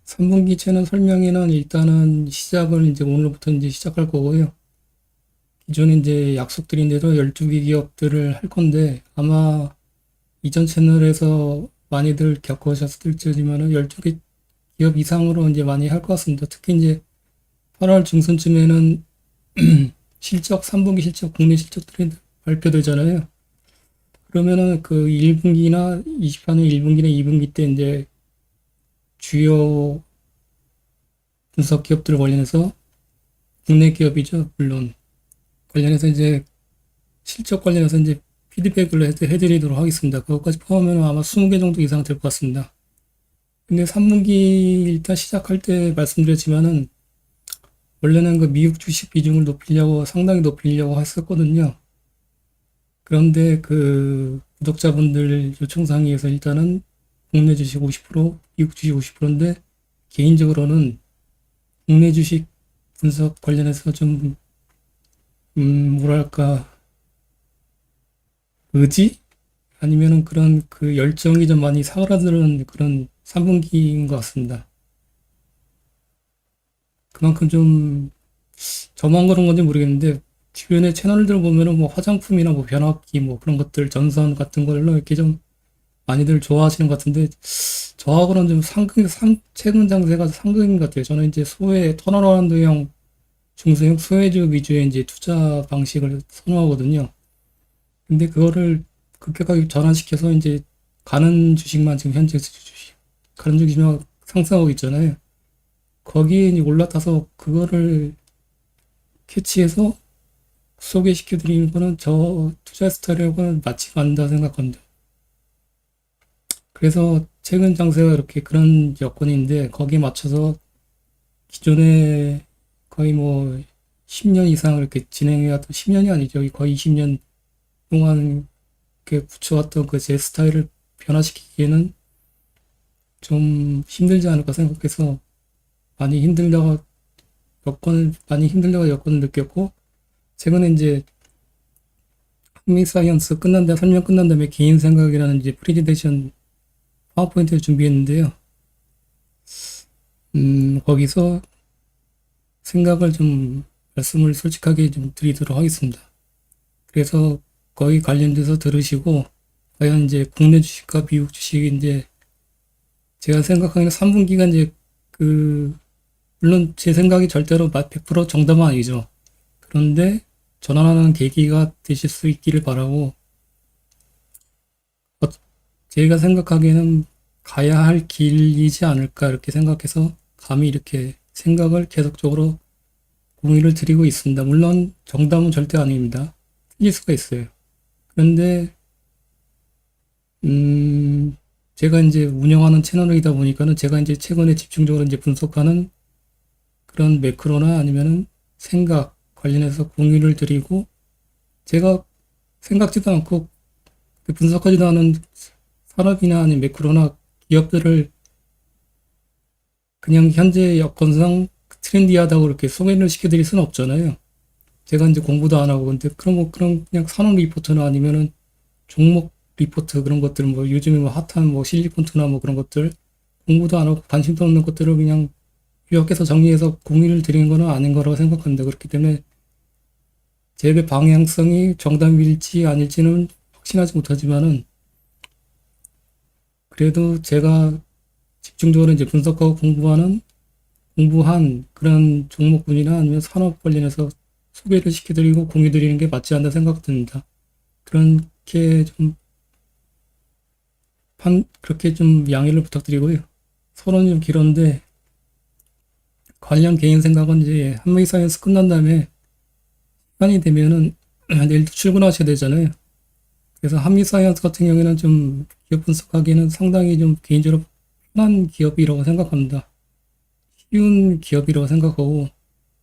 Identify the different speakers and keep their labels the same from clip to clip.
Speaker 1: 3분기 채널 설명회는 일단은 시작을 이제 오늘부터 이제 시작할 거고요. 기존에 이제 약속드린 대로 12개 기업들을 할 건데 아마 이전 채널에서 많이들 겪으셨을지만은 12개 기업 이상으로 이제 많이 할 것 같습니다. 특히 이제 8월 중순쯤에는 실적, 3분기 실적, 국내 실적들이 발표되잖아요. 그러면은 그 1분기나 24년 1분기나 2분기 때 이제 주요 분석 기업들 관련해서 국내 기업이죠. 물론 관련해서 이제 실적 관련해서 이제 피드백을 해드리도록 하겠습니다. 그것까지 포함하면 아마 20개 정도 이상 될 것 같습니다. 근데 3분기 일단 시작할 때 말씀드렸지만은 원래는 그 미국 주식 비중을 높이려고 상당히 높이려고 했었거든요. 그런데 그 구독자분들 요청사항에서 일단은 국내 주식 50%, 미국 주식 50%인데 개인적으로는 국내 주식 분석 관련해서 좀 뭐랄까 의지? 아니면은 그런 그 열정이 좀 많이 사그라드는 그런 3분기인 것 같습니다. 그만큼 좀 저만 그런 건지 모르겠는데 주변의 채널들 보면은 뭐 화장품이나 뭐 변압기 뭐 그런 것들 전선 같은 걸로 이렇게 좀 많이들 좋아하시는 것 같은데 저하고는 좀 최근 장세가 상극인 것 같아요. 저는 이제 턴어라운드형 중소형 소외주 위주의 이제 투자 방식을 선호하거든요. 근데 그거를 급격하게 전환시켜서 이제 가는 주식만 지금 현재 주식, 가는 주식만 상승하고 있잖아요. 거기에 이제 올라타서 그거를 캐치해서 소개시켜 드리는 거는 저 투자 스타일하고는 맞지가 않는다 생각합니다. 그래서 최근 장세가 이렇게 그런 여건인데 거기에 맞춰서 기존에 거의 뭐 10년 이상 이렇게 진행해왔던 10년이 아니죠. 거의 20년 동안 이렇게 붙여왔던 그 제 스타일을 변화시키기에는 좀 힘들지 않을까 생각해서 많이 힘들다가 많이 힘들다가 여건을 느꼈고 최근에 이제 한미사이언스 설명 끝난 다음에 개인 생각이라는 이제 프레젠테이션 파워포인트를 준비했는데요. 거기서 생각을 좀 말씀을 솔직하게 좀 드리도록 하겠습니다. 그래서 거기 관련돼서 들으시고 과연 이제 국내 주식과 미국 주식이 이제 제가 생각하기에는 3분기가 이제 그 물론 제 생각이 절대로 100% 정답은 아니죠. 그런데 전환하는 계기가 되실 수 있기를 바라고 제가 생각하기에는 가야 할 길이지 않을까 이렇게 생각해서 감히 이렇게 생각을 계속적으로 공유를 드리고 있습니다. 물론 정답은 절대 아닙니다. 틀릴 수가 있어요. 그런데 제가 이제 운영하는 채널이다 보니까는 제가 이제 최근에 집중적으로 이제 분석하는 그런 매크로나 아니면은 생각 관련해서 공유를 드리고 제가 생각지도 않고 분석하지도 않은 산업이나 아니면 매크로나 기업들을 그냥 현재 여건상 트렌디하다고 이렇게 소개를 시켜드릴 수는 없잖아요. 제가 이제 공부도 안 하고 근데 그런 그냥 산업 리포트나 아니면은 종목 리포트 그런 것들 뭐 요즘에 뭐 핫한 뭐 실리콘투나 뭐 그런 것들 공부도 안 하고 관심도 없는 것들을 그냥 요약해서 정리해서 공유를 드리는 거는 아닌 거라고 생각합니다. 그렇기 때문에 제 방향성이 정답일지 아닐지는 확신하지 못하지만은 그래도 제가 집중적으로 이제 분석하고 공부한 그런 종목군이나 아니면 산업 관련해서 소개를 시켜드리고 공유드리는 게 맞지 않나 생각됩니다. 그렇게 좀 그렇게 좀 양해를 부탁드리고요. 서론이 좀 길었는데 관련 개인 생각은 이제 한메이 사이언스 끝난 다음에 시간이 되면은 내일도 출근하셔야 되잖아요. 그래서 한미 사이언스 같은 경우에는 좀 기업 분석하기에는 상당히 좀 개인적으로 편한 기업이라고 생각합니다. 쉬운 기업이라고 생각하고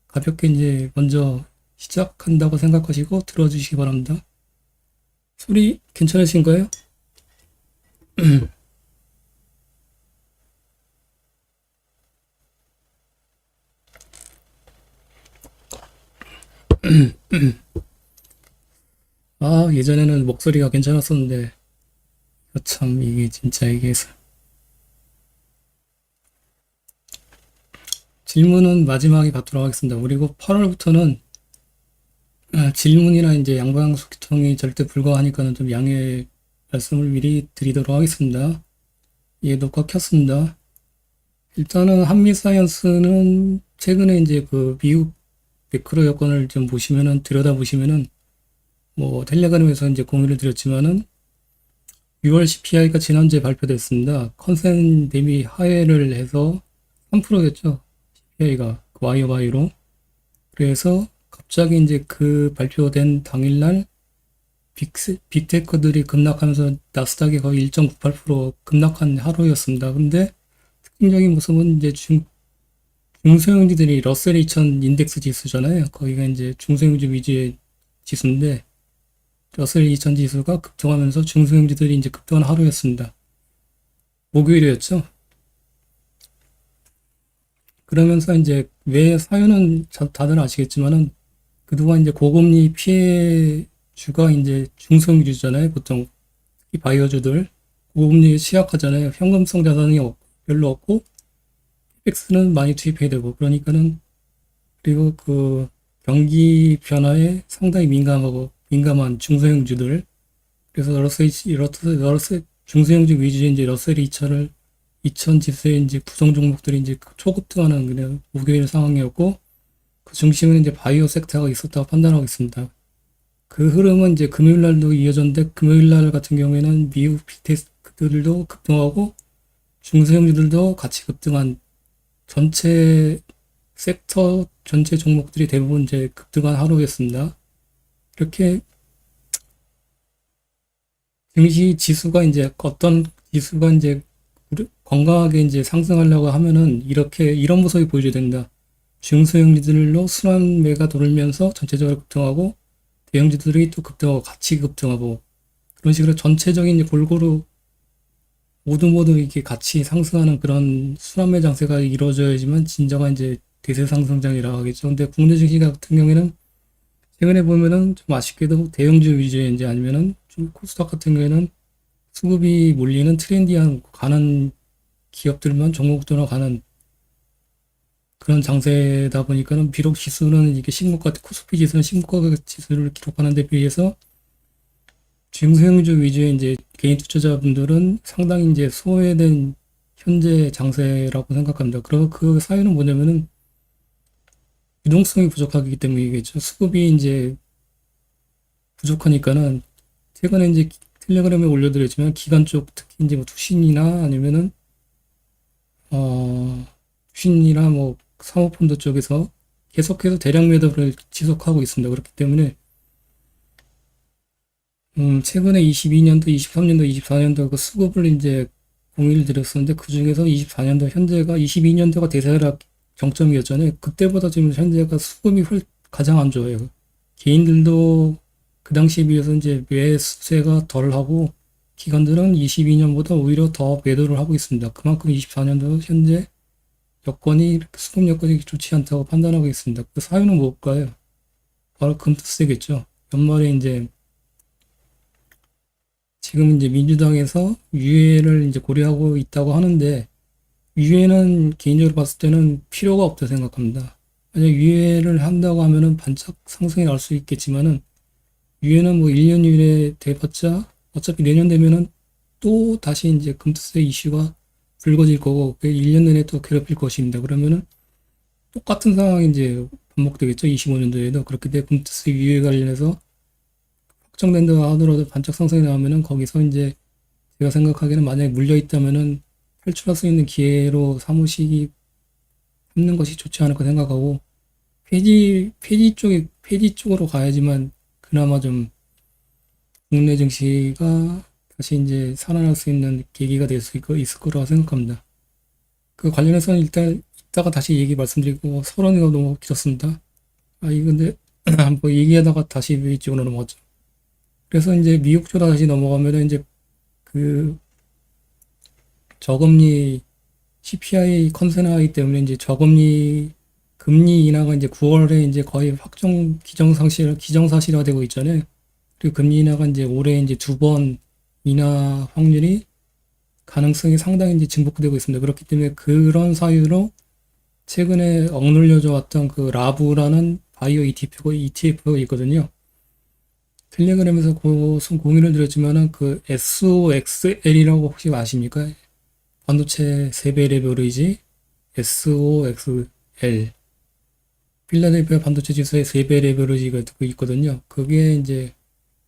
Speaker 1: 가볍게 이제 먼저 시작한다고 생각하시고 들어주시기 바랍니다. 소리 괜찮으신가요? 아, 예전에는 목소리가 괜찮았었는데 참 이게 진짜 이게 질문은 마지막에 받도록 하겠습니다. 그리고 8월부터는 질문이나 이제 양방 소통이 절대 불가하니까는 좀 양해 말씀을 미리 드리도록 하겠습니다. 예, 녹화 켰습니다. 일단은 한미 사이언스는 최근에 이제 그 미국 매크로 여건을 좀 보시면은 들여다보시면은 뭐 텔레그램에서 이제 공유를 드렸지만은 6월 CPI가 지난주에 발표됐습니다. 컨센 대비 하회를 해서 3%였죠. CPI가 그 와이어 바이로. 그래서 갑자기 이제 그 발표된 당일날 빅테크들이 급락하면서 나스닥이 거의 1.98% 급락한 하루였습니다. 근데 특징적인 모습은 이제 중소형주들이 러셀 2000 인덱스 지수잖아요. 거기가 이제 중소형주 위주의 지수인데 러셀 2000 지수가 급등하면서 중소형주들이 이제 급등한 하루였습니다. 목요일이었죠. 그러면서 이제 왜 사유는 다들 아시겠지만은 그동안 이제 고금리 피해주가 이제 중소형주잖아요. 보통 이 바이오주들 고금리에 취약하잖아요. 현금성 자산이 별로 없고 팩스는 많이 투입해야 되고 그러니까는 그리고 그 경기 변화에 상당히 민감한 중소형주들 그래서 러셀 중소형주 위주의 이제 러셀 2000 지수의 이제 구성 종목들이 이제 초급등하는 그냥 목요일 상황이었고 그 중심에는 이제 바이오 섹터가 있었다고 판단하고 있습니다. 그 흐름은 이제 금요일 날도 이어졌는데 금요일 날 같은 경우에는 미국 빅테크들도 급등하고 중소형주들도 같이 급등한 전체 섹터 전체 종목들이 대부분 이제 급등한 하루였습니다. 이렇게 증시 지수가 이제 어떤 지수가 이제 건강하게 이제 상승하려고 하면은 이런 모습이 보여줘야 된다. 중소형주들로 순환매가 돌면서 전체적으로 급등하고 대형주들이 또 급등하고 같이 급등하고 그런 식으로 전체적인 이제 골고루 모두 이렇게 같이 상승하는 그런 순환매 장세가 이루어져야지만 진정한 이제 대세 상승장이라고 하겠죠. 근데 국내 증시 같은 경우에는 최근에 보면은 좀 아쉽게도 대형주 위주의 이제 아니면은 좀 코스닥 같은 경우에는 수급이 몰리는 트렌디한 가는 기업들만 종목들로 가는 그런 장세다 보니까는 비록 지수는 이게 신고가 코스피 지수는 신고가 지수를 기록하는 데 비해서 중소형주 위주의 이제 개인 투자자분들은 상당히 이제 소외된 현재 장세라고 생각합니다. 그리고 그 사유는 뭐냐면은 유동성이 부족하기 때문이겠죠. 수급이 이제 부족하니까는 최근에 이제 텔레그램에 올려드렸지만 기관 쪽 특히 이제 뭐 투신이나 아니면은 투신이나 뭐 사모펀드 쪽에서 계속해서 대량 매도를 지속하고 있습니다. 그렇기 때문에 최근에 22년도, 23년도, 24년도 그 수급을 이제 공유를 드렸었는데 그 중에서 24년도 현재가 22년도가 대세락 정점이었잖아요. 그때보다 지금 현재가 수급이 가장 안 좋아요. 개인들도 그 당시에 비해서 이제 매수세가 덜하고 기관들은 22년보다 오히려 더 매도를 하고 있습니다. 그만큼 24년도 현재 수급 여건이 좋지 않다고 판단하고 있습니다. 그 사유는 뭘까요? 바로 금투세겠죠. 연말에 이제 지금 이제 민주당에서 유예를 이제 고려하고 있다고 하는데 유예는 개인적으로 봤을 때는 필요가 없다고 생각합니다. 만약 유예를 한다고 하면은 반짝 상승이 날 수 있겠지만은 유예는 뭐 1년 유예 돼봤자 어차피 내년 되면은 또 다시 이제 금투세 이슈가 불거질 거고 1년 내내 또 괴롭힐 것입니다. 그러면은 똑같은 상황이 이제 반복되겠죠. 25년도에도 그렇게 되면 금투세 유예 관련해서 확정된다 하더라도 반짝 상승이 나오면은 거기서 이제 제가 생각하기에는 만약에 물려 있다면은 탈출할 수 있는 기회로 삼는 것이 좋지 않을까 생각하고 폐지 쪽으로 가야지만 그나마 좀 국내 증시가 다시 이제 살아날 수 있는 계기가 될 수 있을 거라고 생각합니다. 그 관련해서는 일단 이따가 다시 말씀드리고 서론이가 너무 길었습니다. 근데 한번 얘기하다가 다시 이쪽으로 넘어갔죠. 그래서 이제 미국 쪽 다시 넘어가면은 이제 그 저금리 CPI 컨센하기 때문에 이제 금리 인하가 이제 9월에 이제 거의 기정사실화되고 있잖아요. 그리고 금리 인하가 이제 올해 이제 2번 인하 확률이 가능성이 상당히 이제 증폭되고 있습니다. 그렇기 때문에 그런 사유로 최근에 억눌려져 왔던 그 라브라는 바이오 ETF가 있거든요. 텔레그램에서 공유를 드렸지만은 그 SOXL이라고 혹시 아십니까? 반도체 세배 레버리지 SOXL. 필라델피아 반도체 지수의 세배 레버리지가 있거든요. 그게 이제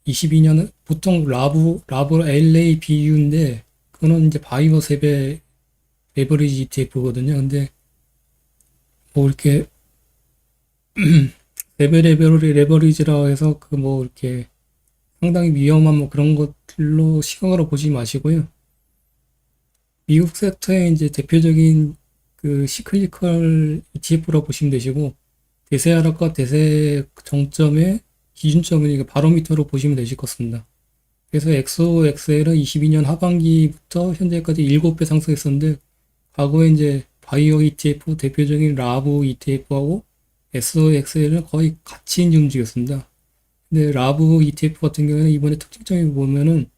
Speaker 1: 22년 보통 라브 LABU인데 그거는 이제 바이오 세배 레버리지 ETF거든요. 근데 뭐 이렇게 세배 레버리지라고 해서 그 뭐 이렇게 상당히 위험한 뭐 그런 것들로 시각으로 보지 마시고요. 미국 섹터의 이제 대표적인 그 시클리컬 ETF라고 보시면 되시고 대세 하락과 대세 정점의 기준점은 이게 바로미터로 보시면 되실 것 같습니다. 그래서 XOXL은 22년 하반기부터 현재까지 7배 상승했었는데 과거에 이제 바이오 ETF 대표적인 라브 ETF하고 SOXL은 거의 같이 움직였습니다. 근데 라브 ETF 같은 경우에는 이번에 특징점이 보면은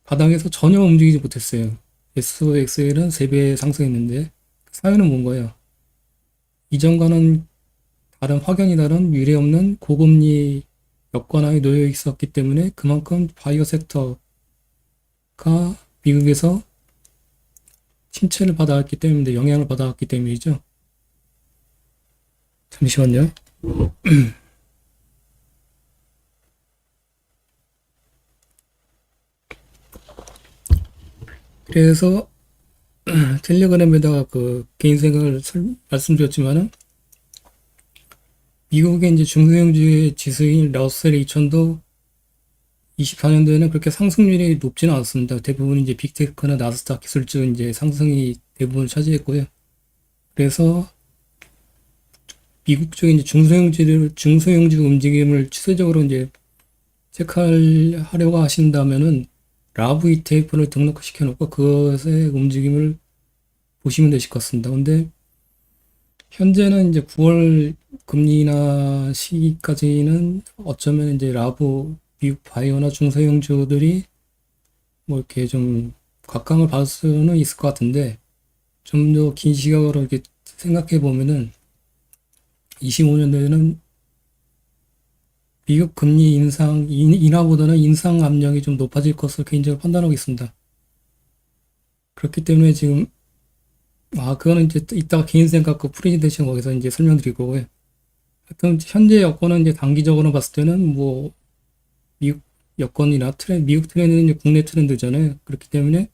Speaker 1: 바닥에서 전혀 움직이지 못했어요. SOXL은 3배 상승했는데 사유는 뭔가요? 이전과는 다른 확연히 다른 유례 없는 고금리 여건하에 놓여 있었기 때문에 그만큼 바이오 섹터가 미국에서 침체를 받아왔기 때문인데 영향을 받아왔기 때문이죠. 잠시만요. 그래서 텔레그램에다가 그 개인 생각을 말씀드렸지만은 미국의 이제 중소형주의 지수인 러셀 2000도 24년도에는 그렇게 상승률이 높지는 않았습니다. 대부분 이제 빅테크나 나스닥 기술주 이제 상승이 대부분 차지했고요. 그래서 미국 쪽에 이제 중소형주 움직임을 추세적으로 이제 체크하려고 하신다면은 라브 ETF를 등록시켜 놓고 그것의 움직임을 보시면 되실 것 같습니다. 근데 현재는 이제 9월 금리나 시기까지는 어쩌면 이제 라브 미국 바이오나 중소형주들이 뭐 이렇게 좀 각광을 받을 수는 있을 것 같은데 좀 더 긴 시각으로 이렇게 생각해 보면은 25년도에는 미국 금리 인하보다는 인상 압력이 좀 높아질 것으로 개인적으로 판단하고 있습니다. 그렇기 때문에 지금 그거는 이제 이따가 개인 생각 그 프레젠테이션 거기서 이제 설명드릴 거고요. 하여튼 현재 여건은 이제 단기적으로 봤을 때는 뭐 미국 여건이나 미국 트렌드는 이제 국내 트렌드잖아요. 그렇기 때문에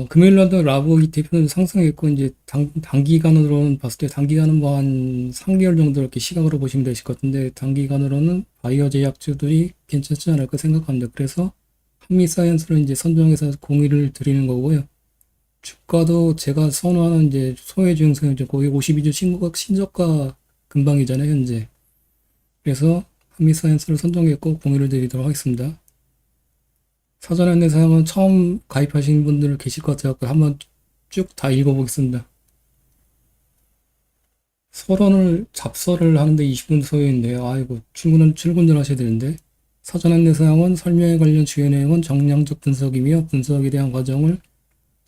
Speaker 1: 금요일날도 라보 ETF는 상승했고 이제 단기간으로는 봤을 때 단기간은 뭐 한 3개월 정도 이렇게 시각으로 보시면 되실 것 같은데 단기간으로는 바이오 제약주들이 괜찮지 않을까 생각합니다. 그래서 한미사이언스를 이제 선정해서 공유를 드리는 거고요. 주가도 제가 선호하는 이제 소외 중소형 거의 52주 신저가 근방이잖아요, 현재. 그래서 한미사이언스를 선정했고 공유를 드리도록 하겠습니다. 사전 안내사항은 처음 가입하신 분들 계실 것 같아서 한번 쭉 다 읽어보겠습니다. 잡설을 하는데 20분 소요인데요. 아이고, 출근을 하셔야 되는데. 사전 안내사항은 설명에 관련 주요 내용은 정량적 분석이며 분석에 대한 과정을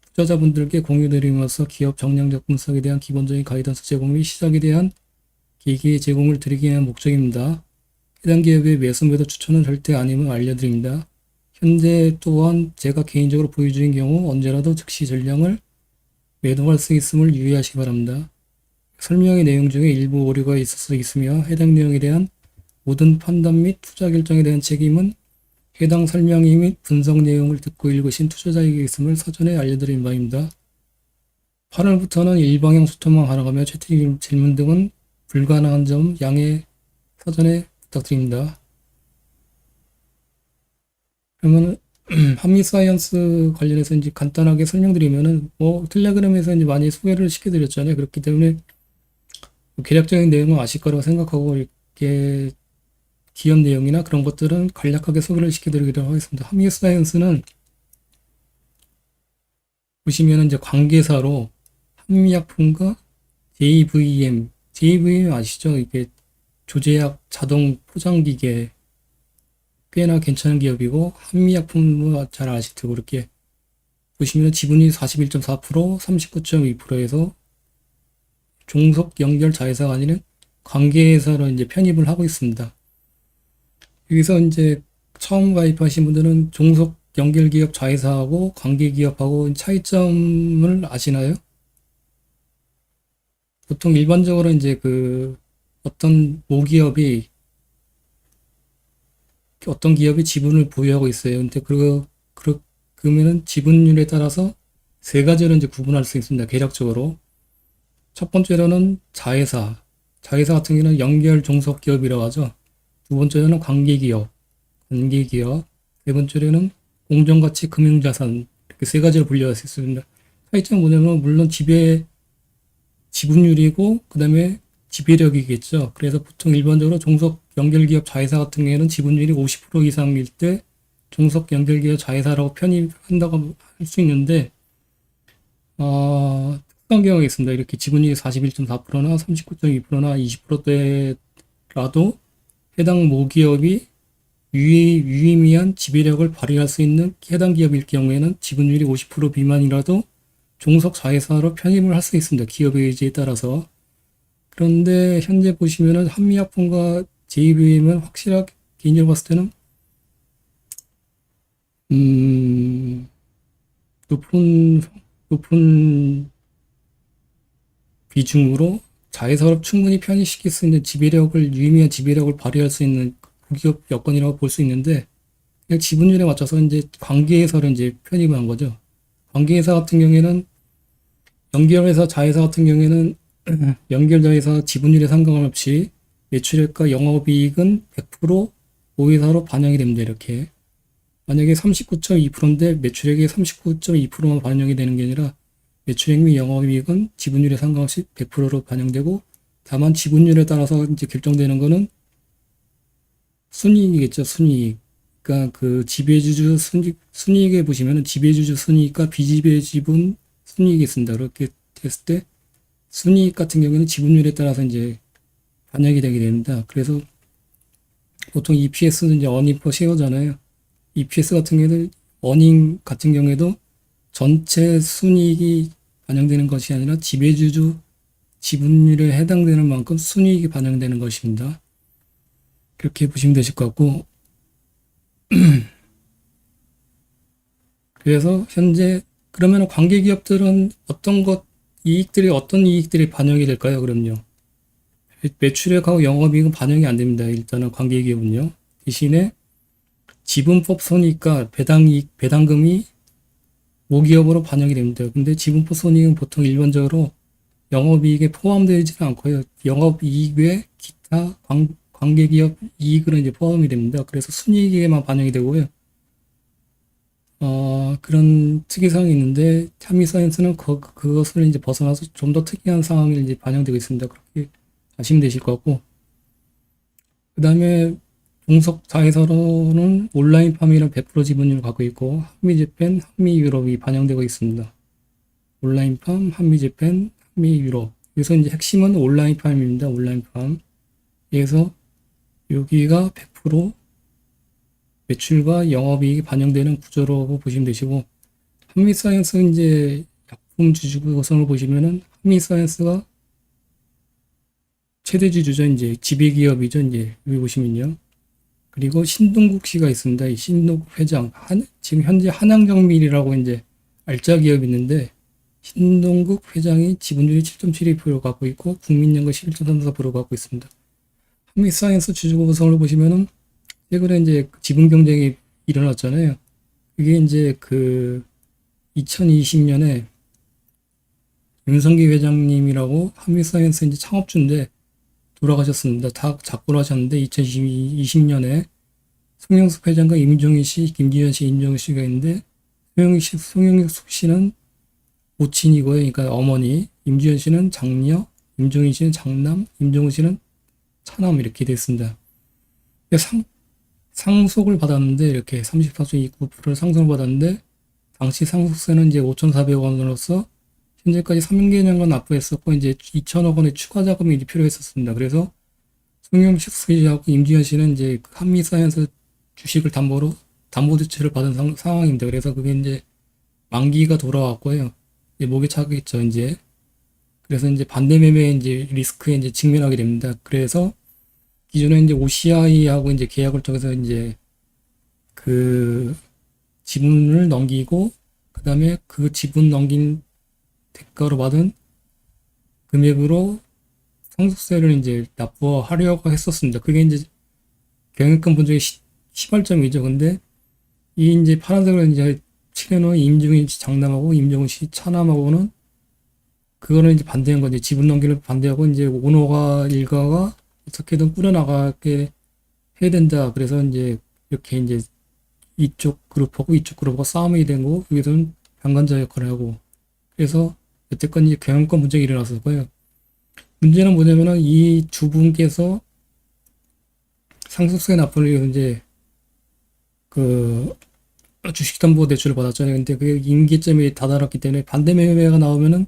Speaker 1: 투자자분들께 공유드리면서 기업 정량적 분석에 대한 기본적인 가이던스 제공 및 시작에 대한 계기 제공을 드리기 위한 목적입니다. 해당 기업의 매수 추천은 절대 아님을 알려드립니다. 현재 또한 제가 개인적으로 보유 중인 경우 언제라도 즉시 전량을 매도할 수 있음을 유의하시기 바랍니다. 설명의 내용 중에 일부 오류가 있을 수 있으며 해당 내용에 대한 모든 판단 및 투자 결정에 대한 책임은 해당 설명이 및 분석 내용을 듣고 읽으신 투자자에게 있음을 사전에 알려드린 바입니다. 8월부터는 일방향 소통만 가능하며 채팅 질문 등은 불가능한 점 양해 사전에 부탁드립니다. 그러면 한미사이언스 관련해서 이제 간단하게 설명드리면은 뭐 텔레그램에서 이제 많이 소개를 시켜드렸잖아요. 그렇기 때문에 개략적인 내용은 아실 거라고 생각하고 이렇게 기업 내용이나 그런 것들은 간략하게 소개를 시켜드리도록 하겠습니다. 한미사이언스는 보시면은 이제 관계사로 한미약품과 JVM 아시죠? 이게 조제약 자동 포장기계 꽤나 괜찮은 기업이고 한미약품은 잘 아실 테고 그렇게 보시면 지분이 41.4%, 39.2%에서 종속 연결 자회사가 아니라 관계회사로 이제 편입을 하고 있습니다. 여기서 이제 처음 가입하신 분들은 종속 연결 기업 자회사하고 관계 기업하고 차이점을 아시나요? 보통 일반적으로 이제 그 어떤 모기업이 어떤 기업이 지분을 보유하고 있어요. 근데 그러면은 지분율에 따라서 세 가지로 이제 구분할 수 있습니다. 계략적으로. 첫 번째로는 자회사. 자회사 같은 경우는 연결 종속 기업이라고 하죠. 두 번째로는 관계기업. 세 번째로는 공정가치 금융자산. 이렇게 세 가지로 분류할 수 있습니다. 차이점은 뭐냐면 물론 지분율이고 그다음에 지배력이겠죠. 그래서 보통 일반적으로 종속 연결기업 자회사 같은 경우에는 지분율이 50% 이상일 때 종속 연결기업 자회사라고 편입한다고 할 수 있는데 특수한 경우가 있습니다. 이렇게 지분율이 41.4%나 39.2%나 20%대라도 해당 모기업이 유의미한 지배력을 발휘할 수 있는 해당 기업일 경우에는 지분율이 50% 미만이라도 종속 자회사로 편입을 할 수 있습니다. 기업의 의지에 따라서. 그런데 현재 보시면은 한미약품과 JBM은 확실하게 개인적으로 봤을 때는 높은 비중으로 자회사로 충분히 편입시킬 수 있는 유의미한 지배력을 발휘할 수 있는 국기업 여건이라고 볼 수 있는데 그냥 지분율에 맞춰서 이제 관계회사를 이제 편입을 한 거죠. 관계회사 같은 경우에는 연결회사 자회사 같은 경우에는 연결자회사 지분율에 상관없이 매출액과 영업이익은 100% 모회사로 반영이 됩니다. 이렇게 만약에 39.2%인데 매출액이 39.2%만 반영이 되는 게 아니라 매출액 및 영업이익은 지분율에 상관없이 100%로 반영되고 다만 지분율에 따라서 이제 결정되는 거는 순이익이겠죠. 순이익. 그러니까 그 지배주주 순이익에 보시면은 지배주주 순이익과 비지배지분 순이익이 있습니다. 그렇게 됐을 때 순이익 같은 경우에는 지분율에 따라서 이제 반영이 되게 됩니다. 그래서 보통 EPS는 이제 어닝 퍼 쉐어잖아요. EPS 같은 경우에는 어닝 같은 경우에도 전체 순이익이 반영되는 것이 아니라 지배주주 지분율에 해당되는 만큼 순이익이 반영되는 것입니다. 그렇게 보시면 되실 것 같고 그래서 현재 그러면 관계기업들은 어떤 이익들이 반영이 될까요? 그럼요. 매출액하고 영업이익은 반영이 안 됩니다. 일단은 관계기업은요. 대신에 지분법 손익과 배당금이 모기업으로 반영이 됩니다. 근데 지분법 손익은 보통 일반적으로 영업이익에 포함되지는 않고요. 영업이익 외 기타 관계기업 이익으로 이제 포함이 됩니다. 그래서 순이익에만 반영이 되고요. 그런 특이사항이 있는데, 참미사이언스는 그것을 이제 벗어나서 좀 더 특이한 상황이 이제 반영되고 있습니다. 그렇게 아시면 되실 것 같고. 그 다음에, 종속 자회사로는 온라인 팜이랑 100% 지분율을 갖고 있고, 한미재팬, 한미유럽이 반영되고 있습니다. 온라인 팜, 한미재팬, 한미유럽. 여기서 이제 핵심은 온라인 팜입니다. 온라인 팜. 여기서 여기가 100% 매출과 영업이익이 반영되는 구조로 보시면 되시고 한미사이언스 이제 약품 주주 구성을 보시면은 한미사이언스가 최대 주주죠. 이제 지배기업이죠. 이제 여기 보시면요. 그리고 신동국 씨가 있습니다. 이 신동국 회장 지금 현재 한양정밀이라고 이제 알짜 기업이 있는데 신동국 회장이 지분율이 7.72% 갖고 있고 국민연금 11.34% 갖고 있습니다. 한미사이언스 주주 구성을 보시면은 최근에 이제 지분 경쟁이 일어났잖아요. 그게 이제 그 2020년에 윤성기 회장님이라고 한미사이언스 이제 창업주인데 돌아가셨습니다. 다 작고를 하셨는데 2020년에 송영숙 회장과 임종희 씨, 김지현 씨, 임종희 씨가 있는데 송영숙 씨는 모친이고요. 그러니까 어머니, 임지현 씨는 장녀, 임종희 씨는 장남, 임종희 씨는 차남 이렇게 됐습니다. 상속을 받았는데 이렇게 34.29%를 상속을 받았는데 당시 상속세는 이제 5,400억 원으로서 현재까지 3개년간 납부했었고 이제 2천억 원의 추가 자금이 필요했었습니다. 그래서 송영식 씨하고 임지현 씨는 이제 한미사이언스 주식을 담보대출을 받은 상황입니다. 그래서 그게 이제 만기가 돌아왔고요. 이제 목에 차겠죠. 이제 그래서 이제 반대 매매 이제 리스크에 이제 직면하게 됩니다. 그래서 기존에 이제 OCI하고 이제 계약을 통해서 이제 그 지분을 넘기고 그다음에 그 지분 넘긴 대가로 받은 금액으로 상속세를 이제 납부하려고 했었습니다. 그게 이제 경영권 분석의 시발점이죠. 근데 이 이제 파란색으로 이제 칠해놓은 임종인 장남하고 임종은 씨 차남하고는 그거는 이제 반대한 거지. 지분 넘기를 반대하고 이제 오너가 일가가 어떻게든 꾸려나가게 해야 된다. 그래서 이제 이렇게 이제 이쪽 그룹하고 이쪽 그룹하고 싸움이 된 거고 여기서는 방관자 역할을 하고 그래서 여태껏 이제 경영권 문제가 일어났을 거예요. 문제는 뭐냐면은 이 두 분께서 상속세 납부를 위해서 이제 그 주식담보대출을 받았잖아요. 근데 그게 임기점이 다다랐기 때문에 반대 매매가 나오면은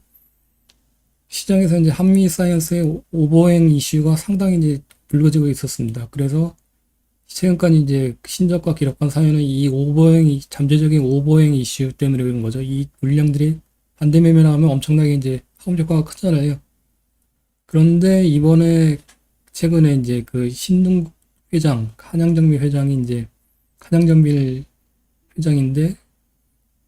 Speaker 1: 시장에서 이제 한미 사이언스의 오버행 이슈가 상당히 이제 불거지고 있었습니다. 그래서 최근까지 이제 신적과 기록한 사연은 이 오버행, 잠재적인 오버행 이슈 때문에 그런 거죠. 이 물량들이 반대 매매 나오면 엄청나게 이제 파급 효과가 크잖아요. 그런데 이번에 최근에 이제 그 신동국 회장, 한양정밀 회장이 이제 한양정밀 회장인데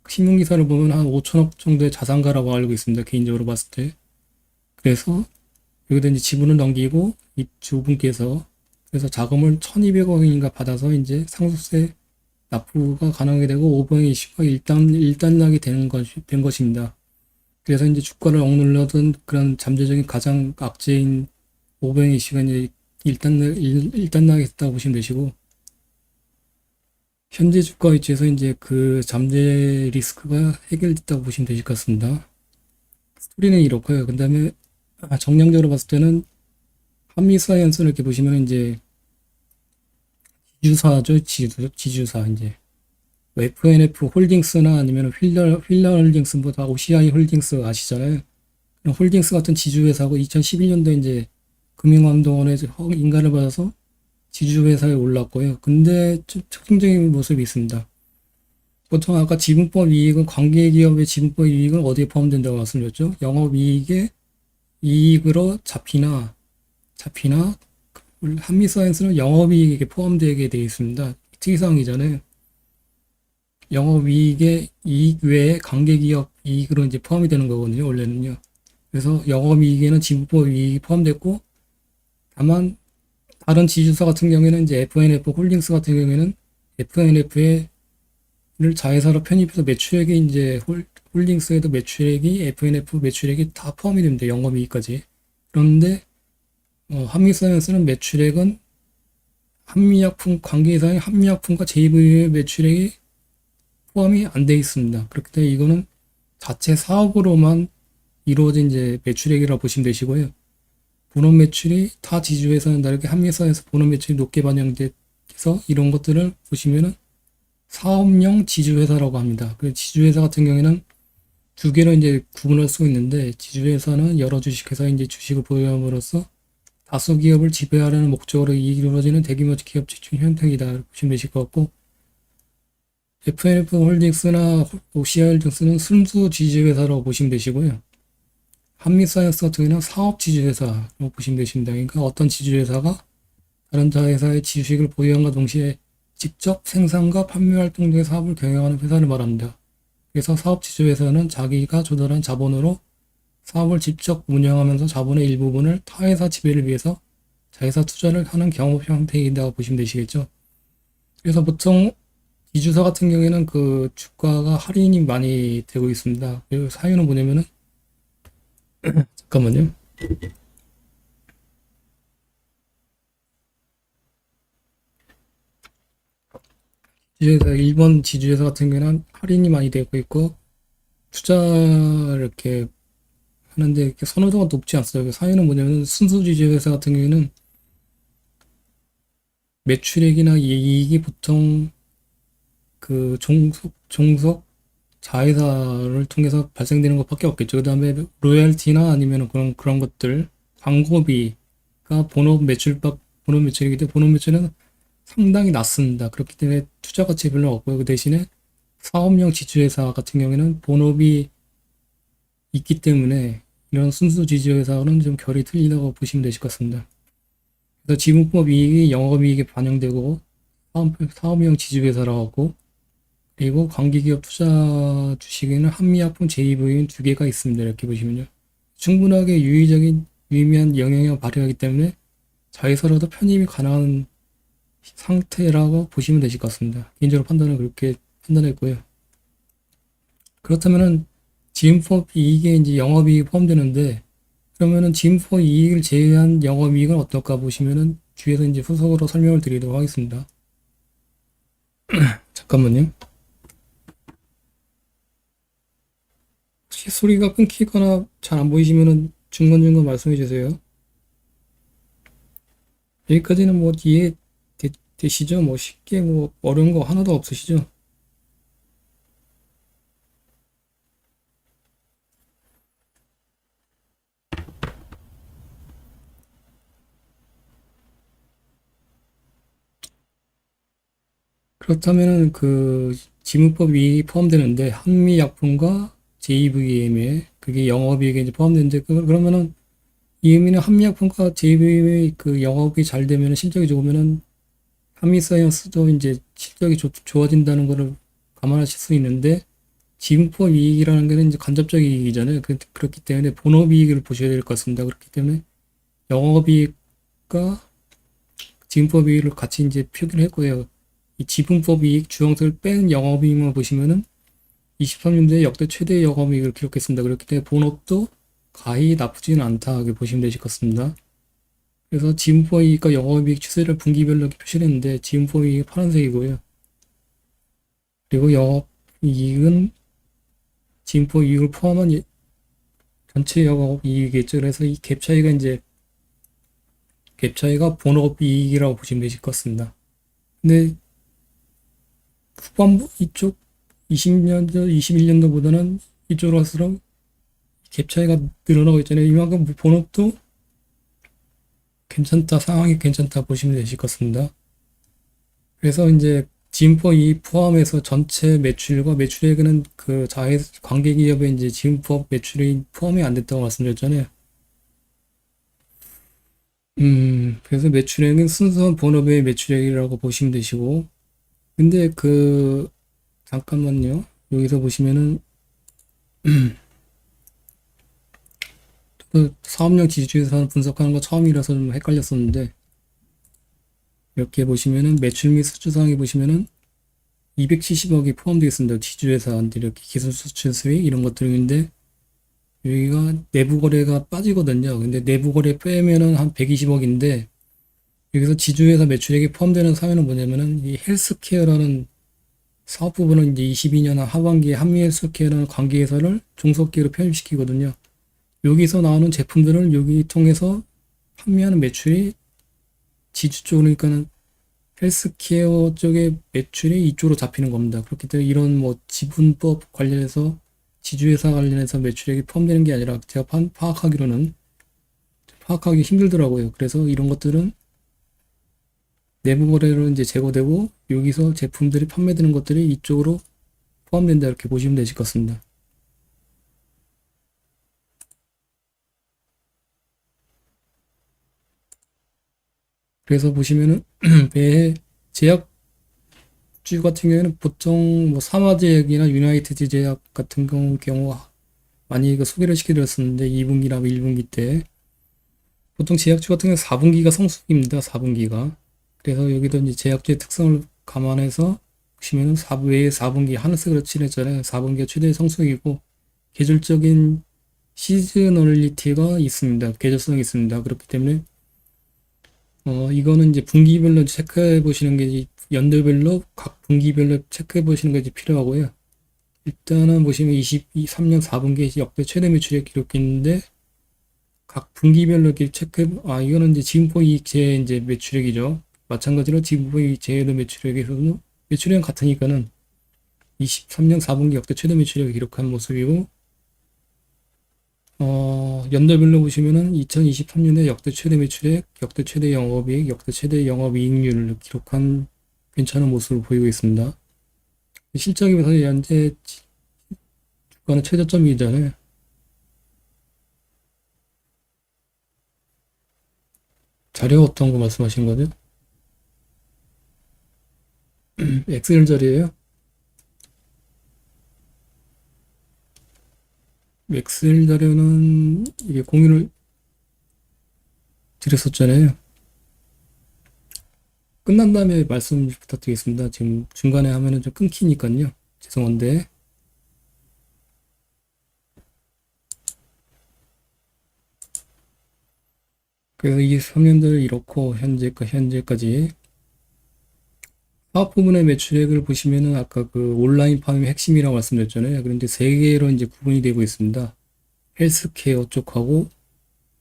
Speaker 1: 신문기사를 보면 한 5천억 정도의 자산가라고 알고 있습니다. 개인적으로 봤을 때. 그래서 여기다 이제 지분을 넘기고 이 두 분께서 그래서 자금을 1,200억인가 받아서 이제 상속세 납부가 가능하게 되고 오버행 이슈가 일단락이 된 것입니다. 그래서 이제 주가를 억눌러던 그런 잠재적인 가장 악재인 오버행 이슈가 이제 일단락이 됐다고 보시면 되시고 현재 주가 위치에서 이제 그 잠재 리스크가 해결됐다고 보시면 되실 것 같습니다. 스토리는 이렇고요. 그 다음에 정량적으로 봤을 때는 한미사이언스를 이렇게 보시면 이제 지주사죠. 지주사 이제 FNF 홀딩스나 아니면 휠러 홀딩스보다 OCI 홀딩스 아시잖아요. 홀딩스 같은 지주회사고 2011년도에 이제 금융감독원에 인가를 받아서 지주회사에 올랐고요. 근데 특징적인 모습이 있습니다. 보통 아까 지분법 이익은 관계기업의 지분법 이익은 어디에 포함된다고 말씀드렸죠? 영업이익의 이익으로 잡히나 한미사이언스는 영업이익에 포함되게 되어 있습니다. 특이사항이잖아요. 영업이익의 이익 외에 관계기업 이익으로 이제 포함이 되는 거거든요. 원래는요. 그래서 영업이익에는 지분법 이익이 포함됐고 다만 다른 지주사 같은 경우에는 이제 FNF 홀딩스 같은 경우에는 FNF를 자회사로 편입해서 매출액이 이제 홀딩스에도 매출액이 FNF 매출액이 다 포함이 됩니다. 영업이익까지. 그런데 한미사이언스는 매출액은 한미약품 관계사의 한미약품과 JV의 매출액이 포함이 안 돼 있습니다. 그렇기 때문에 이거는 자체 사업으로만 이루어진 이제 매출액이라고 보시면 되시고요. 본업 매출이 타 지주회사는 다르게 한미사에서 본업 매출이 높게 반영돼서 이런 것들을 보시면은 사업용 지주회사라고 합니다. 그 지주회사 같은 경우에는 두 개로 이제 구분할 수 있는데 지주회사는 여러 주식회사에 이제 주식을 보유함으로써 다수 기업을 지배하려는 목적으로 이루어지는 대규모 기업 집중 형태이다 보시면 되실 것 같고 FNF 홀딩스나 OCI 홀딩스는 순수 지주회사라고 보시면 되시고요. 한미사이언스 같은 경우는 사업 지주회사라고 보시면 되십니다. 그러니까 어떤 지주회사가 다른 자회사의 지주식을 보유함과 동시에 직접 생산과 판매 활동 등의 사업을 경영하는 회사를 말합니다. 그래서 사업 지주회사는 자기가 조달한 자본으로 사업을 직접 운영하면서 자본의 일부분을 타회사 지배를 위해서 자회사 투자를 하는 경업 형태이다 보시면 되시겠죠. 그래서 보통 지주사 같은 경우에는 그 주가가 할인이 많이 되고 있습니다. 그 사유는 뭐냐면은 잠깐만요. 지주회사, 일본 지주회사 같은 경우는 할인이 많이 되고 있고, 투자를 이렇게 하는데 이렇게 선호도가 높지 않습니다. 사유는 뭐냐면 순수 지주회사 같은 경우에는 매출액이나 이익이 보통 그 종속 자회사를 통해서 발생되는 것밖에 없겠죠. 그 다음에 로열티나 아니면 그런 것들, 광고비가 본업 매출이기 때문에 본업 매출은 상당히 낮습니다. 그렇기 때문에 투자 가치 별로 없고요. 그 대신에 사업용 지주회사 같은 경우에는 본업이 있기 때문에 이런 순수 지주회사와는 좀 결이 틀리다고 보시면 되실 것 같습니다. 그래서 지분법 이익이 영업이익에 반영되고 사업용 지주회사라고 하고, 그리고 관계기업 투자 주식에는 한미약품 제2부인 두 개가 있습니다. 이렇게 보시면요. 충분하게 유의미한 영향을 발휘하기 때문에 자회사로도 편입이 가능한 상태라고 보시면 되실 것 같습니다. 개인적으로 판단은 그렇게 판단했고요. 그렇다면은 지분법 이익에 이제 영업이익이 포함되는데, 그러면은 지분법 이익을 제외한 영업이익은 어떨까 보시면은 뒤에서 이제 후속으로 설명을 드리도록 하겠습니다. 잠깐만요. 혹시 소리가 끊기거나 잘 안 보이시면은 중간중간 말씀해 주세요. 여기까지는 뭐 되시죠? 뭐 쉽게 뭐 어려운 거 하나도 없으시죠? 그렇다면은 그 지분법 이익이 포함되는데 한미약품과 JVM에 그게 영업이익에 이제 포함되는데 그러면은 이 의미는 한미약품과 JVM의 그 영업이 잘 되면은 실적이 좋으면은 한미사이언스도 이제 실적이 좋아진다는 거를 감안하실 수 있는데 지분법 이익이라는 게 이제 간접적 이익이잖아요. 그렇기 때문에 본업이익을 보셔야 될 것 같습니다. 그렇기 때문에 영업이익과 지분법 이익을 같이 이제 표기를 했고요. 이 지분법 이익 주황색을 뺀 영업이익만 보시면은 23년도에 역대 최대 영업이익을 기록했습니다. 그렇기 때문에 본업도 가히 나쁘지는 않다 이렇게 보시면 되실 것 같습니다. 그래서 지분법 이익과 영업이익 추세를 분기별로 이렇게 표시를 했는데 지분법 이익이 파란색이고요. 그리고 영업이익은 지분법 이익을 포함한 전체 영업이익이겠죠. 그래서 이 갭 차이가 이제 갭 차이가 본업이익이라고 보시면 되실 것 같습니다. 근데 후반부 이쪽 20년도, 21년도보다는 이쪽으로 갈수록 갭 차이가 늘어나고 있잖아요. 이만큼 본업도 괜찮다, 상황이 괜찮다 보시면 되실 것 같습니다. 그래서 이제 지분법 이익 포함해서 전체 매출과 매출액은 그 관계기업의 이제 지분법 매출이 포함이 안 됐다고 말씀드렸잖아요. 그래서 매출액은 순수한 본업의 매출액이라고 보시면 되시고, 근데 잠깐만요. 여기서 보시면은, 사업용 지주회사 분석하는 거 처음이라서 좀 헷갈렸었는데, 이렇게 보시면은 매출 및 수주상에 보시면은 270억이 포함되어 있습니다. 지주회사한테 이렇게 기술 수출 수익 이런 것들인데, 여기가 내부 거래가 빠지거든요. 근데 내부 거래 빼면은 한 120억인데, 여기서 지주회사 매출액이 포함되는 사회는 뭐냐면은 이 헬스케어라는 사업 부분은 이제 22년 하반기에 한미헬스케어라는 관계회사를 종속기업으로 편입시키거든요. 여기서 나오는 제품들을 여기 통해서 판매하는 매출이 지주 쪽, 그러니까는 헬스케어 쪽의 매출이 이쪽으로 잡히는 겁니다. 그렇기 때문에 이런 뭐 지분법 관련해서 지주회사 관련해서 매출액이 포함되는 게 아니라 제가 파악하기로는 파악하기 힘들더라고요. 그래서 이런 것들은 내부 거래로 이제 제거되고 여기서 제품들이 판매되는 것들이 이쪽으로 포함된다 이렇게 보시면 되실 것 같습니다. 그래서 보시면은 매해 제약주 같은 경우에는 보통 뭐 사마제약이나 유나이티드 제약 같은 경우 많이 소개를 시켜드렸었는데 2분기나 1분기 때 보통 제약주 같은 경우 4분기가 성수기입니다. 4분기가. 그래서 여기도 이제 제약주의 특성을 감안해서 보시면은 외에 4분기 하늘색으로 칠했잖아요. 4분기가 최대 성수기고 계절적인 시즈널리티가 있습니다. 계절성이 있습니다. 그렇기 때문에 이거는 이제 분기별로 체크해 보시는 게 연도별로 각 분기별로 체크해 보시는 게 이제 필요하고요. 일단은 보시면 23년 4분기 역대 최대 매출액 기록했는데 각 분기별로 이렇게 이거는 이제 지분법 이익제 이제 매출액이죠. 마찬가지로 지분법 이익제도 매출액에서도 매출액은 같으니까는 23년 4분기 역대 최대 매출액을 기록한 모습이고, 연도별로 보시면은 2023년에 역대 최대 매출액, 역대 최대 영업이익, 역대 최대 영업이익률을 기록한 괜찮은 모습을 보이고 있습니다. 실적에 비해서 현재 주가는 최저점이잖아요. 자료 어떤 거 말씀하시는 거죠? 엑셀 자료예요? 엑셀 자료는 이게 공유를 드렸었잖아요. 끝난 다음에 말씀 부탁드리겠습니다. 지금 중간에 하면은 좀 끊기니까요. 죄송한데. 그래서 이 3년들 이렇고 현재까지 사업 부문의 매출액을 보시면은 아까 그 온라인 파업이 핵심이라고 말씀드렸잖아요. 그런데 세 개로 이제 구분이 되고 있습니다. 헬스케어 쪽하고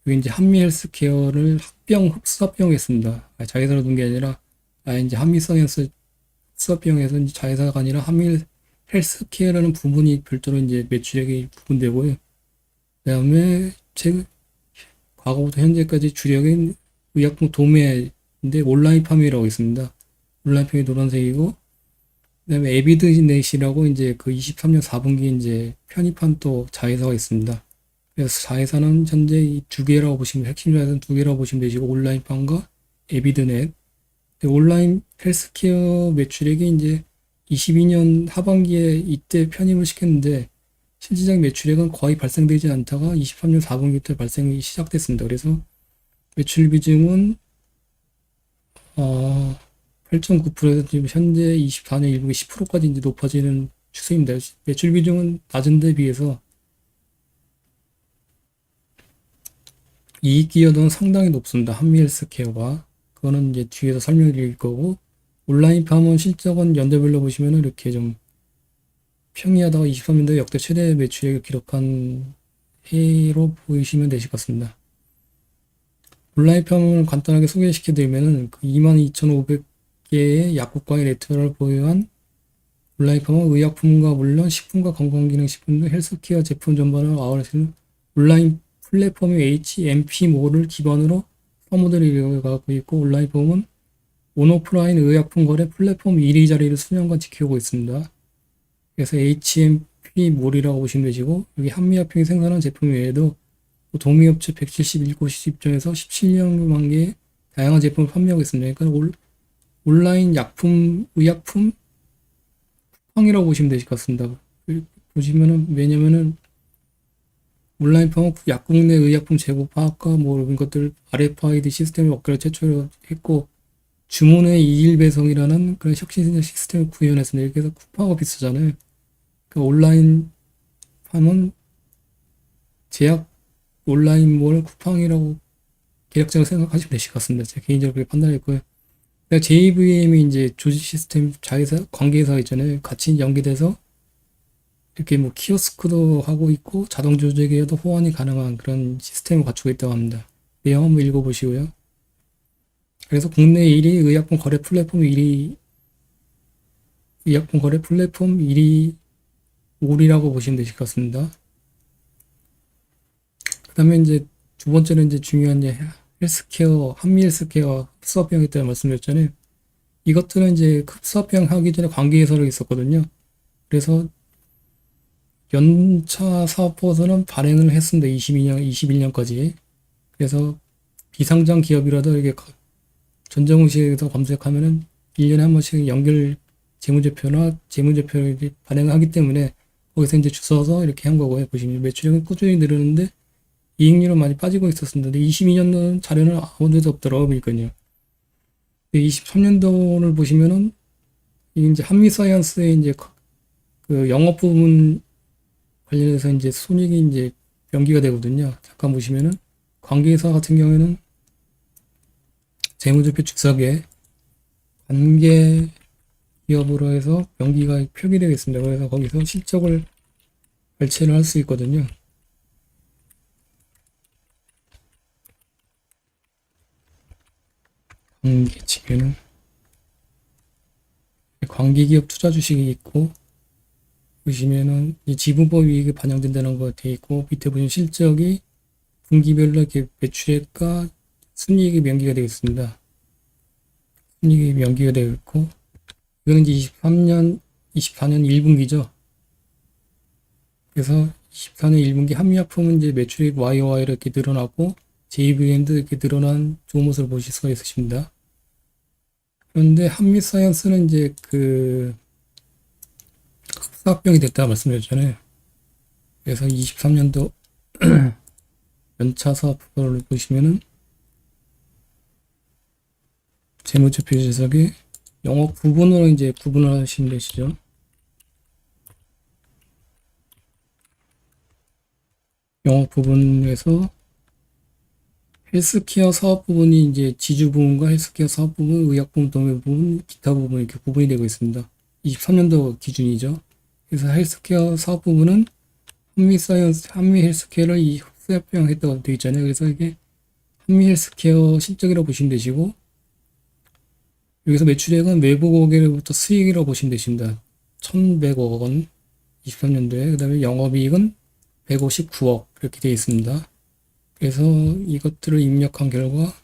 Speaker 1: 여기 이제 한미 헬스케어를 흡수합병했습니다. 자회사로 둔 게 아니라 이제 한미 사이언스 흡수합병해서 이제 자회사가 아니라 한미 헬스케어라는 부분이 별도로 이제 매출액이 구분되고요. 그다음에 과거부터 현재까지 주력인 의약품 도매인데 온라인 판매라고 있습니다. 온라인 판매 노란색이고 그다음에 에비드넷이라고 이제 그 23년 4분기 이제 편입한 또 자회사가 있습니다. 그래서 자회사는 현재 이 두 개라고 보시면 핵심 자회사는 두 개라고 보시면 되시고 온라인판과 에비드넷. 온라인 헬스케어 매출액이 이제 22년 하반기에 이때 편입을 시켰는데 실질적 매출액은 거의 발생되지 않다가 23년 4분기 때 발생이 시작됐습니다. 그래서 매출 비중은 8.9%에서 지금 현재 24년 1분기 10%까지 이제 높아지는 추세입니다. 매출 비중은 낮은 데 비해서 이익 기여도는 상당히 높습니다. 한미 헬스케어가. 그거는 이제 뒤에서 설명드릴 거고 온라인 팜은 실적은 연도별로 보시면 이렇게 좀 평이하다가 23년도에 역대 최대 매출액을 기록한 해로 보이시면 되실 것 같습니다. 온라인 팜을 간단하게 소개시켜드리면은 그 22,500개의 약국과의 네트워크를 보유한 온라인 팜은 의약품과 물론 식품과 건강기능식품 등 헬스케어 제품 전반을 아우를 수 있는 온라인 플랫폼이 HMP몰을 기반으로 사모델을 이어가고 있고 온라인 팜은 온오프라인 의약품 거래 플랫폼 1위 자리를 수년간 지켜오고 있습니다. 그래서 HMP몰이라고 보시면 되시고 여기 한미약품이 생산한 제품 외에도 도미업체 171곳이 입점해서 17만 개의 다양한 제품을 판매하고 있습니다. 그러니까 온라인 약품, 의약품 쿠팡이라고 보시면 되실 것 같습니다. 보시면은 왜냐면은 온라인 팜은 약국 내 의약품 재고 파악과 뭐 이런 것들 RFID 시스템을 업그레이드 최초로 했고 주문의 이일 배송이라는 그런 혁신적 시스템을 구현했습니다. 이렇게 해서 쿠팡하고 비슷하잖아요. 그러니까 온라인 팜은 제약 온라인몰 쿠팡이라고 계략적으로 생각하시면 되실 것 같습니다. 제가 개인적으로 그렇게 판단했고요. 그러니까 JVM이 이제 조직 시스템 자회사 관계회사 있잖아요. 같이 연계돼서 이렇게 뭐 키오스크도 하고 있고 자동 조직에도 호환이 가능한 그런 시스템을 갖추고 있다고 합니다. 내용 한번 읽어보시고요. 그래서 국내 1위 의약품 거래 플랫폼 1위 의약품 거래 플랫폼 1위 올이라고 보시면 되실 것 같습니다. 그 다음에 이제 두 번째는 이제 중요한 이제 헬스케어, 한미 헬스케어 흡수합병 있다고 말씀드렸잖아요. 이것들은 이제 흡수합병 하기 전에 관계회사로 있었거든요. 그래서 연차 사업보고서는 발행을 했습니다. 21년까지. 그래서 비상장 기업이라도 이게 전자공시에서 검색하면은 1년에 한 번씩 연결 재무제표나 재무제표를 발행을 하기 때문에 거기서 이제 주워서 이렇게 한 거고요. 보시면 매출액은 꾸준히 늘었는데 이익률은 많이 빠지고 있었습니다. 근데 22년도는 자료는 아무 데도 없더라고요. 보니까요. 23년도를 보시면은 이제 한미사이언스의 이제 그 영업 부분 관련해서 이제 손익이 이제 연기가 되거든요. 잠깐 보시면은 관계사 같은 경우에는 재무제표 즉석에 관계 기업으로 해서 연기가 표기되어 있습니다. 그래서 거기서 실적을 발췌를 할 수 있거든요. 관계 측에는 관계기업 투자 주식이 있고 보시면은 지분법 이익이 반영된다는 거 되어 있고 밑에 보시면 실적이 분기별로 이렇게 매출액과 순이익이 명기가 되어 있습니다. 순이익이 명기가 되어 있고 이거는 이제 24년 1분기죠. 그래서 24년 1분기 한미약품은 이제 매출액 YOY로 이렇게 늘어나고 JVM도 이렇게 늘어난 좋은 모습을 보실 수가 있으십니다. 그런데 한미사이언스는 이제 그 흡사합병이 됐다 말씀드렸잖아요. 그래서 23년도 연차 사업부를 보시면은 재무제표 재석에 영업 부분으로 이제 구분을 하시면 되시죠. 영업 부분에서 헬스케어 사업 부분이 이제 지주 부분과 헬스케어 사업 부분, 의약 부분, 동료 부분, 기타 부분 이렇게 구분이 되고 있습니다. 23년도 기준이죠. 그래서 헬스케어 사업 부분은 한미사이언스, 한미헬스케어를 이 흡수합병했다고 되어 있잖아요. 그래서 이게 한미헬스케어 실적이라고 보시면 되시고, 여기서 매출액은 외부 고객으로부터 수익이라고 보시면 되십니다. 1,100억 원, 23년도에. 그 다음에 영업이익은 159억 이렇게 되어 있습니다. 그래서 이것들을 입력한 결과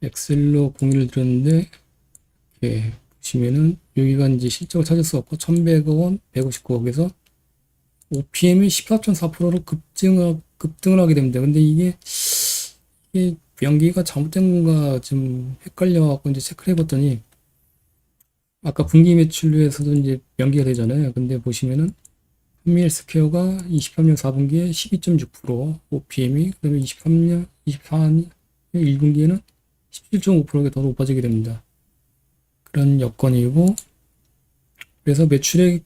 Speaker 1: 엑셀로 공유를 드렸는데 이렇게 보시면은 여기가 이제 실적을 찾을 수 없고 1,100억 원, 159억에서 OPM이 14.4%로 급등을 하게 됩니다. 근데 이게 명기가 잘못된 건가 좀 헷갈려갖고 이제 체크를 해봤더니 아까 분기 매출에서도 이제 명기가 되잖아요. 근데 보시면은 한미헬스케어가 23년 4분기에 12.6%, OPM이 그다음에 24년 1분기에는 17.5%가 더 높아지게 됩니다. 그런 여건이고, 그래서 매출액에서는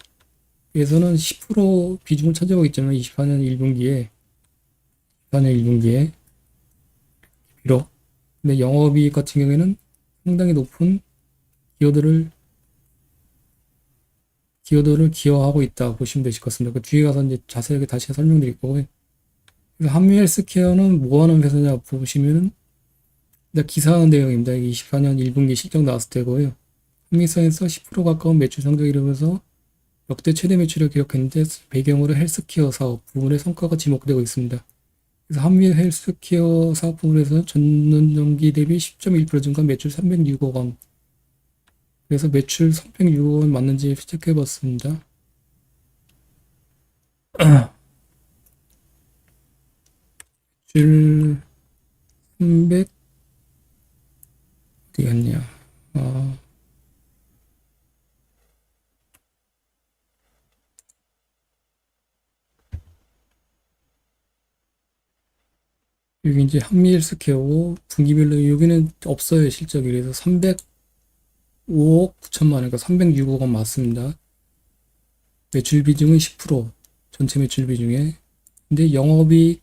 Speaker 1: 10% 비중을 차지하고 있잖아요. 24년 1분기에 비록. 근데 영업이익 같은 경우에는 상당히 높은 기여도를 기여하고 있다 보시면 되실 것 같습니다. 그 뒤에 가서 이제 자세하게 다시 설명드릴 거고요. 그래서 한미헬스케어는 뭐 하는 회사냐 보시면은 기사하는 내용입니다. 24년 1분기 실적 나왔을 때고요. 한미사에서 10% 가까운 매출 성장을 이루면서 역대 최대 매출을 기록했는데 배경으로 헬스케어 사업 부분의 성과가 지목되고 있습니다. 그래서 한미 헬스케어 사업 부분에서는 전년 동기 대비 10.1% 증가한 매출 306억 원. 그래서 매출 306억 원 맞는지 체크해 봤습니다. 매출 300 어디 갔냐? 여기 이제 한미헬스케어고 분기별로 여기는 없어요 실적이. 그래서 305억 9천만 원, 그러니까 306억 원 맞습니다. 매출 비중은 10%, 전체 매출 비중에. 근데 영업이익은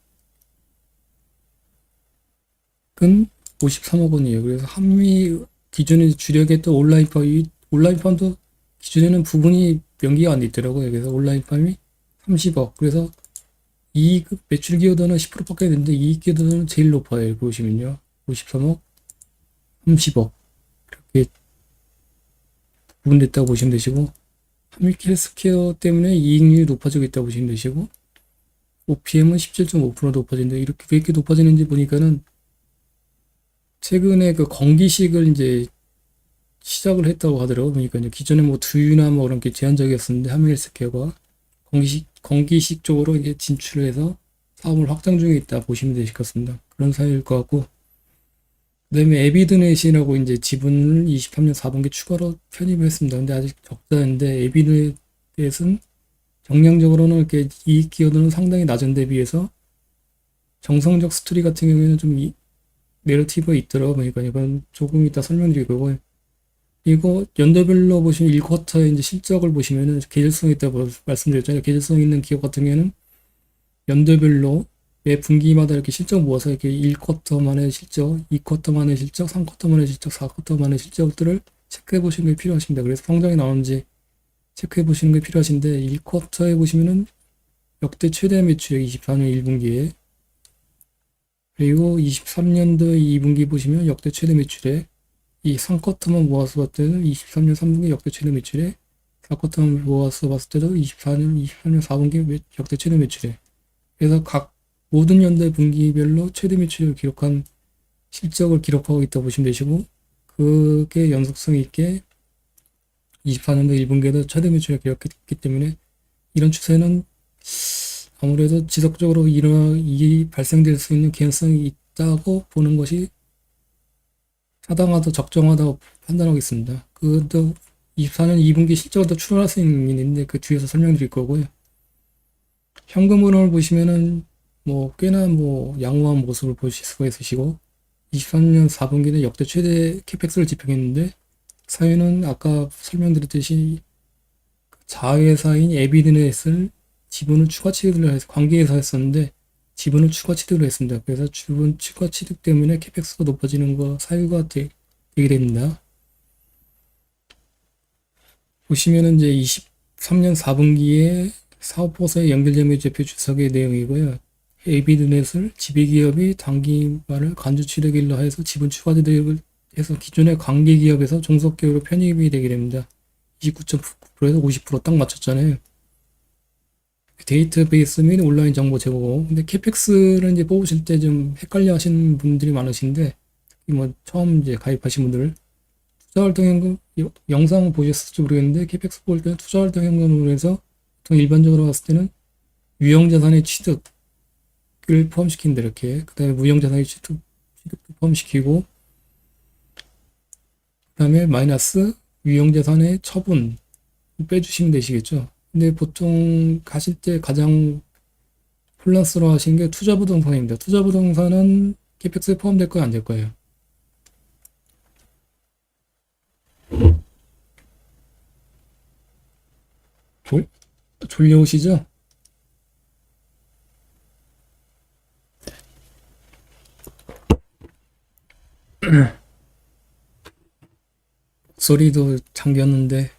Speaker 1: 53억 원이에요. 그래서 한미 기존에 주력에 또 온라인팜도 기존에는 부분이 명기가 안 돼 있더라고요. 그래서 온라인팜이 30억. 그래서 이익 매출 기여도는 10%밖에 안 되는데 이익 기여도는 제일 높아요. 여기 보시면요. 53억, 30억 이렇게 구분됐다고 보시면 되시고, 한미헬스케어 때문에 이익률이 높아지고 있다고 보시면 되시고, OPM은 17.5% 높아진다. 이렇게 왜 이렇게 높아지는지 보니까는 최근에 그 건기식을 이제 시작을 했다고 하더라고요. 보니까 기존에 뭐 두유나 뭐 그런 게 제한적이었었는데 한미헬스케어가 건기식 쪽으로 이제 진출을 해서 사업을 확장 중에 있다 보시면 되실 것 같습니다. 그런 사유일 것 같고, 그다음에 에비드넷이라고 이제 지분을 23년 4분기 추가로 편입을 했습니다. 근데 아직 적자인데 에비드넷은 정량적으로는 이렇게 이익 기여도는 상당히 낮은 데 비해서 정성적 스토리 같은 경우에는 좀 내러티브가 있더라고요. 그러니까 이건 조금 이따 설명드릴 거고, 이거 연도별로 보시면 1쿼터의 이제 실적을 보시면은 계절성 있다고 말씀드렸잖아요. 계절성 있는 기업 같은 경우에는 연도별로 매 분기마다 이렇게 실적 모아서 이렇게 1쿼터 만의 실적, 2쿼터 만의 실적, 3쿼터 만의 실적, 4쿼터 만의 실적들을 체크해 보시는 게 필요하십니다. 그래서 성장이 나오는지 체크해 보시는 게 필요하신데, 1쿼터에 보시면은 역대 최대 매출액 24년 1분기에, 그리고 23년도 2분기 보시면 역대 최대 매출액, 이 3쿼터만 모아서 봤을 때는 23년 3분기 역대 최대 매출액, 4쿼터만 모아서 봤을 때도 23년 4분기 역대 최대 매출액. 그래서 각 모든 연도의 분기별로 최대 매출을 기록한 실적을 기록하고 있다 보시면 되시고, 그게 연속성 있게 24년도 1분기에도 최대 매출을 기록했기 때문에 이런 추세는 아무래도 지속적으로 이 발생될 수 있는 개연성이 있다고 보는 것이 타당하다, 적정하다고 판단하겠습니다. 그것도 24년 2분기 실적을 더 추론할 수 있는 일인데 그 뒤에서 설명드릴 거고요. 현금 흐름을 보시면은 뭐 꽤나 뭐 양호한 모습을 보실 수가 있으시고 23년 4분기는 역대 최대 캐펙스를 집행했는데 사유는 아까 설명드렸듯이 자회사인 에비드넷을 지분을 추가 취득을 해서 관계회사 했었는데 지분을 추가 취득을 했습니다. 그래서 지분 추가 취득 때문에 캐펙스가 높아지는 거 사유가 되게 됩니다. 보시면은 이제 23년 4분기에 사업보고서에 연결된 매출표 주석의 내용이고요. 에비드넷을 지배기업이 단기말을 간주 취득일로 해서 지분 추가 취득을 해서 기존의 관계기업에서 종속기업으로 편입이 되게 됩니다. 29.9%에서 50%딱 맞췄잖아요. 데이터베이스 및 온라인 정보 제공. 근데 캐펙스를 이제 뽑으실 때 좀 헷갈려 하시는 분들이 많으신데, 뭐, 처음 이제 가입하신 분들, 투자활동현금, 영상 보셨을지 모르겠는데, 캐펙스 뽑을 때는 투자활동현금으로 해서, 보통 일반적으로 봤을 때는 유형자산의 취득을 포함시킨다, 이렇게. 그 다음에 무형자산의 취득도 포함시키고, 그 다음에 마이너스 유형자산의 처분 빼주시면 되시겠죠. 근데 보통 가실 때 가장 혼란스러워 하시는 게 투자부동산입니다. 투자부동산은 캐펙스에 포함될 거예요, 안 될 거예요? 졸, 졸려오시죠? 소리도 잠겼는데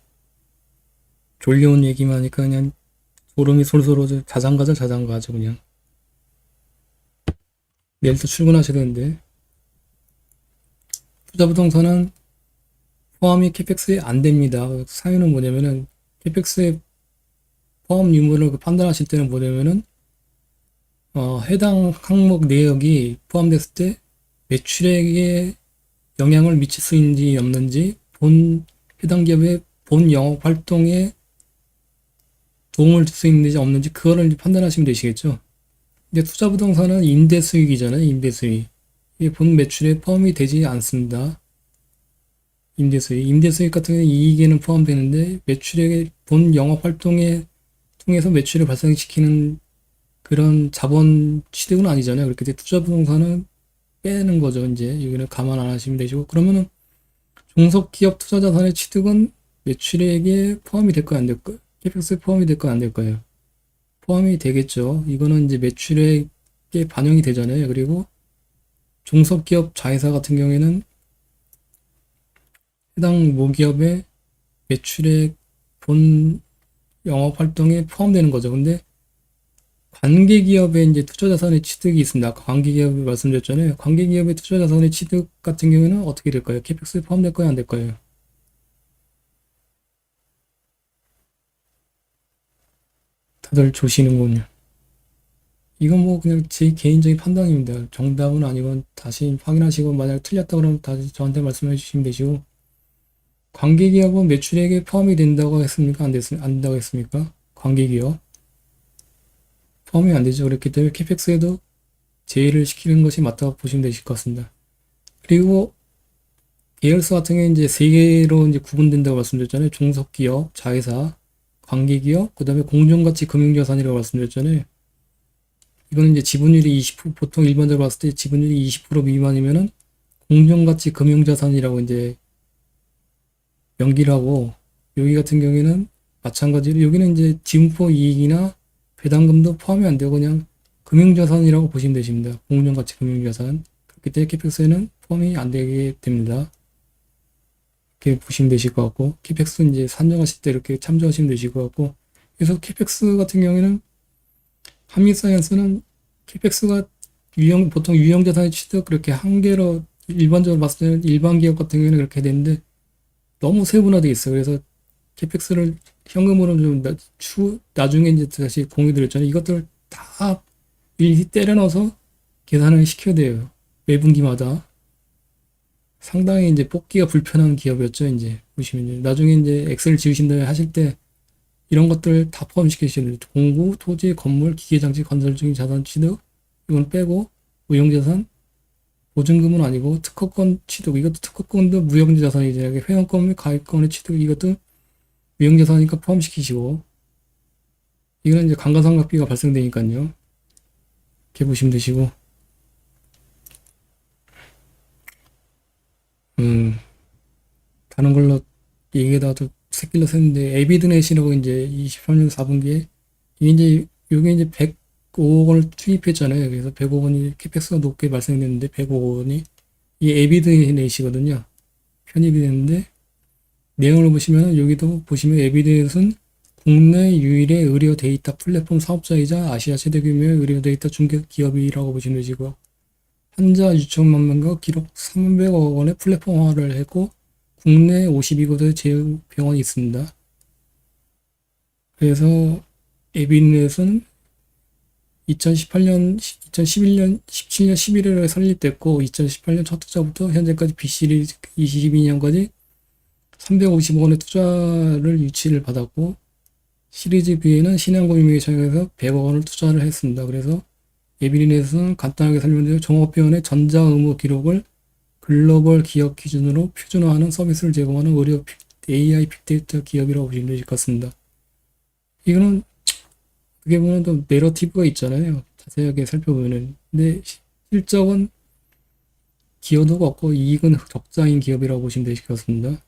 Speaker 1: 졸려온 얘기만 하니까 그냥 졸음이 솔솔 오죠. 자장가죠, 자장가 아주 그냥. 내일 또 출근하셔야 되는데. 투자부동산은 포함이 캐펙스에 안 됩니다. 사유는 뭐냐면은 캐펙스에 포함 유무를 판단하실 때는 뭐냐면은 해당 항목 내역이 포함됐을 때 매출액에 영향을 미칠 수 있는지 없는지 해당 기업의 본 영업 활동에 도움을 줄 수 있는지 없는지 그거를 판단하시면 되시겠죠. 근데 투자부동산은 임대 수익이잖아요. 임대 수익. 이게 본 매출에 포함이 되지 않습니다. 임대 수익. 임대 수익 같은 경우는 이익에는 포함되는데 매출액의 본 영업 활동에 통해서 매출을 발생시키는 그런 자본 취득은 아니잖아요. 그렇게 돼 투자부동산은 빼는 거죠. 이제 여기는 감안 안 하시면 되시고 그러면은 종속기업 투자자산의 취득은 매출액에 포함이 될 거야 안 될 거야? 캐펙스에 포함이 될 거야 안 될 거예요? 포함이 되겠죠. 이거는 이제 매출액에 반영이 되잖아요. 그리고 종속기업 자회사 같은 경우에는 해당 모기업의 매출액 본 영업 활동에 포함되는 거죠. 근데 관계기업의 이제 투자자산의 취득이 있습니다. 아까 관계기업 말씀드렸잖아요. 관계기업의 투자자산의 취득 같은 경우에는 어떻게 될까요? 캐펙스에 포함될 거예요, 안 될 거예요? 다들 조시는군요. 이건 뭐 그냥 제 개인적인 판단입니다. 정답은 아니고 다시 확인하시고 만약 틀렸다 그러면 다시 저한테 말씀해 주시면 되시고 관계기업은 매출액에 포함이 된다고 했습니까? 안 된다고 했습니까? 관계기업 포함이 안 되죠. 그렇기 때문에 캐펙스에도 제외를 시키는 것이 맞다고 보시면 되실 것 같습니다. 그리고 계열사 같은 경우에 이제 세 개로 이제 구분된다고 말씀드렸잖아요. 종속기업, 자회사, 관계기업, 그 다음에 공정가치 금융자산이라고 말씀드렸잖아요. 이거는 이제 지분율이 20%, 보통 일반적으로 봤을 때 지분율이 20% 미만이면은 공정가치 금융자산이라고 이제 명기를 하고, 여기 같은 경우에는 마찬가지로 여기는 이제 지분포 이익이나 배당금도 포함이 안 되고 그냥 금융자산이라고 보시면 되십니다. 공정가치 금융자산. 그렇기 때문에 캐펙스에는 포함이 안 되게 됩니다. 이렇게 보시면 되실 것 같고, 캐펙스 이제 산정하실 때 이렇게 참조하시면 되실 것 같고, 그래서 캐펙스 같은 경우에는 한미사이언스는 캐펙스가 보통 유형자산의 취득 그렇게 한 개로 일반적으로 봤을 때는 일반 기업 같은 경우에는 그렇게 되는데 너무 세분화되어 있어요. 그래서 캐펙스를 현금으로 좀 나중에 이제 다시 공유 드렸잖아요. 이것들 다 일일이 때려 넣어서 계산을 시켜야 돼요. 매 분기마다. 상당히 이제 뽑기가 불편한 기업이었죠. 이제 보시면 나중에 이제 엑셀 지우신 다음에 하실 때 이런 것들 다 포함시키셔야 돼요. 공구, 토지, 건물, 기계장치, 건설적인 자산 취득 이건 빼고 무형자산, 보증금은 아니고 특허권 취득 이것도 특허권도 무형자산이죠. 회원권 및 가입권의 취득 이것도 무형자산이니까 포함시키시고 이거는 이제 감가상각비가 발생되니까요. 이렇게 보시면 되시고 다른 걸로 얘기하다도 새끼로 샜는데 에비드넷이라고 이제 23년 4분기에 이게 이제 105억 원을 투입했잖아요. 그래서 100억 원이 캐펙스가 높게 발생됐는데 105억 원이 이 에비드넷이거든요. 편입이 됐는데 내용을 보시면 여기도 보시면 에비드넷은 국내 유일의 의료 데이터 플랫폼 사업자이자 아시아 최대 규모의 의료 데이터 중개 기업이라고 보시면 되시고 환자 6천만 명과 기록 300억 원의 플랫폼화를 했고 국내 52곳의 제휴병원이 있습니다. 그래서 에비넷은 2011년 17년 11월에 설립됐고 2018년 첫 투자부터 현재까지 B시리즈 22년까지 350억 원의 투자를 유치를 받았고 시리즈 B에는 신한금융에 청해서 100억 원을 투자를 했습니다. 그래서 에비넷은 간단하게 설명드려 종합병원의 전자의무 기록을 글로벌 기업 기준으로 표준화하는 서비스를 제공하는 의료 AI 빅데이터 기업이라고 보시면 될 것 같습니다. 이거는 어떻게 보면 또 내러티브가 있잖아요. 자세하게 살펴보면은. 근데 실적은 기여도가 없고 이익은 적자인 기업이라고 보시면 될 것 같습니다.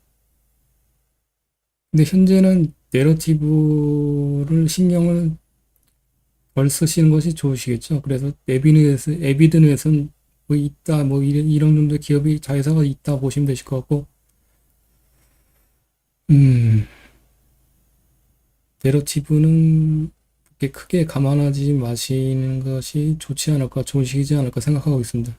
Speaker 1: 근데 현재는 내러티브를 신경을 덜 쓰시는 것이 좋으시겠죠. 그래서 에비드넷은 뭐 있다, 뭐 이런 정도의 기업이 자회사가 있다 보시면 되실 것 같고, 내러티브는 그렇게 크게 감안하지 마시는 것이 좋지 않을까, 좋으시지 않을까 생각하고 있습니다.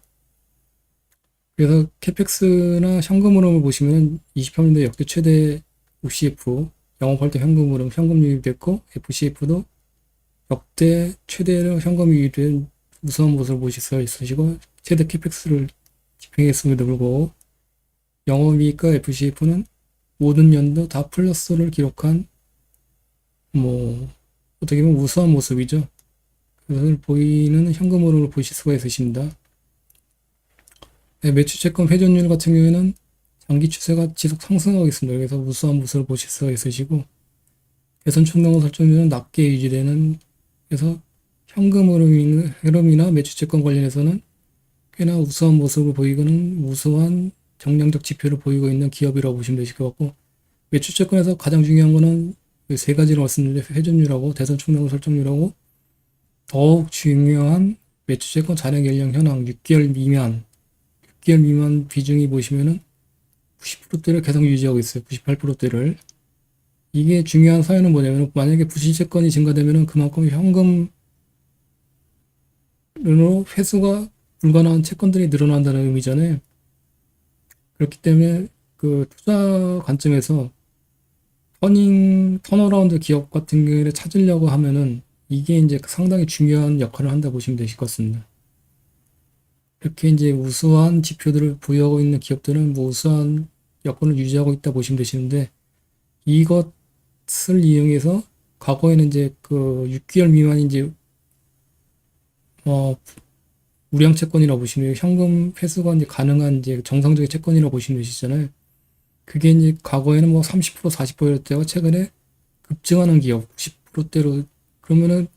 Speaker 1: 그래서 캐펙스나 현금 흐름을 보시면 23년도 역대 최대 OCF, 영업할 때 현금 흐름, 현금 유입됐고, FCF도 역대 최대로 현금 유입된 우수한 모습을 보실 수 있으시고, 최대 캐펙스를 집행했음에도 불구하고, 영업이익과 FCF는 모든 연도 다 플러스를 기록한, 뭐, 어떻게 보면 우수한 모습이죠. 그것을 보이는 현금 흐름을 보실 수가 있으십니다. 네, 매출채권 회전율 같은 경우에는 장기 추세가 지속 상승하고 있습니다. 그래서 우수한 모습을 보실 수가 있으시고, 개선 충당호 설정률은 낮게 유지되는, 그래서 현금 흐름이나 매출채권 관련해서는 꽤나 우수한 모습을 보이고는 우수한 정량적 지표를 보이고 있는 기업이라고 보시면 되실 것 같고, 매출채권에서 가장 중요한 거는 세 가지를 말씀드렸는데 회전율하고 대선 충당호 설정률하고 더욱 중요한 매출채권 잔액 연령 현황 6개월 미만 비중이 보시면은 90%대를 계속 유지하고 있어요. 98%대를. 이게 중요한 사유는 뭐냐면 만약에 부실채권이 증가되면은 그만큼 현금으로 회수가 불가능한 채권들이 늘어난다는 의미잖아요. 그렇기 때문에 그 투자 관점에서 턴어라운드 기업 같은 경우를 찾으려고 하면은 이게 이제 상당히 중요한 역할을 한다 보시면 되실 것 같습니다. 이렇게 이제 우수한 지표들을 보유하고 있는 기업들은 뭐 우수한 여건을 유지하고 있다 보시면 되시는데 이것을 이용해서 과거에는 이제 그 6개월 미만 이제 우량 채권이라고 보시면 현금 회수가 이제 가능한 이제 정상적인 채권이라고 보시면 되시잖아요. 그게 이제 과거에는 뭐 30% 40%였다가 최근에 급증하는 기업 90%대로 그러면은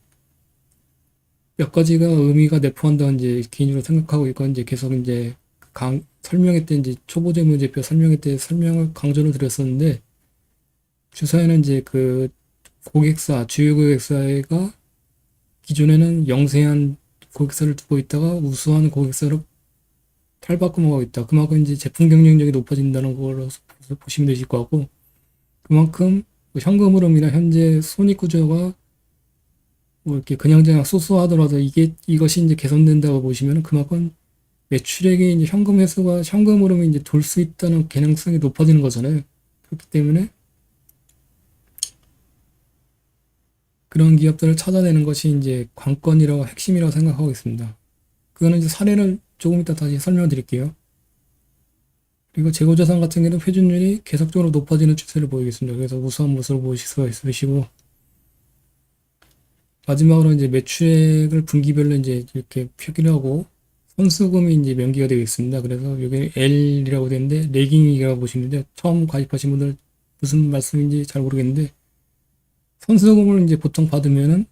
Speaker 1: 몇 가지가 의미가 내포한다는 이제 개인적으로 생각하고 있고 이제 계속 이제 설명회 때 이제 초보 재무제표 설명회 때 설명을 강조를 드렸었는데 주사에는 이제 그 고객사 주요 고객사가 기존에는 영세한 고객사를 두고 있다가 우수한 고객사로 탈바꿈하고 있다. 그만큼 이제 제품 경쟁력이 높아진다는 걸로 보시면 되실 것 같고 그만큼 현금 흐름이나 현재 손익 구조가 뭐 이렇게 그냥 소소하더라도 이것이 이제 개선된다고 보시면 그만큼 매출액이 이제 현금 회수가 현금 흐름이 이제 돌 수 있다는 개능성이 높아지는 거잖아요. 그렇기 때문에 그런 기업들을 찾아내는 것이 이제 관건이라고 핵심이라고 생각하고 있습니다. 그거는 이제 사례를 조금 이따 다시 설명드릴게요. 그리고 재고자산 같은 경우는 회전율이 계속적으로 높아지는 추세를 보이겠습니다. 그래서 우수한 모습을 보실 수가 있으시고, 마지막으로 이제 매출액을 분기별로 이제 이렇게 표기를 하고, 선수금이 이제 명기가 되어 있습니다. 그래서 여기 L이라고 되는데, 레깅이라고 보시는데, 처음 가입하신 분들 무슨 말씀인지 잘 모르겠는데, 선수금을 이제 보통 받으면은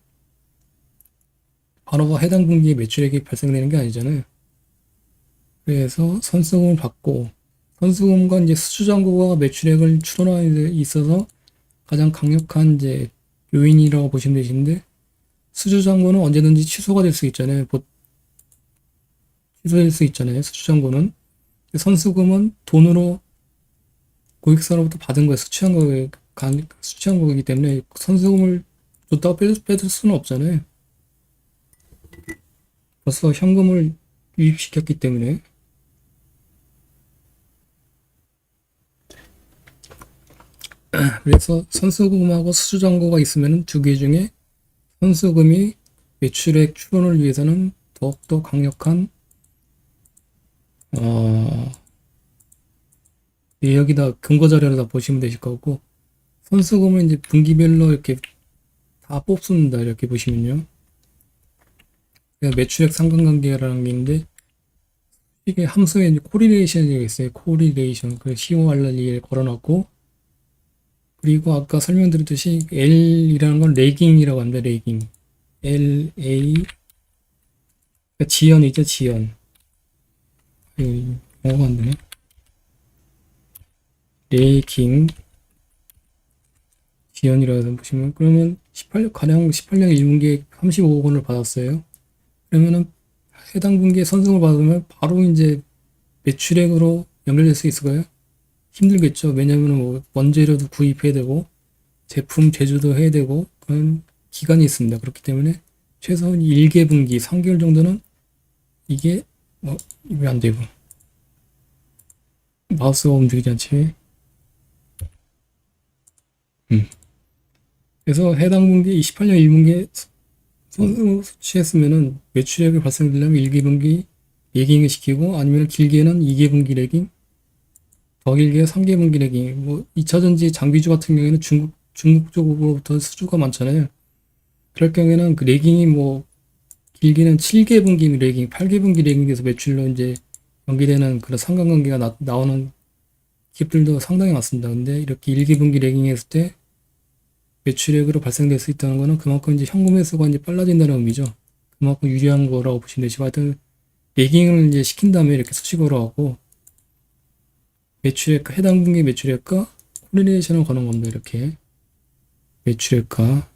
Speaker 1: 바로 해당 분기에 매출액이 발생되는 게 아니잖아요. 그래서 선수금을 받고, 선수금과 이제 수주잔고가 매출액을 추론하는 데 있어서 가장 강력한 이제 요인이라고 보시면 되시는데, 수주잔고는 언제든지 취소가 될 수 있잖아요. 취소될 수 있잖아요. 수주잔고는. 선수금은 돈으로 고객사로부터 받은 거에 수취한 거기 때문에 선수금을 줬다가 뺏을 수는 없잖아요. 벌써 현금을 유입시켰기 때문에. 그래서 선수금하고 수주잔고가 있으면 두 개 중에 선수금이 매출액 추론을 위해서는 더욱더 강력한 어, 여기다 근거 자료로다 보시면 되실 거고, 선수금을 이제 분기별로 이렇게 다 뽑습니다. 이렇게 보시면요. 매출액 상관관계라는 게 있는데, 이게 함수에 이제 코리레이션이 있어요. 코리레이션. 그 CORR를 걸어놨고, 그리고 아까 설명드렸듯이 L이라는 건 레깅이라고 합니다. 레깅. LA, 그러니까 지연이죠, 지연. 영어가 안 되네. 레깅, 지연이라고 해서 보시면, 그러면 가령 18년 1분기에 35억 원을 받았어요. 그러면은 해당 분기에 선승을 받으면 바로 이제 매출액으로 연결될 수 있을까요? 힘들겠죠. 왜냐면은 뭐 원재료도 구입해야 되고 제품 제조도 해야 되고 그런 기간이 있습니다. 그렇기 때문에 최소한 1개 분기 3개월 정도는 이게 왜 안 되고 마우스가 움직이지 않지? 그래서 해당 분기 28년 1분기에 선승을 수취했으면은 매출액이 발생되려면 1개 분기 예깅을 시키고 아니면 길게는 2개 분기 레깅 더 길게 3개 분기 레깅 뭐 2차전지 장비주 같은 경우에는 중국 쪽으로부터 수주가 많잖아요. 그럴 경우에는 그 레깅이 뭐 길게는 7개 분기 레깅, 8개 분기 레깅에서 매출로 이제 연계되는 그런 상관관계가 나오는 기업들도 상당히 많습니다. 근데 이렇게 1개 분기 레깅 했을 때 매출액으로 발생될 수 있다는 거는 그만큼 이제 현금 회수가 이제 빨라진다는 의미죠. 그만큼 유리한 거라고 보시면 되시고 하여튼 레깅을 이제 시킨 다음에 이렇게 수식어로 하고 매출액과 해당 분기 매출액과 코리레이션을 거는 겁니다. 이렇게 매출액과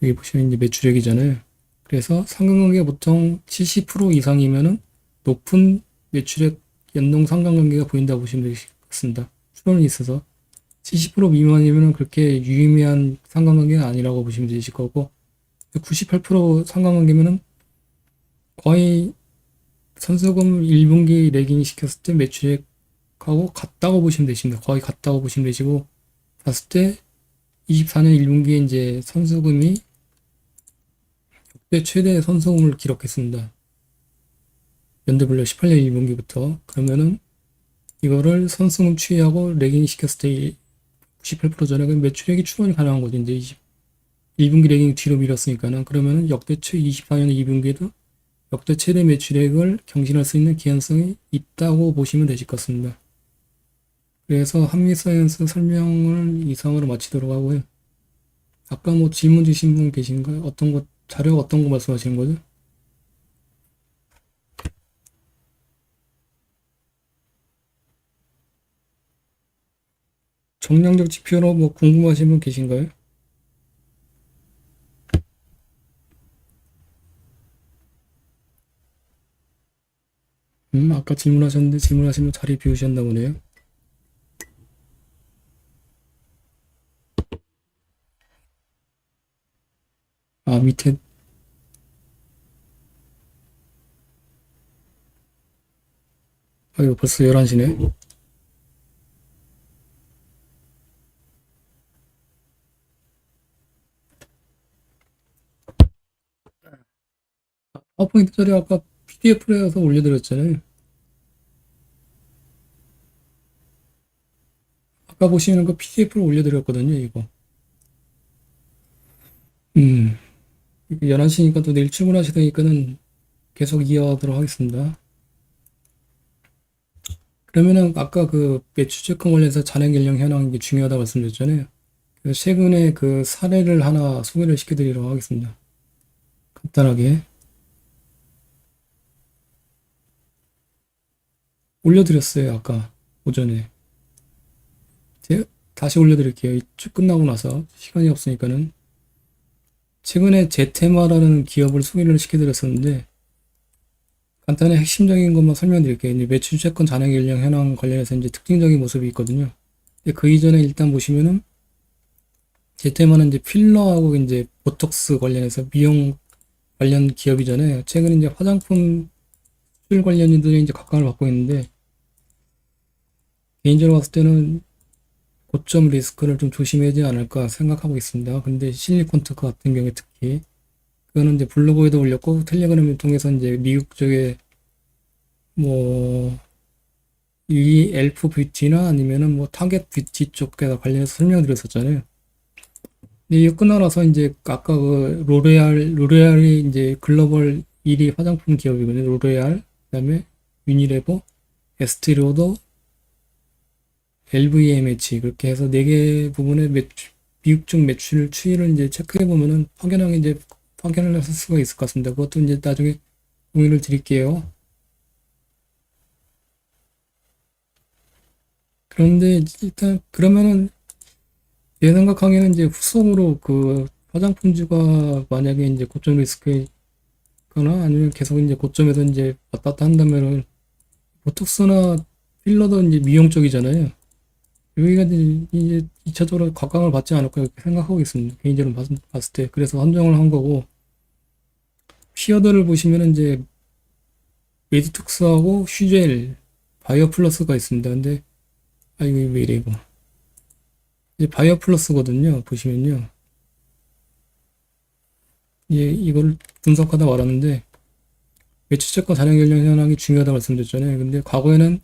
Speaker 1: 여기 보시면 이제 매출액이잖아요. 그래서 상관관계가 보통 70% 이상이면은 높은 매출액 연동 상관관계가 보인다고 보시면 되겠습니다. 추론이 있어서 70% 미만이면은 그렇게 유의미한 상관관계는 아니라고 보시면 되실 거고 98% 상관관계면은 거의 선수금 1분기 레깅 시켰을 때 매출액하고 같다고 보시면 되십니다. 거의 같다고 보시면 되시고 봤을 때 24년 1분기에 이제 선수금이 역대 최대 선수금을 기록했습니다. 연도별로 18년 1분기부터 그러면은 이거를 선수금 추이하고 레깅 시켰을 때 98% 전에 매출액이 추론이 가능한 거죠. 이제 1분기 레깅 뒤로 밀었으니까는 그러면은 역대 최 24년 2분기에도 역대 최대 매출액을 경신할 수 있는 기한성이 있다고 보시면 되실 것 같습니다. 그래서 한미사이언스 설명을 이상으로 마치도록 하고요. 아까 뭐 질문 주신 분 계신가요? 어떤 거, 자료 어떤 거 말씀하시는 거죠? 정량적 지표로 뭐 궁금하신 분 계신가요? 아까 질문하셨는데 질문하시면 자리 비우셨나 보네요. 아, 밑에, 이거 벌써 11시네. 파워포인트 자료 아까 PDF로 해서 올려드렸잖아요. 아까 보시는 그 PDF를 올려드렸거든요, 이거. 음, 11시니까 또 내일 출근하시다니까는 계속 이어가도록 하겠습니다. 그러면은 아까 그 매출채권 관련해서 잔액 연령 현황이 게 중요하다고 말씀드렸잖아요. 그래서 최근에 그 사례를 하나 소개를 시켜드리도록 하겠습니다. 간단하게 올려드렸어요, 아까 오전에. 다시 올려드릴게요. 쭉 끝나고 나서 시간이 없으니까는. 최근에 제테마라는 기업을 소개를 시켜드렸었는데 간단히 핵심적인 것만 설명드릴게요. 이제 매출 채권 잔액 연령 현황 관련해서 이제 특징적인 모습이 있거든요. 근데 그 이전에 일단 보시면은 제테마는 이제 필러하고 이제 보톡스 관련해서 미용 관련 기업이잖아요. 최근 이제 화장품 수출 관련인들이 이제 각광을 받고 있는데 개인적으로 봤을 때는 고점 리스크를 좀 조심해야 되지 않을까 생각하고 있습니다. 근데 실리콘특허 같은 경우에 특히 그거는 이제 블로그에도 올렸고 텔레그램을 통해서 이제 미국 쪽에 뭐 이 엘프 뷰티나 아니면은 뭐 타겟 뷰티 쪽에다 관련해서 설명드렸었잖아요. 근데 이거 끝나고 나서 이제 아까 그 로레알이 이제 글로벌 1위 화장품 기업이거든요. 로레알, 그다음에 유니레버, 에스티로더, LVMH 그렇게 해서 네 개 부분의 미국 쪽 매출 추이를 이제 체크해 보면은 확연을 했을 수가 있을 것 같습니다. 그것도 이제 나중에 공유를 드릴게요. 그런데 일단 그러면은 제 생각하기에는 이제 후속으로 그 화장품주가 만약에 이제 고점 리스크거나 아니면 계속 이제 고점에서 이제 왔다 갔다 한다면은 보톡스나 필러도 이제 미용 쪽이잖아요. 여기가 이제 2차적으로 각광을 받지 않을까 이렇게 생각하고 있습니다. 개인적으로 봤을 때. 그래서 선정을 한 거고, 피어들을 보시면은 이제 메디톡스하고 휴젤, 바이오 플러스가 있습니다. 근데, 아, 이거 왜 이래, 이거. 이제 바이오 플러스거든요. 보시면요. 이걸 분석하다 말았는데, 매출채권 잔액 연령 현황이 중요하다고 말씀드렸잖아요. 근데 과거에는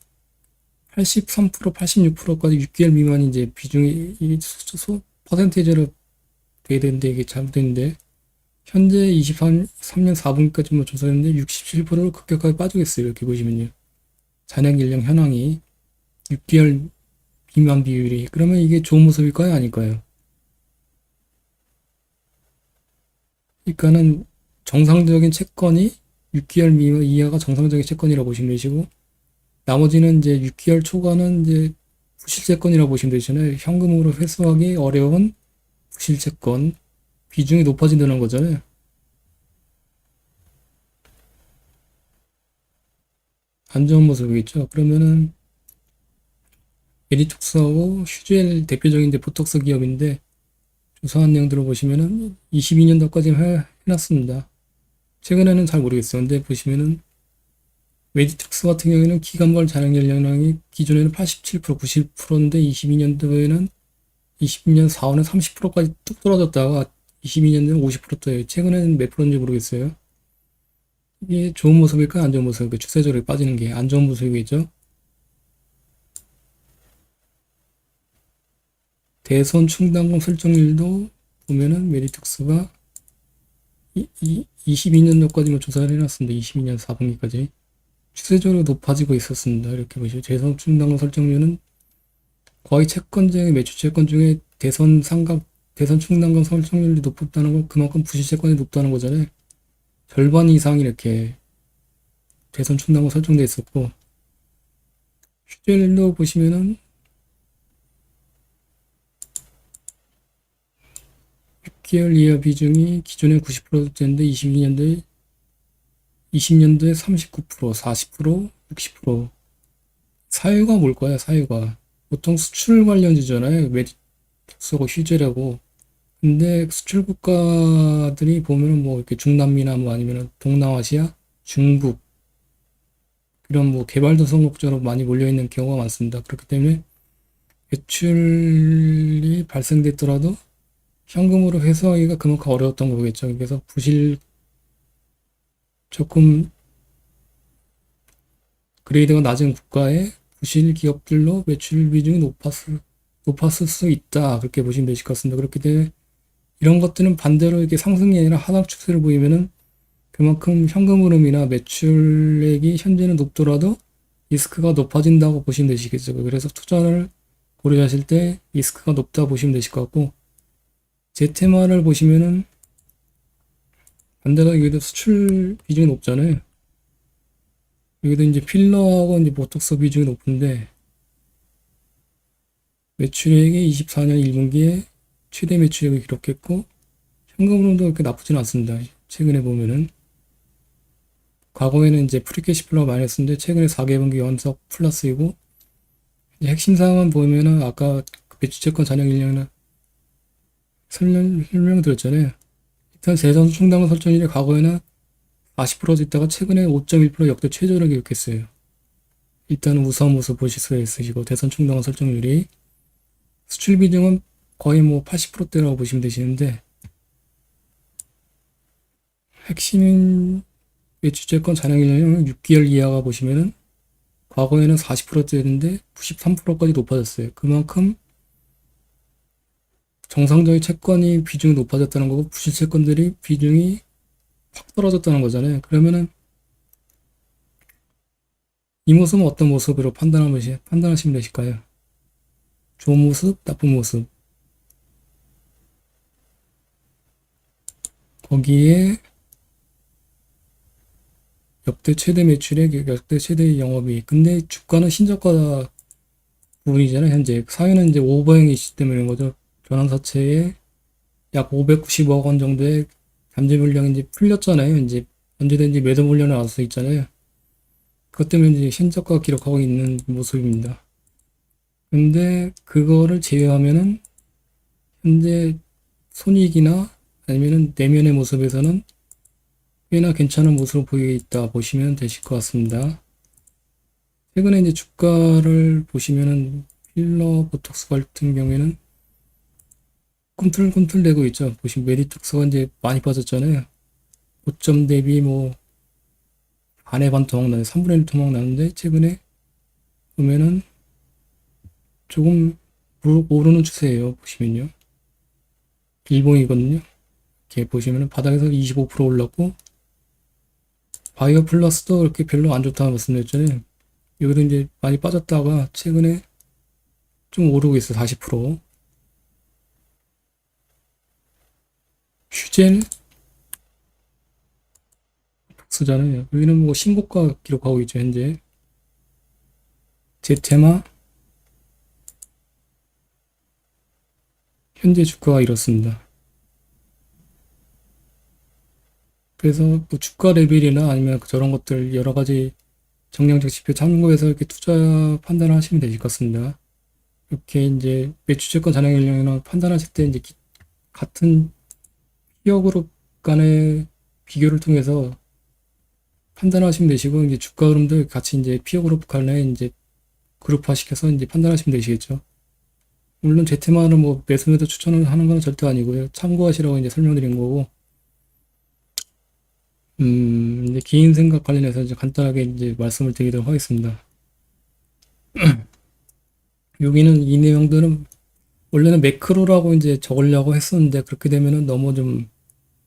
Speaker 1: 83%, 86%까지 6개월 미만이 이제 비중이, 퍼센테이지로 돼야 되는데 이게 잘못됐는데, 현재 23년 4분기까지만 조사했는데 67%로 급격하게 빠지고 있어요. 이렇게 보시면요. 잔액 연령 현황이 6개월 미만 비율이. 그러면 이게 좋은 모습일까요? 아닐까요? 그러니까는 정상적인 채권이 6개월 미만 이하가 정상적인 채권이라고 보시면 되시고 나머지는 이제 6개월 초과는 이제 부실채권이라고 보시면 되잖아요. 현금으로 회수하기 어려운 부실채권 비중이 높아진다는 거잖아요. 안 좋은 모습이겠죠. 그러면은 메디톡스하고 휴젤 대표적인 이제 보톡스 기업인데 조사한 내용들을 보시면은 22년도까지 해놨습니다. 최근에는 잘 모르겠어요. 근데 보시면은 메디톡스 같은 경우에는 기간별 잔액 연령이 기존에는 87%, 90%인데 22년도에는 20년 4월에 30%까지 뚝 떨어졌다가 22년도에는 50%대예요. 최근에는 몇 프로인지 모르겠어요. 이게 좋은 모습일까 안 좋은 모습일까 추세적으로 빠지는 게 안 좋은 모습이겠죠. 대선 충당금 설정률도 보면은 메디톡스가 22년도까지만 조사를 해놨습니다. 22년 4분기까지. 추세적으로 높아지고 있었습니다. 이렇게 보시죠. 대선 충당금 설정률은 거의 채권쟁의 매출 채권 중에 대선 충당금 설정률이 높다는 건 그만큼 부실 채권이 높다는 거잖아요. 절반 이상이 이렇게 대선 충당금 설정돼 있었고, 휴젤도 보시면은 6개월 이하 비중이 기존에 90%대인데 20년도에 39%, 40%, 60%. 사유가 뭘까요? 사유가. 보통 수출 관련주잖아요. 메디톡스하고 휴젤하고. 근데 수출 국가들이 보면은 뭐 이렇게 중남미나 뭐 아니면 동남아시아, 중국 이런 뭐 개발도상 국가로 많이 몰려 있는 경우가 많습니다. 그렇기 때문에 매출이 발생됐더라도 현금으로 회수하기가 그만큼 어려웠던 거겠죠. 그래서 조금 그레이드가 낮은 국가의 부실 기업들로 매출 비중이 높았을 수 있다. 그렇게 보시면 되실 것 같습니다. 그렇기 때문에 이런 것들은 반대로 이렇게 상승이 아니라 하락 추세를 보이면은 그만큼 현금 흐름이나 매출액이 현재는 높더라도 리스크가 높아진다고 보시면 되시겠죠. 그래서 투자를 고려하실 때 리스크가 높다 보시면 되실 것 같고, 제 테마를 보시면은 반대로 여기도 수출 비중이 높잖아요. 여기도 이제 필러하고 이제 보톡스 비중이 높은데, 매출액이 24년 1분기에 최대 매출액을 기록했고, 현금으로도 그렇게 나쁘진 않습니다. 최근에 보면은. 과거에는 이제 프리캐시플로가 마이너스인데, 최근에 4개분기 연속 플러스이고, 핵심 사항은 보면은 아까 매출채권 잔여 일량이나 설명드렸잖아요. 일단 세전 충당 설정률이 과거에는 40% 있다가 최근에 5.1% 역대 최저를 기록했어요. 일단은 우수한 모습 보실 수가 있으시고, 대선 충당 설정률이 수출 비중은 거의 뭐 80%대라고 보시면 되시는데, 핵심인 매출채권 잔액일량은 6개월 이하가 보시면은 과거에는 40%대였는데 93%까지 높아졌어요. 그만큼 정상적인 채권이 비중이 높아졌다는 거고, 부실 채권들이 비중이 확 떨어졌다는 거잖아요. 그러면은 이 모습은 어떤 모습으로 판단하시면 되실까요? 좋은 모습, 나쁜 모습. 거기에 역대 최대 매출액, 역대 최대 영업이익. 근데 주가는 신저가 부분이잖아요. 현재 사유는 이제 오버행위 이슈 때문인 거죠. 전환사채에 약 590억 원 정도의 잠재 물량이 이제 풀렸잖아요. 이제 언제든지 매도 물량을 나올 수 있잖아요. 그것 때문에 이제 신저가 기록하고 있는 모습입니다. 근데 그거를 제외하면은 현재 손익이나 아니면은 내면의 모습에서는 꽤나 괜찮은 모습으로 보이고 있다 보시면 되실 것 같습니다. 최근에 이제 주가를 보시면은 필러 보톡스 같은 경우에는 꿈틀꿈틀대고 있죠. 보시면 메디톡스가 이제 많이 빠졌잖아요. 고점 대비 뭐 반의 반 토막 나요. 3분의 1 토막 나는데 최근에 보면은 조금 오르는 추세예요. 보시면요. 일봉이거든요. 이렇게 보시면은 바닥에서 25% 올랐고, 바이오 플러스도 이렇게 별로 안 좋다고 말씀드렸잖아요. 여기도 이제 많이 빠졌다가 최근에 좀 오르고 있어. 40%. 휴젤 쓰잖아요. 여기는 뭐 신고가 기록하고 있죠. 현재 제테마 현재 주가가 이렇습니다. 그래서 뭐 주가 레벨이나 아니면 저런 것들 여러 가지 정량적 지표 참고해서 이렇게 투자 판단을 하시면 되실 것 같습니다. 이렇게 이제 매출채권 잔액일량이나 판단하실 때 이제 같은 피어 그룹 간의 비교를 통해서 판단하시면 되시고, 이제 주가 흐름도 같이 이제 피어 그룹 간에 이제 그룹화 시켜서 이제 판단하시면 되시겠죠. 물론 제테마는 뭐 매수매도 추천을 하는 건 절대 아니고요. 참고하시라고 이제 설명드린 거고, 이제 개인 생각 관련해서 이제 간단하게 이제 말씀을 드리도록 하겠습니다. 여기는 이 내용들은 원래는 매크로라고 이제 적으려고 했었는데, 그렇게 되면은 너무 좀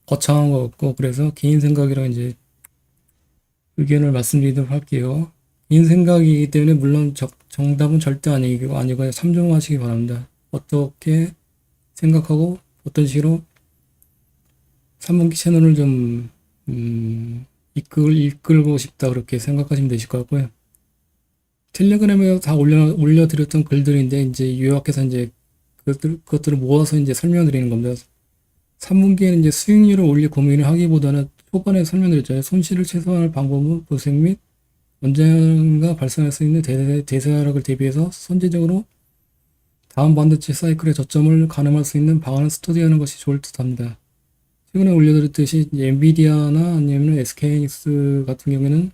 Speaker 1: 거창한 것 같고, 그래서 개인 생각이랑 이제 의견을 말씀드리도록 할게요. 개인 생각이기 때문에 물론 정답은 절대 아니고요. 참조하시기 바랍니다. 어떻게 생각하고 어떤 식으로 3분기 채널을 좀 이끌고 싶다 그렇게 생각하시면 되실 것 같고요. 텔레그램에 다 올려드렸던 글들인데 이제 요약해서 이제 그것들을 모아서 이제 설명드리는 겁니다. 3분기에는 이제 수익률을 올릴 고민을 하기보다는 초반에 설명드렸잖아요. 손실을 최소화할 방법은 보색 및 언젠가 발생할 수 있는 대세 하락을 대비해서 선제적으로 다음 반도체 사이클의 저점을 가늠할 수 있는 방안을 스터디하는 것이 좋을 듯합니다. 최근에 올려드렸듯이 엔비디아나 아니면 SK하이닉스 같은 경우에는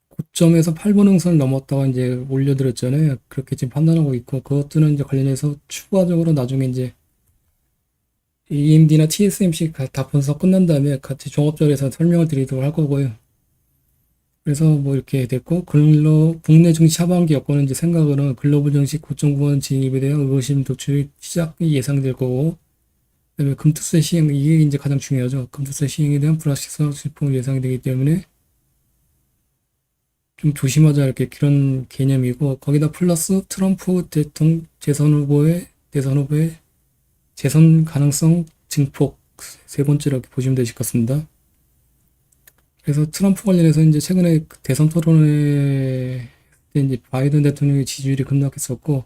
Speaker 1: 고점에서 8분 응선을 넘었다가 이제 올려드렸잖아요. 그렇게 지금 판단하고 있고, 그것들은 이제 관련해서 추가적으로 나중에 이제 AMD나 TSMC 다 분석 끝난 다음에 같이 종합적으로 해서 설명을 드리도록 할 거고요. 그래서 뭐 이렇게 됐고, 국내 증시 하반기 여건은 이제 생각으로는 글로벌 증시 고점 구간 진입에 대한 의구심 도출 시작이 예상될 거고, 그다음에 금투세 시행, 이게 이제 가장 중요하죠. 금투세 시행에 대한 불확실성 수익폭 예상이 되기 때문에 좀 조심하자, 이렇게 그런 개념이고, 거기다 플러스 트럼프 대선 후보의 재선 가능성 증폭, 세 번째로 이렇게 보시면 되실 것 같습니다. 그래서 트럼프 관련해서 이제 최근에 그 대선 토론회 때 이제 바이든 대통령의 지지율이 급락했었고,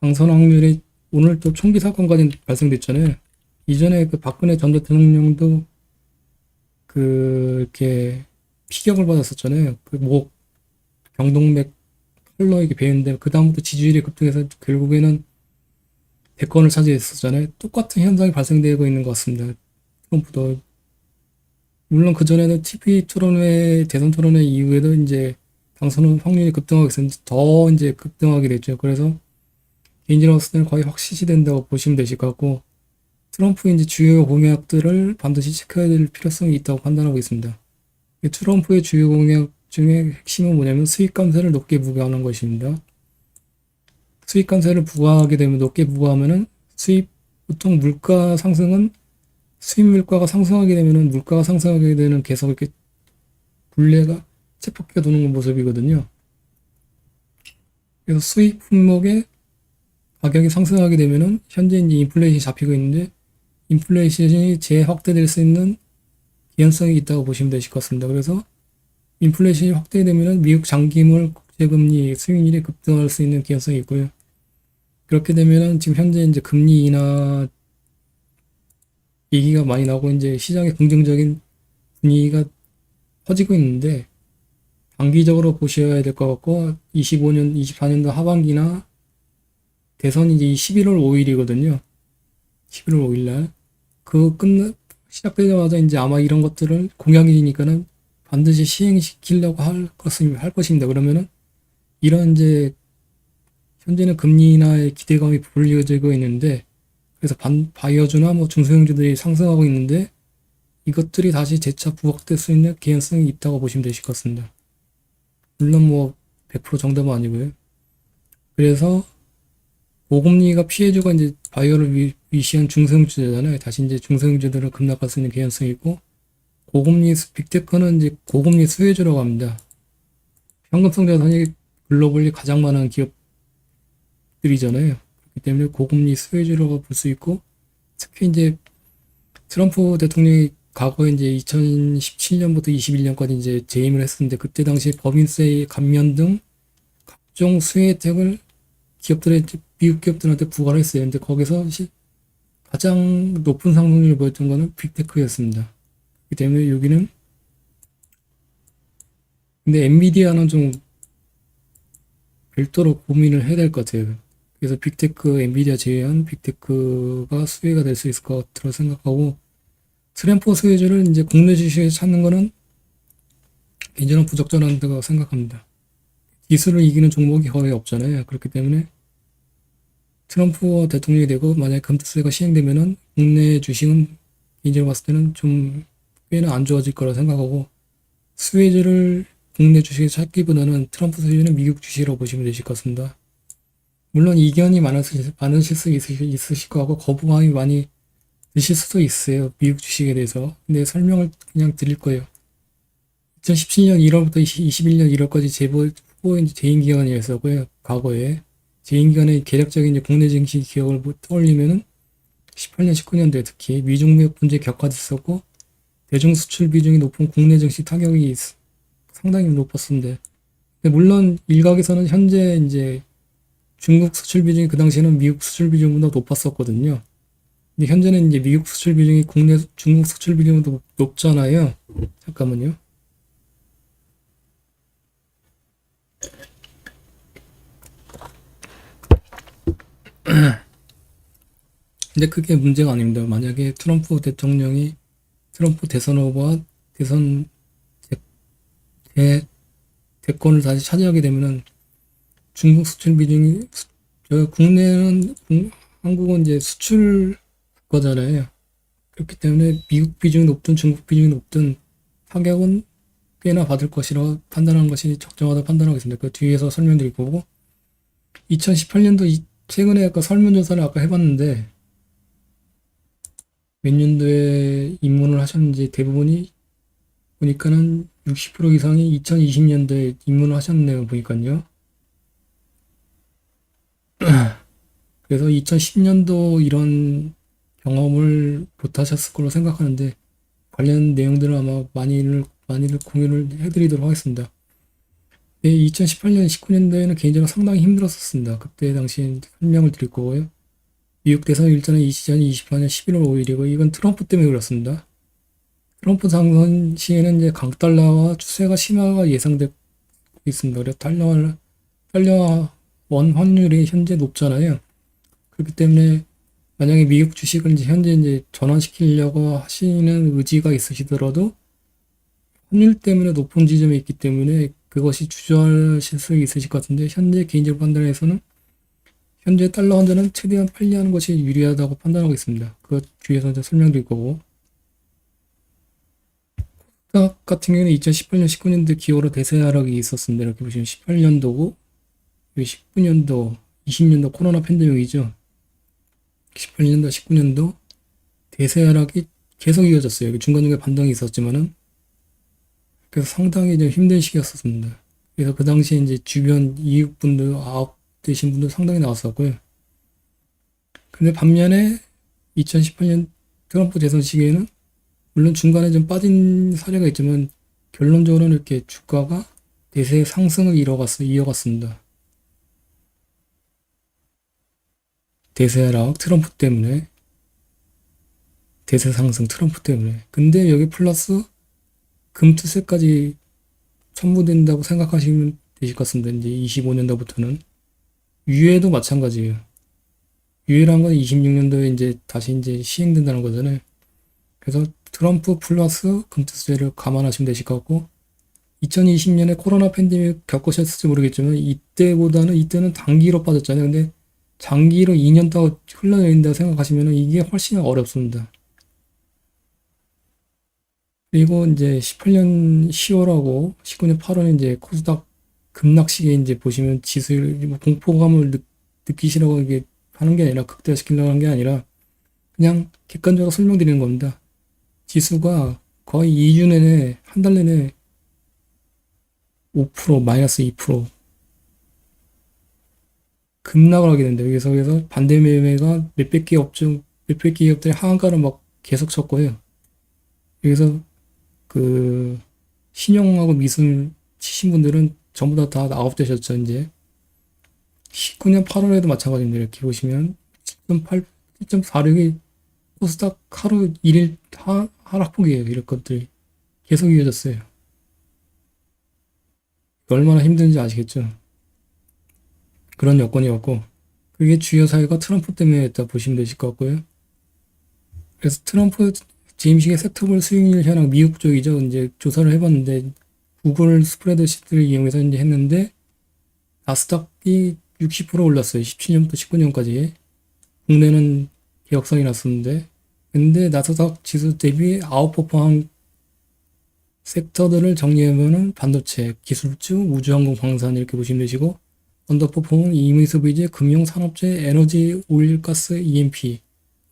Speaker 1: 당선 확률이 오늘 또 총기 사건까지 발생됐잖아요. 이전에 그 박근혜 전 대통령도 이렇게 피격을 받았었잖아요. 그 목 경동맥 컬러 이게 베였는데, 그 다음부터 지지율이 급등해서 결국에는 대권을 차지했었잖아요. 똑같은 현상이 발생되고 있는 것 같습니다. 트럼프도. 물론 그전에는 TV 토론회, 대선 토론회 이후에도 이제 당선 확률이 급등하게 됐는데, 더 이제 급등하게 됐죠. 그래서 개인적으로 봤을 때는 거의 확실시 된다고 보시면 되실 것 같고, 트럼프의 이제 주요 공약들을 반드시 체크해야 될 필요성이 있다고 판단하고 있습니다. 트럼프의 주요 공약 중에 핵심은 뭐냐면 수익 감세를 높게 부과하는 것입니다. 수익 감세를 부과하게 되면, 높게 부과하면은 보통 물가 상승은, 수입 물가가 상승하게 되면은 물가가 상승하게 되는, 계속 이렇게 굴레가 쳇바퀴가 도는 모습이거든요. 그래서 수입 품목의 가격이 상승하게 되면은 현재 이제 인플레이션이 잡히고 있는데, 인플레이션이 재확대될 수 있는 개연성이 있다고 보시면 되실 것 같습니다. 그래서 인플레이션이 확대되면은 미국 장기물 국제금리 수익률이 급등할 수 있는 개연성이 있고요. 그렇게 되면은 지금 현재 이제 금리 인하 얘기가 많이 나오고 이제 시장의 긍정적인 분위기가 퍼지고 있는데, 단기적으로 보셔야 될 것 같고, 24년도 하반기나 대선이 이제 11월 5일이거든요. 11월 5일 날. 시작되자마자 이제 아마 이런 것들을 공약이니까는 반드시 시행시키려고 할 것입니다. 그러면은 이런 이제 현재는 금리 인하의 기대감이 불리어지고 있는데, 그래서 바이오주나 뭐 중소형주들이 상승하고 있는데, 이것들이 다시 재차 부각될 수 있는 개연성이 있다고 보시면 되실 것 같습니다. 물론 뭐 100% 정답은 아니고요. 그래서 고금리가 피해주가 이제 바이오를 위시한 중소형주잖아요. 다시 이제 중소형주들은 급락할 수 있는 개연성이 있고, 고금리 빅테크는 이제 고금리 수혜주라고 합니다. 현금성 자산이 글로벌리 가장 많은 기업들이잖아요. 그렇기 때문에 고금리 수혜주라고 볼 수 있고, 특히 이제 트럼프 대통령이 과거에 이제 2017년부터 21년까지 이제 재임을 했었는데, 그때 당시 법인세 감면 등 각종 수혜 혜택을 미국 기업들한테 부과를 했어요. 근데 거기서 가장 높은 상승률을 보였던 거는 빅테크였습니다. 그렇기 때문에 여기는, 근데 엔비디아는 좀 별도로 고민을 해야 될 것 같아요. 그래서 빅테크, 엔비디아 제외한 빅테크가 수혜가 될 수 있을 것 같다고 생각하고, 트램프 수혜주를 이제 국내 주식에 찾는 거는 개인적으로 부적절하다고 생각합니다. 기술을 이기는 종목이 거의 없잖아요. 그렇기 때문에 트럼프 대통령이 되고 만약에 금투세가 시행되면은 국내 주식은 개인적으로 봤을 때는 좀 꽤나 안 좋아질 거라 생각하고, 수혜주를 국내 주식에 찾기보다는 트럼프 수혜주는 미국 주식이라고 보시면 되실 것 같습니다. 물론 이견이 많으실 수 있으실 거고, 거부감이 많이 드실 수도 있어요. 미국 주식에 대해서. 근데 설명을 그냥 드릴 거예요. 2017년 1월부터 21년 1월까지 후보 재임 기간이었었고요. 과거에 재임 기간의 계략적인 이제 국내 증시 기억을 떠올리면은 18년, 19년도에 특히 미중무역 분쟁 격화됐었고, 대중 수출 비중이 높은 국내 증시 타격이 상당히 높았었는데, 물론 일각에서는 현재 이제 중국 수출 비중이 그 당시에는 미국 수출 비중보다 높았었거든요. 근데 현재는 이제 미국 수출 비중이 중국 수출 비중보다 높잖아요. 잠깐만요. 근데 그게 문제가 아닙니다. 만약에 트럼프 대선 후보와 대권을 다시 차지하게 되면은 중국 수출 비중이, 한국은 이제 수출 국가잖아요. 그렇기 때문에 미국 비중이 높든 중국 비중이 높든 타격은 꽤나 받을 것이라 판단하는 것이 적정하다 판단하겠습니다. 그 뒤에서 설명드릴 거고 2018년도 최근에 아까 설문조사를 아까 해봤는데 몇 년도에 입문을 하셨는지 대부분이 보니까는 60% 이상이 2020년도에 입문을 하셨네요. 보니까요. 그래서 2010년도 이런 경험을 못 하셨을 거로 생각하는데 관련 내용들을 아마 많이들 공유를 해드리도록 하겠습니다. 네, 2018년, 19년도에는 개인적으로 상당히 힘들었었습니다. 그때 당시 설명을 드릴 거고요. 미국 대선 일전에 이 시즌이 24년 11월 5일이고 이건 트럼프 때문에 그렇습니다. 트럼프 당선 시에는 이제 강달러와 추세가 심화가 예상되고 있습니다. 그래서 달러와 원 환율이 현재 높잖아요. 그렇기 때문에 만약에 미국 주식을 이제 현재 이제 전환시키려고 하시는 의지가 있으시더라도 환율 때문에 높은 지점에 있기 때문에 그것이 주저하실 수 있으실 것 같은데 현재 개인적 판단에서는 현재 달러 환전은 최대한 빨리 하는 것이 유리하다고 판단하고 있습니다. 그 뒤에서 이제 설명드릴 거고 코스닥 같은 경우는 2018년, 19년도 기호로 대세 하락이 있었습니다. 이렇게 보시면 18년도고 19년도, 20년도 코로나 팬데믹이죠. 18년도, 19년도 대세 하락이 계속 이어졌어요. 여기 중간중간에 반등이 있었지만은 그래서 상당히 좀 힘든 시기였었습니다. 그래서 그 당시에 이제 주변 이익분들 아웃 되신 분들 상당히 나왔었고요. 근데 반면에 2018년 트럼프 대선 시기에는 물론 중간에 좀 빠진 사례가 있지만 결론적으로는 이렇게 주가가 대세 상승을 이어갔습니다. 대세 하락 트럼프 때문에 대세 상승 트럼프 때문에 근데 여기 플러스 금투세까지 첨부된다고 생각하시면 되실 것 같습니다. 이제 25년도부터는 유예도 마찬가지예요. 유예란 건 26년도에 이제 다시 이제 시행된다는 거잖아요. 그래서 트럼프 플러스 금투세를 감안하시면 되실 것 같고 2020년에 코로나 팬데믹 겪으셨을지 모르겠지만 이때는 단기로 빠졌잖아요. 근데 장기로 2년 동안 흘러내린다 생각하시면 이게 훨씬 어렵습니다. 그리고 이제 18년 10월하고 19년 8월에 이제 코스닥 급락 시기에 이제 보시면 지수율 뭐 공포감을 느끼시라고 이게 하는 게 아니라 극대화시키려고 하는 게 아니라 그냥 객관적으로 설명드리는 겁니다. 지수가 거의 2주 내내 한 달 내내 5% 마이너스 2% 급락을 하게 된다. 그래서 반대 매매가 몇백 개 기업들이 하한가를 막 계속 쳤고요. 여기서 그 신용하고 미술 치신 분들은 전부 다 아웃되셨죠. 이제 19년 8월에도 마찬가지입니다. 이렇게 보시면 7.8, 7.46이 코스닥 하루 1일 하락폭이에요. 이런 것들이 계속 이어졌어요. 얼마나 힘든지 아시겠죠? 그런 여건이었고 그게 주요 사유가 트럼프 때문에 했다 보시면 되실 것 같고요. 그래서 트럼프 재임식의 섹터별 수익률 현황 미국 쪽이죠. 이제 조사를 해봤는데 구글 스프레드시트를 이용해서 이제 했는데 나스닥이 60% 올랐어요. 17년부터 19년까지. 국내는 개혁성이 났었는데 근데 나스닥 지수 대비 아웃퍼포한 섹터들을 정리하면은 반도체, 기술주, 우주항공, 방산 이렇게 보시면 되시고 언더퍼폼은 이미소비재, 금융, 산업재, 에너지, 오일가스, EMP.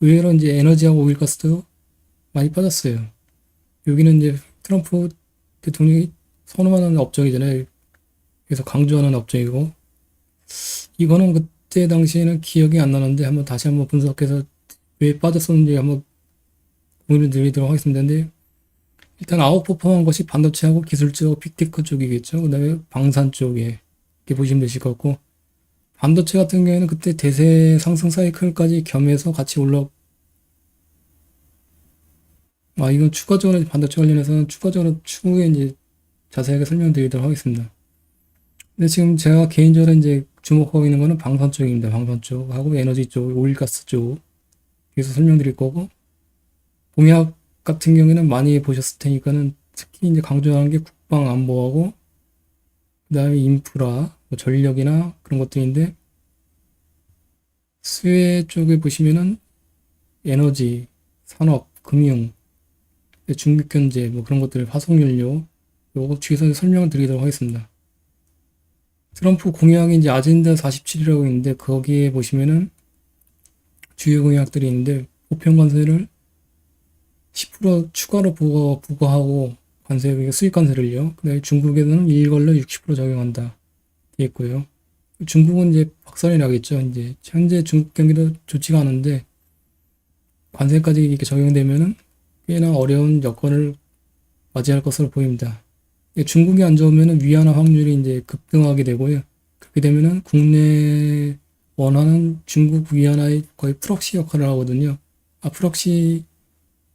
Speaker 1: 의외로 이제 에너지하고 오일가스도 많이 빠졌어요. 여기는 이제 트럼프 대통령이 선호하는 업종이잖아요. 그래서 강조하는 업종이고 이거는 그때 당시에는 기억이 안 나는데 다시 한번 분석해서 왜 빠졌었는지 한번 공유를 드리도록 하겠습니다. 근데 일단 아웃퍼폼한 것이 반도체하고 기술적 빅테크 쪽이겠죠. 그 다음에 방산 쪽에 이렇게 보시면 되실 것 같고 반도체 같은 경우에는 그때 대세 상승 사이클까지 겸해서 같이 이건 추가적으로 반도체 관련해서는 추가적으로 추후에 이제 자세하게 설명드리도록 하겠습니다. 근데 지금 제가 개인적으로 이제 주목하고 있는 거는 방산 쪽입니다. 방산 쪽하고 에너지 쪽, 오일가스 쪽. 여기서 설명드릴 거고 공약 같은 경우에는 많이 보셨을 테니까는 특히 이제 강조하는 게 국방 안보하고 그 다음에 인프라, 뭐 전력이나 그런 것들인데 수혜 쪽에 보시면은 에너지, 산업, 금융, 중국경제 뭐 그런 것들, 화석연료, 요거 뒤에서 설명을 드리도록 하겠습니다. 트럼프 공약이 이제 아젠다 47이라고 있는데 거기에 보시면은 주요 공약들이 있는데 보편 관세를 10% 추가로 부과하고 관세, 수입 관세를요. 그다음에 중국에서는 일걸로 60% 적용한다. 돼 있고요. 중국은 이제 박살이 나겠죠. 이제 현재 중국 경기도 좋지가 않은데 관세까지 이렇게 적용되면은 꽤나 어려운 여건을 맞이할 것으로 보입니다. 중국이 안 좋으면은 위안화 확률이 이제 급등하게 되고요. 그렇게 되면은 국내 원화는 중국 위안화의 거의 프록시 역할을 하거든요. 프록시,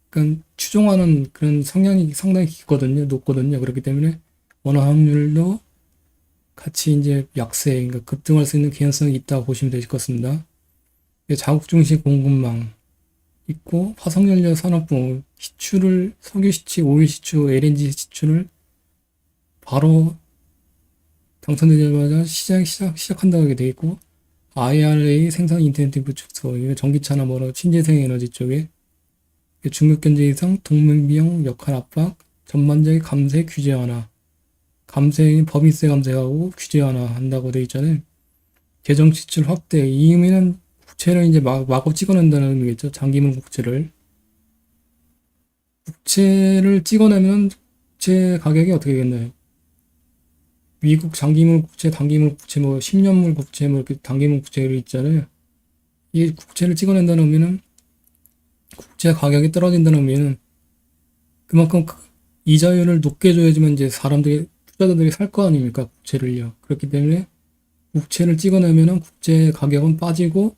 Speaker 1: 그러니까 추종하는 그런 성향이 상당히 높거든요. 그렇기 때문에 원화 확률도 같이 이제 약세, 그러니까 급등할 수 있는 개연성이 있다고 보시면 되실 것 같습니다. 자국 중심 공급망 있고 화석연료 산업부 시추를 석유 시추, 오일 시추, LNG 시추를 바로 당선되자마자 시작한다고 돼 있고 IRA 생산 인센티브 축소, 이거 전기차나 신재생 에너지 쪽에 중국 경제 이상 동맹 역할 압박, 전반적인 감세 규제 완화, 감세 법인세 감세하고 규제 완화 한다고 돼 있잖아요. 재정 지출 확대, 이 의미는 국채를 이제 마구 찍어낸다는 의미겠죠. 장기물 국채를 찍어내면 국채 가격이 어떻게 되겠나요? 미국 장기물 국채, 단기물 국채, 10년물 국채, 이렇게 단기물 국채를 있잖아요. 이 국채를 찍어낸다는 의미는 국채 가격이 떨어진다는 의미는 그만큼 이자율을 높게 줘야지만 이제 투자자들이 살 거 아닙니까? 국채를요. 그렇기 때문에 국채를 찍어내면은 국채 가격은 빠지고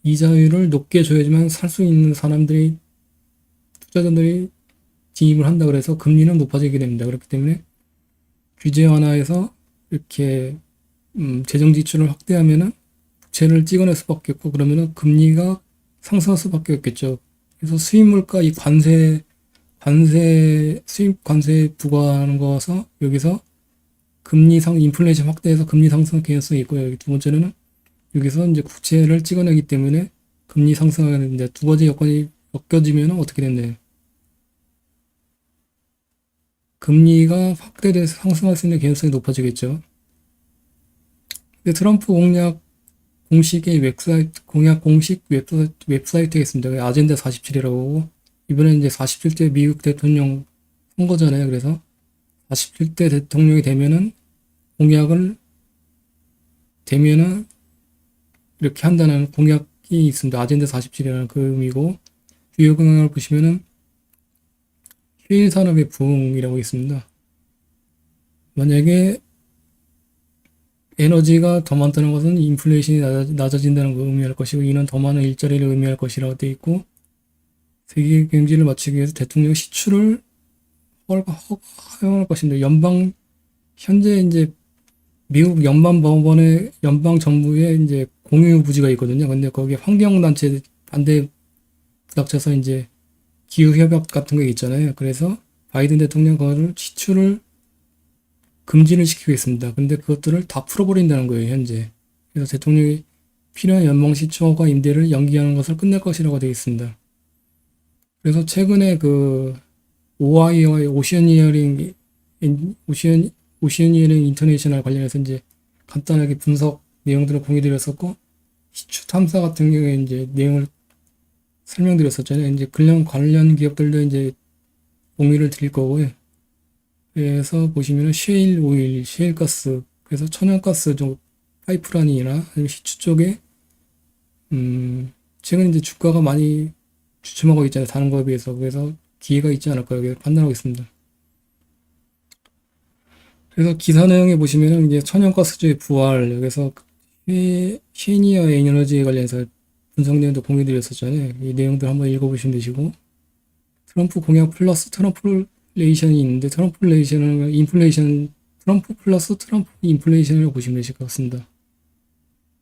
Speaker 1: 이자율을 높게 줘야지만 살 수 있는 투자자들이 진입을 한다 그래서 금리는 높아지게 됩니다. 그렇기 때문에 규제 완화에서 이렇게 재정 지출을 확대하면은 국채를 찍어낼 수밖에 없고 그러면은 금리가 상승할 수밖에 없겠죠. 그래서 수입 물가 이 수입 관세 부과하는 거서 여기서 인플레이션 확대해서 금리 상승 개연성이 있고요. 여기 두 번째는 여기서 이제 국채를 찍어내기 때문에 금리 상승하게 되는데 두 가지 여건이 엮여지면 어떻게 됐나요? 금리가 확대돼서 상승할 수 있는 개연성이 높아지겠죠. 근데 트럼프 공식의 공약 공식 웹사이트가 있습니다. 아젠다 47이라고. 이번에 이제 47대 미국 대통령 선거잖아요. 그래서 47대 대통령이 되면은 이렇게 한다는 공약이 있습니다. 아젠다 47이라는 그 의미고 주요 공약을 보시면은 휴일 산업의 부흥이라고 있습니다. 만약에 에너지가 더 많다는 것은 인플레이션이 낮아진다는 걸 의미할 것이고 이는 더 많은 일자리를 의미할 것이라고 되어 있고 세계 경제를 맞추기 위해서 대통령 시추를 허용할 것입니다. 현재 이제 미국 연방 정부에 이제 공유 부지가 있거든요. 근데 거기에 환경단체 반대 부닥쳐서 이제 기후협약 같은 거 있잖아요. 그래서 바이든 대통령 그거를 시추를 금지를 시키고 있습니다. 근데 그것들을 다 풀어버린다는 거예요, 현재. 그래서 대통령이 필요한 연방 시추와 임대를 연기하는 것을 끝낼 것이라고 되어 있습니다. 그래서 최근에 OI와 오션이어링 인터내셔널 관련해서 이제 간단하게 분석 내용들을 공유드렸었고 시추 탐사 같은 경우에 이제 내용을 설명드렸었잖아요. 이제 관련 기업들도 이제 공유를 드릴 거고요. 그래서 보시면은 셰일 오일, 셰일 가스, 그래서 천연가스 좀 파이프라인이나 아니면 시추 쪽에 최근 이제 주가가 많이 주춤하고 있잖아요. 다른 거에 비해서. 그래서 기회가 있지 않을까 여기 판단하고 있습니다. 그래서 기사 내용에 보시면은 이제 천연가스주의 부활, 여기서 시니어 에너지에 관련해서 분석 내용도 공유드렸었잖아요. 이 내용들 한번 읽어보시면 되시고 트럼프 공약 플러스 트럼플레이션이 있는데 트럼플레이션은 트럼프 플러스 트럼프 인플레이션이라고 보시면 되실 것 같습니다.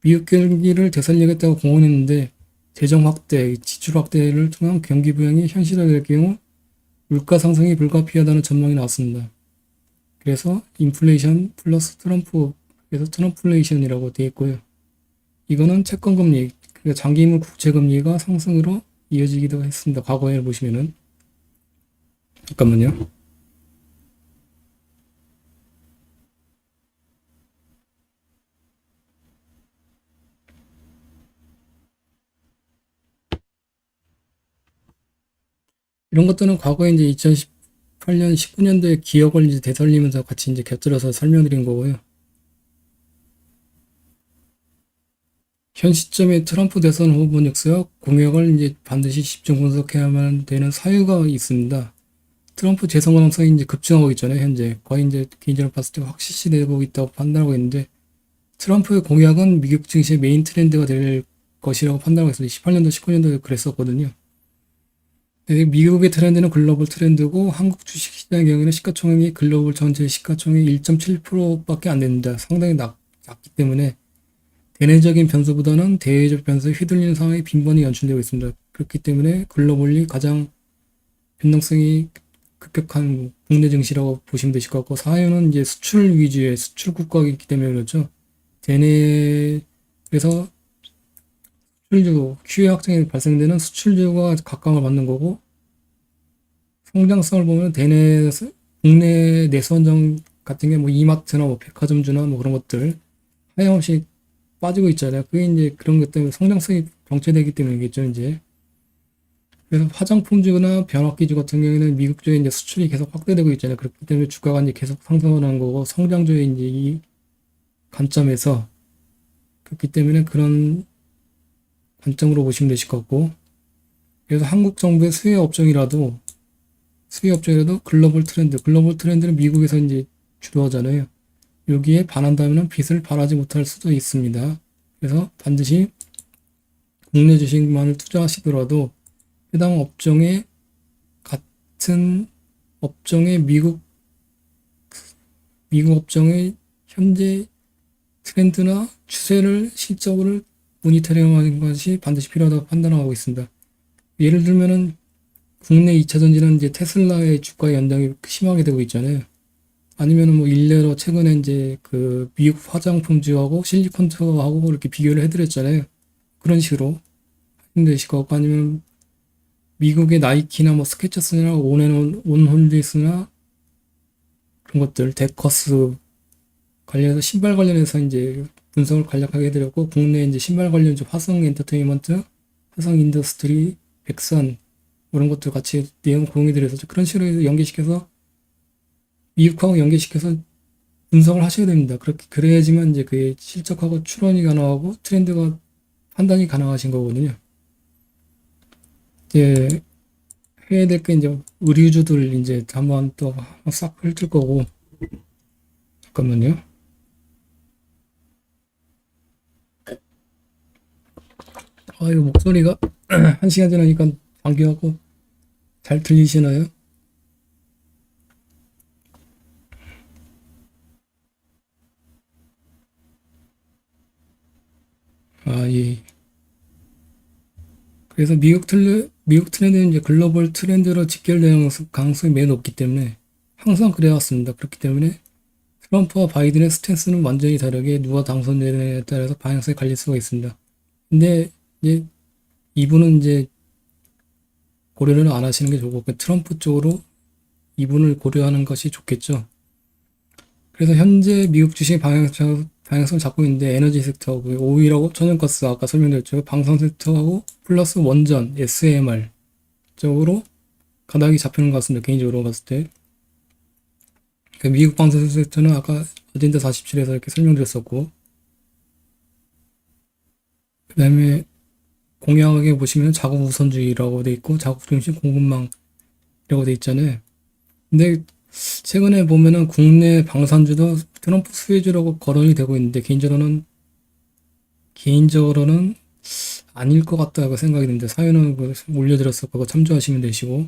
Speaker 1: 미국 경기를 되살리겠다고 공언했는데 재정 확대, 지출 확대를 통한 경기 부양이 현실화될 경우 물가 상승이 불가피하다는 전망이 나왔습니다. 그래서 인플레이션 플러스 그래서 트럼플레이션이라고 되어 있고요. 이거는 채권금리, 그러니까 장기물 국채금리가 상승으로 이어지기도 했습니다. 과거에 보시면은 잠깐만요. 이런 것들은 과거에 이제 2018년, 19년도에 기억을 이제 되살리면서 같이 이제 곁들여서 설명드린 거고요. 현 시점에 트럼프 대선 후보 닉스와 공약을 이제 반드시 집중 분석해야만 되는 사유가 있습니다. 트럼프 재선 가능성이 이제 급증하고 있잖아요, 현재. 거의 이제 개인적으로 봤을 때 확실시되고 있다고 판단하고 있는데, 트럼프의 공약은 미국 증시의 메인 트렌드가 될 것이라고 판단하고 있습니다. 18년도, 19년도에 그랬었거든요. 미국의 트렌드는 글로벌 트렌드고, 한국 주식시장의 경우에는 시가총액이 글로벌 전체 시가총액 1.7%밖에 안 됩니다. 상당히 작기 때문에, 대내적인 변수보다는 대외적 변수에 휘둘리는 상황이 빈번히 연출되고 있습니다. 그렇기 때문에 글로벌리 가장 변동성이 급격한 국내 증시라고 보시면 되실 것 같고, 사유는 이제 수출 위주의 수출 국가이기 때문에 그렇죠. 그래서 수출주, QE 확장이 발생되는 수출주가 각광을 받는 거고, 성장성을 보면 국내 내수원정 같은 게 뭐 이마트나 뭐 백화점주나 뭐 그런 것들 하염없이 빠지고 있잖아요. 그게 이제 그런 것 때문에 성장성이 정체되기 때문이겠죠, 이제. 그래서 화장품주나 변압기주 같은 경우에는 미국 쪽에 이제 수출이 계속 확대되고 있잖아요. 그렇기 때문에 주가가 이제 계속 상승을 하는 거고, 성장주의 이제 이 관점에서, 그렇기 때문에 그런 관점으로 보시면 되실 것 같고, 그래서 한국 정부의 수혜 업종이라도 글로벌 트렌드는 미국에서 이제 주도하잖아요. 여기에 반한다면 빚을 발하지 못할 수도 있습니다. 그래서 반드시 국내 주식만을 투자하시더라도 해당 업종의 같은 업종의 미국 업종의 현재 트렌드나 추세를 실적으로 모니터링하는 것이 반드시 필요하다고 판단하고 있습니다. 예를 들면은 국내 2차 전지는 이제 테슬라의 주가 연장이 심하게 되고 있잖아요. 아니면은 뭐 일례로 최근에 이제 그 미국 화장품주하고 실리콘투하고 이렇게 비교를 해드렸잖아요. 그런 식으로 하시면 되실 것 같고, 아니면 미국의 나이키나 뭐 스케쳐스나 온홀리스나 그런 것들, 데커스 관련해서 신발 관련해서 이제 분석을 간략하게 해드렸고, 국내 이제 신발 관련주 화성 엔터테인먼트, 화성 인더스트리, 백선 이런 것들 같이 내용 공유드려서 그런 식으로 연계시켜서 미국하고 연계시켜서 분석을 하셔야 됩니다. 그래야지만 이제 그게 실적하고 추론이 가능하고 트렌드가 판단이 가능하신 거거든요. 이제 해야 될 게 이제 의류주들 이제 한번 또 싹 훑을 거고, 잠깐만요. 이거 목소리가 한 시간 지나니까 감기하고 잘 들리시나요? 예. 그래서 미국 트렌드는 이제 글로벌 트렌드로 직결되는 가능성이 매우 높기 때문에 항상 그래왔습니다. 그렇기 때문에 트럼프와 바이든의 스탠스는 완전히 다르게 누가 당선되느냐에 따라서 방향성이 갈릴 수가 있습니다. 근데 이제 이분은 이제 고려를 안 하시는 게 좋고, 트럼프 쪽으로 이분을 고려하는 것이 좋겠죠. 그래서 현재 미국 주식 방향성을 잡고 있는데 에너지 섹터하고 오일하고 천연가스 아까 설명드렸죠. 방산 섹터하고 플러스 원전 SMR 쪽으로 가닥이 잡히는 것 같습니다. 개인적으로 봤을 때. 미국 방산 섹터는 아까 어젠다 47에서 이렇게 설명드렸었고, 그 다음에 공약에 보시면 자국 우선주의라고 돼 있고 자국 중심 공급망이라고 돼 있잖아요. 근데 최근에 보면은 국내 방산주도 트럼프 수혜주라고 거론이 되고 있는데 개인적으로는 아닐 것 같다고 생각이 드는데, 사연은 올려드렸어. 그거 참조하시면 되시고.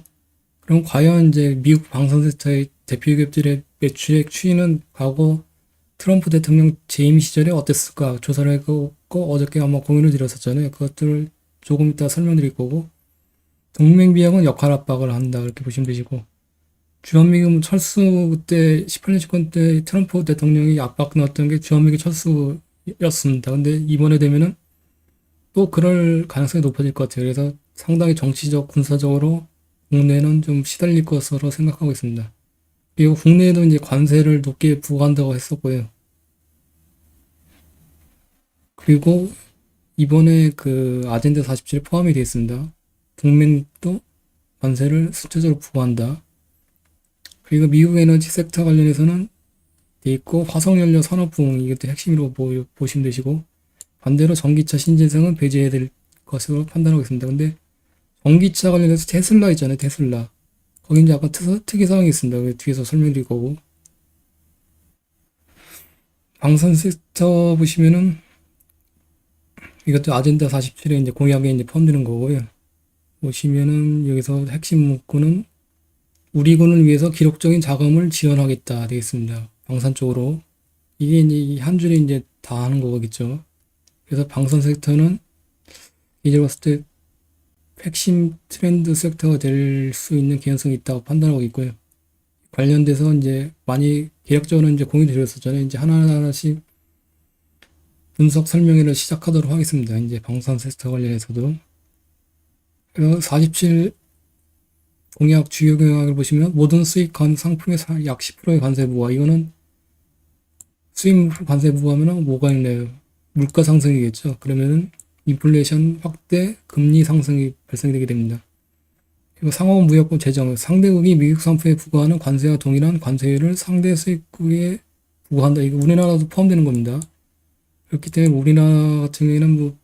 Speaker 1: 그럼 과연 이제 미국 방산세터의 대표 기업들의 매출액 추이는 과거 트럼프 대통령 재임 시절에 어땠을까 조사를 했고, 어저께 아마 공유를 드렸었잖아요. 그것들을 조금 이따 설명드릴 거고, 동맹 비용은 역할 압박을 한다 이렇게 보시면 되시고, 주한미군 철수 때 18년 집권 때 트럼프 대통령이 압박 넣었던 게 주한미군 철수였습니다. 근데 이번에 되면은 또 그럴 가능성이 높아질 것 같아요. 그래서 상당히 정치적, 군사적으로 국내는 좀 시달릴 것으로 생각하고 있습니다. 그리고 국내에도 이제 관세를 높게 부과한다고 했었고요. 그리고 이번에 그 아젠다 47에 포함이 되어 있습니다. 국민도 관세를 수차적으로 부과한다. 그리고 미국 에너지 섹터 관련해서는 돼 있고 화석연료 산업 부흥 이것도 핵심으로 보시면 되시고 반대로 전기차 신재생은 배제해야 될 것으로 판단하고 있습니다. 근데 전기차 관련해서 테슬라 있잖아요. 테슬라. 거기 이제 약간 특이사항이 있습니다. 뒤에서 설명드릴 거고. 방산 섹터 보시면은 이것도 아젠다 47에 이제 공약에 이제 포함되는 거고요. 보시면은 여기서 핵심 문구는 우리 군을 위해서 기록적인 자금을 지원하겠다 되겠습니다. 방산 쪽으로. 이게 이제 이 한 줄에 이제 다 하는 거겠죠. 그래서 방산 섹터는 이제 봤을 때 핵심 트렌드 섹터가 될 수 있는 개연성이 있다고 판단하고 있고요. 관련돼서 이제 많이 계략적으로 이제 공유 드렸었잖아요. 이제 하나하나씩 분석 설명회를 시작하도록 하겠습니다. 이제 방산 섹터 관련해서도. 그래서 47 공약 주요 공약을 보시면 모든 수입 상품의 약 10%의 관세 부과. 이거는 수입 관세 부과하면 뭐가 있나요? 물가 상승이겠죠. 그러면은 인플레이션 확대, 금리 상승이 발생되게 됩니다. 그리고 상호무역법 제정, 상대국이 미국 상품에 부과하는 관세와 동일한 관세율을 상대 수입국에 부과한다. 이거 우리나라도 포함되는 겁니다. 그렇기 때문에 우리나라 같은 경우에는 뭐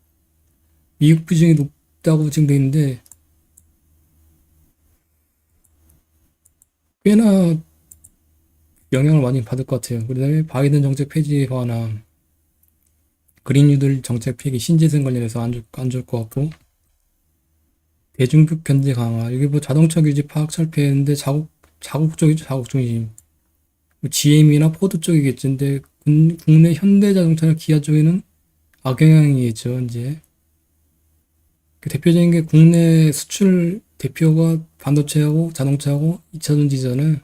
Speaker 1: 미국 비중이 높다고 지금 돼 있는데 꽤나 영향을 많이 받을 것 같아요. 그다음에 바이든 정책 폐지 화나 그린 뉴딜 정책 폐기 신재생 관련해서 안 좋을 것 같고 대중국 견제 강화 이게 뭐 자동차 규제 파악 철폐했는데 자국 쪽이죠. 자국 중심. 뭐 GM이나 포드 쪽이겠죠. 근데 국내 현대 자동차나 기아 쪽에는 악영향이겠죠. 이제 그 대표적인 게 국내 수출 대표가 반도체하고 자동차하고 2차전지잖아요.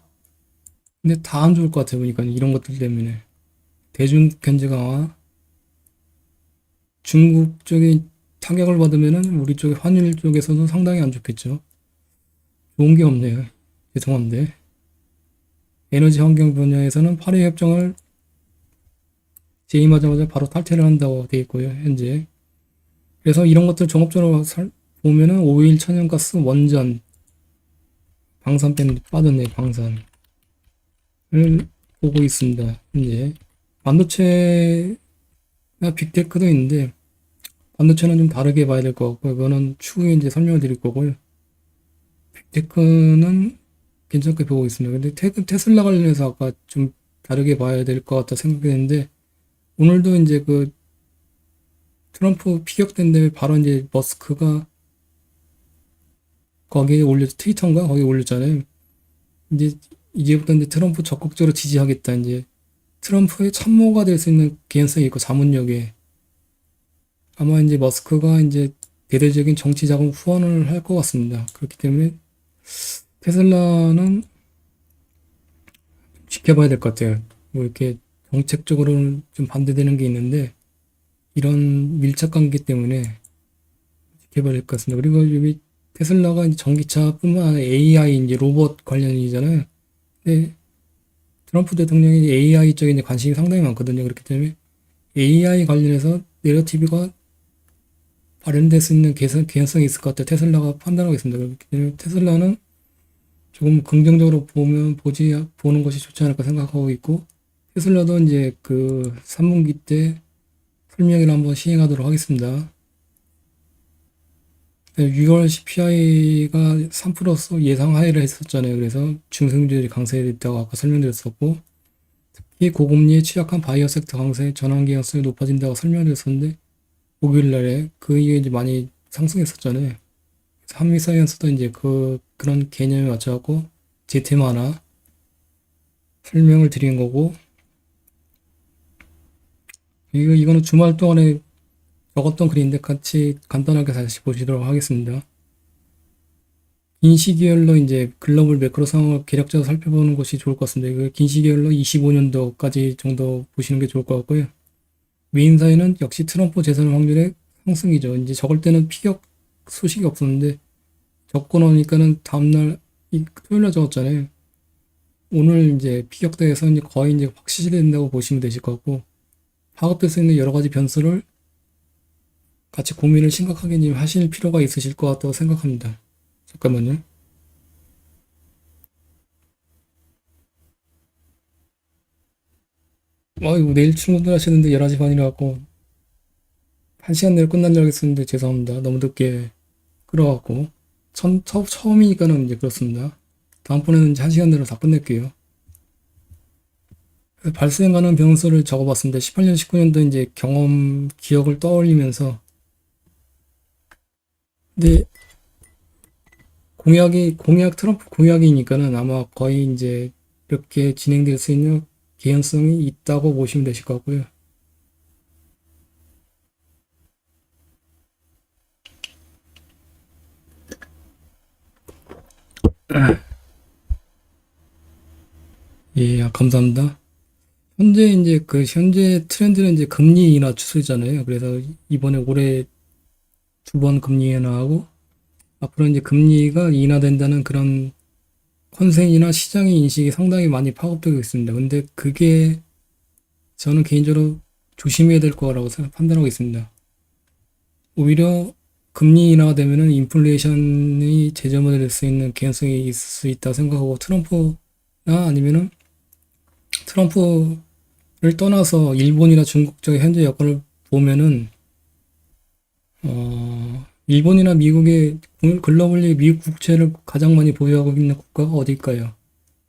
Speaker 1: 근데 다 안 좋을 것 같아요. 보니까 이런 것들 때문에 대중 견제 강화 중국 쪽이 타격을 받으면은 우리 쪽의 환율 쪽에서도 상당히 안 좋겠죠. 좋은 게 없네요. 죄송한데. 에너지 환경 분야에서는 파리 협정을 재임하자마자 바로 탈퇴를 한다고 되어 있고요. 현재. 그래서 이런 것들 종합적으로 보면은 오일, 천연가스, 원전, 방산 빠졌네, 방산을 보고 있습니다. 현재. 반도체나 빅테크도 있는데, 반도체는 좀 다르게 봐야 될 것 같고, 이거는 추후에 이제 설명을 드릴 거고요. 빅테크는 괜찮게 보고 있습니다. 근데 테슬라 관련해서 아까 좀 다르게 봐야 될 것 같다 생각했는데, 오늘도 이제 그 트럼프 피격된 다음에 바로 이제 머스크가 거기에 트위터인가? 거기에 올렸잖아요. 이제부터 이제 트럼프 적극적으로 지지하겠다. 이제 트럼프의 참모가 될 수 있는 개연성이 있고 자문력에 아마 이제 머스크가 이제 대대적인 정치 자금 후원을 할 것 같습니다. 그렇기 때문에 테슬라는 지켜봐야 될 것 같아요. 뭐 이렇게 정책적으로는 좀 반대되는 게 있는데 이런 밀착 관계 때문에 지켜봐야 될 것 같습니다. 그리고 여기 테슬라가 이제 전기차뿐만 아니라 AI 이제 로봇 관련이잖아요. 근데 트럼프 대통령이 AI 쪽에 이제 관심이 상당히 많거든요. 그렇기 때문에 AI 관련해서 내러티브가 발현될 수 있는 개연성이 있을 것 같아요. 테슬라가 판단하고 있습니다. 그렇기 때문에 테슬라는 조금 긍정적으로 보는 것이 좋지 않을까 생각하고 있고, 테슬라도 이제 그 3분기 때 설명회를 한번 시행하도록 하겠습니다. 6월 CPI가 3%로 예상 하회를 했었잖아요. 그래서 중성주들이 강세됐다고 아까 설명드렸었고, 특히 고금리에 취약한 바이오 섹터 강세 전환 개연성이 높아진다고 설명드렸었는데, 목요일 날에 그 이후에 이제 많이 상승했었잖아요. 한미 사이언스도 이제 그런 개념에 맞춰갖고 제템 하나 설명을 드린 거고, 이거는 주말 동안에 적었던 글인데 같이 간단하게 다시 보시도록 하겠습니다. 긴 시기열로 이제 글로벌 매크로 상황을 개략적으로 살펴보는 것이 좋을 것 같습니다. 이거 긴 시기열로 25년도까지 정도 보시는 게 좋을 것 같고요. 메인 사회는 역시 트럼프 재선 확률의 상승이죠. 이제 적을 때는 피격 소식이 없었는데 적고 나니까는 다음날 토요일날 적었잖아요. 오늘 이제 피격대에서 이제 거의 이제 확실시 된다고 보시면 되실 것 같고 파급될 수 있는 여러 가지 변수를 같이 고민을 심각하게 하실 필요가 있으실 것 같다고 생각합니다. 잠깐만요. 아이고, 내일 출근을 하시는데 11시 반이라 갖고 1시간 내로 끝난 줄 알겠었는데 죄송합니다. 너무 늦게 끌어갖고. 처음이니까는 이제 그렇습니다. 다음번에는 이제 1시간 내로 다 끝낼게요. 그래서 발생 가능 병수를 적어봤습니다. 18년, 19년도 이제 경험, 기억을 떠올리면서. 근데 트럼프 공약이니까는 아마 거의 이제 이렇게 진행될 수 있는 개연성이 있다고 보시면 되실 것 같고요. 예, 감사합니다. 현재 트렌드는 이제 금리 인하 추세잖아요. 그래서 이번에 올해 2번 금리 인하하고 앞으로 이제 금리가 인하된다는 그런 컨센이나 시장의 인식이 상당히 많이 파급되고 있습니다. 근데 그게 저는 개인적으로 조심해야 될 거라고 판단하고 있습니다. 오히려 금리 인하가 되면은 인플레이션이 재점화될 수 있는 개연성이 있을 수 있다 생각하고 트럼프나 아니면은 트럼프를 떠나서 일본이나 중국 쪽의 현재 여건을 보면은 일본이나 미국의 글로벌리 미국 국채를 가장 많이 보유하고 있는 국가가 어딜까요?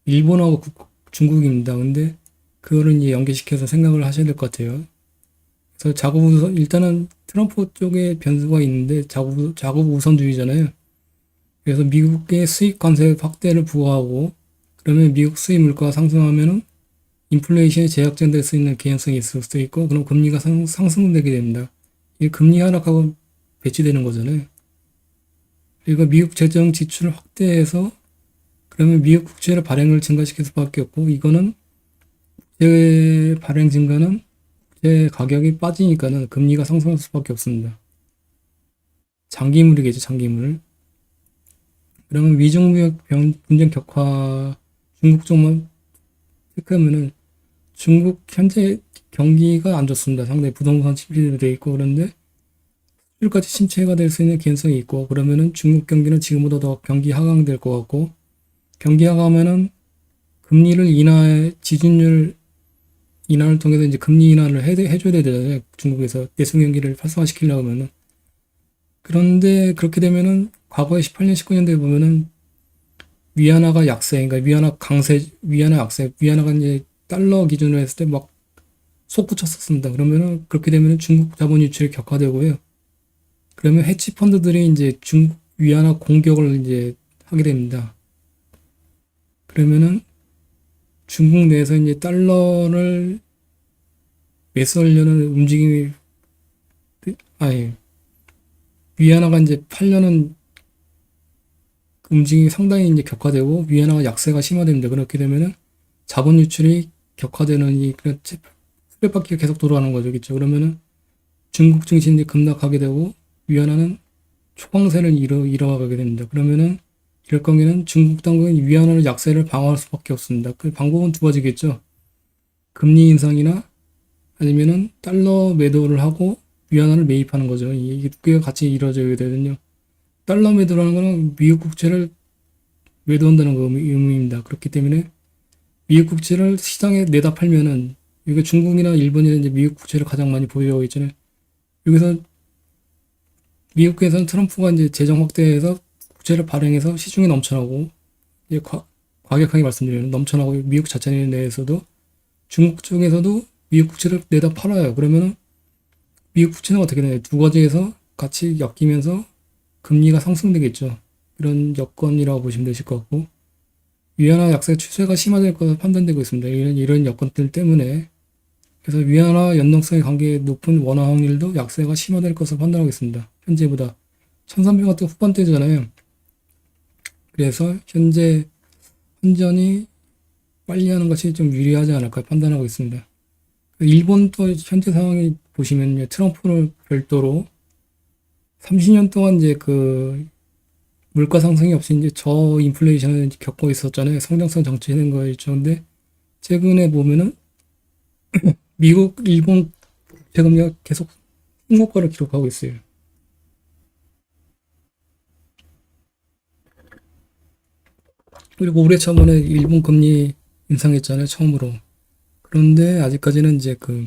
Speaker 1: 일본하고 중국입니다. 근데 그거를 이제 연계시켜서 생각을 하셔야 될 것 같아요. 그래서 일단은 트럼프 쪽에 변수가 있는데 자국 우선주의잖아요. 그래서 미국의 수입 관세 확대를 부과하고 그러면 미국 수입 물가가 상승하면은 인플레이션이 재확정될 수 있는 개연성이 있을 수도 있고 그럼 금리가 상승되게 됩니다. 이 금리 하락하고 배치되는 거잖아요. 그리고 미국 재정 지출을 확대해서 그러면 미국 국채를 발행을 증가시킬 수밖에 없고 이거는 국채 발행 증가는 국채 가격이 빠지니까는 금리가 상승할 수밖에 없습니다. 장기물이겠죠, 장기물. 그러면 미중무역 분쟁 격화 중국 쪽만 체크하면은 중국 현재 경기가 안 좋습니다. 상당히 부동산 침체되어 있고 그런데 수출까지 침체가 될 수 있는 개연성이 있고 그러면은 중국 경기는 지금보다 더 경기 하강될 것 같고 경기 하강하면은 금리를 지준율 인하를 통해서 이제 금리 인하를 해줘야 되잖아요. 중국에서 내수 경기를 활성화시키려고 하면은 그런데 그렇게 되면은 과거에 18년, 19년도에 보면은 위안화가 약세, 그러니까 위안화 강세, 위안화 약세, 위안화가 이제 달러 기준으로 했을 때 막 솟구쳤었습니다. 그러면은 그렇게 되면은 중국 자본 유출이 격화되고요. 그러면 해치 펀드들이 이제 중국 위안화 공격을 이제 하게 됩니다. 그러면은 중국 내에서 이제 달러를 매수하려는 움직임이 아니 위안화가 이제 팔려는 움직임이 상당히 이제 격화되고 위안화가 약세가 심화됩니다. 그렇게 되면은 자본 유출이 격화되는 그 수레바퀴가 계속 돌아가는 거죠. 그렇죠? 그러면은 중국 증시인데 급락하게 되고 위안화는 초강세를 이뤄가게 됩니다. 그러면은 이럴 경우에는 중국 당국은 위안화를 약세를 방어할 수밖에 없습니다. 그 방법은 두 가지겠죠. 금리 인상이나 아니면은 달러 매도를 하고 위안화를 매입하는 거죠. 이게 두 개가 같이 이루어져야 되거든요. 달러 매도라는 거는 미국 국채를 매도한다는 의미입니다. 그렇기 때문에 미국 국채를 시장에 내다 팔면은 이게 중국이나 일본이나 이제 미국 국채를 가장 많이 보유하고 있잖아요. 여기서 미국에서는 트럼프가 이제 재정 확대해서 국채를 발행해서 시중에 넘쳐나고 이제 과격하게 말씀드리면 넘쳐나고 미국 자체 내에서도 중국 쪽에서도 미국 국채를 내다 팔아요. 그러면은 미국 국채는 어떻게 되나요? 두 가지에서 같이 엮이면서 금리가 상승되겠죠. 이런 여건이라고 보시면 되실 것 같고 위안화 약세 추세가 심화될 것으로 판단되고 있습니다. 이런 여건들 때문에 그래서 위안화 연동성의 관계에 높은 원화 확률도 약세가 심화될 것으로 판단하고 있습니다. 현재보다 1300원대 후반대잖아요. 그래서 현재 환전이 빨리 하는 것이 좀 유리하지 않을까 판단하고 있습니다. 일본도 현재 상황이 보시면 트럼프를 별도로 30년 동안 이제 그 물가 상승이 없이 이제 저인플레이션을 겪고 있었잖아요. 성장성 정체된 거였죠. 근데 최근에 보면은 미국, 일본 국채금리가 계속 승고가를 기록하고 있어요. 그리고 올해 초반에 일본 금리 인상했잖아요. 처음으로. 그런데 아직까지는 이제 그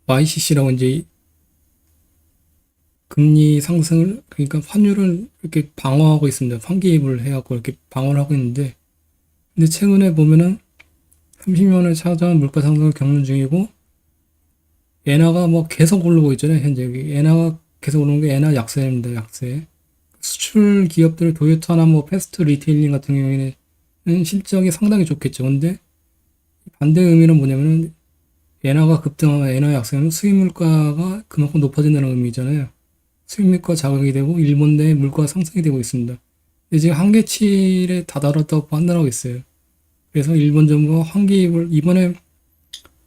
Speaker 1: YCC라고 이제 금리 상승을, 그러니까 환율을 이렇게 방어하고 있습니다. 환기입을 해갖고 이렇게 방어를 하고 있는데, 근데 최근에 보면은 30년을 찾아온 물가 상승을 겪는 중이고, 엔화가 뭐 계속 오르고 있잖아요. 현재 엔화가 계속 오르는 게 엔화 약세입니다. 약세. 수출 기업들 도요타나 뭐 패스트 리테일링 같은 경우에는 실적이 상당히 좋겠죠. 근데 반대 의미는 뭐냐면은 엔화가 급등하면 엔화 약세는 수입 물가가 그만큼 높아진다는 의미잖아요. 수입 물가 자극이 되고 일본 내 물가 상승이 되고 있습니다. 근데 지금 한계치에 다다랐다고 판단하고 있어요. 그래서 일본 정부가 환기입을 이번에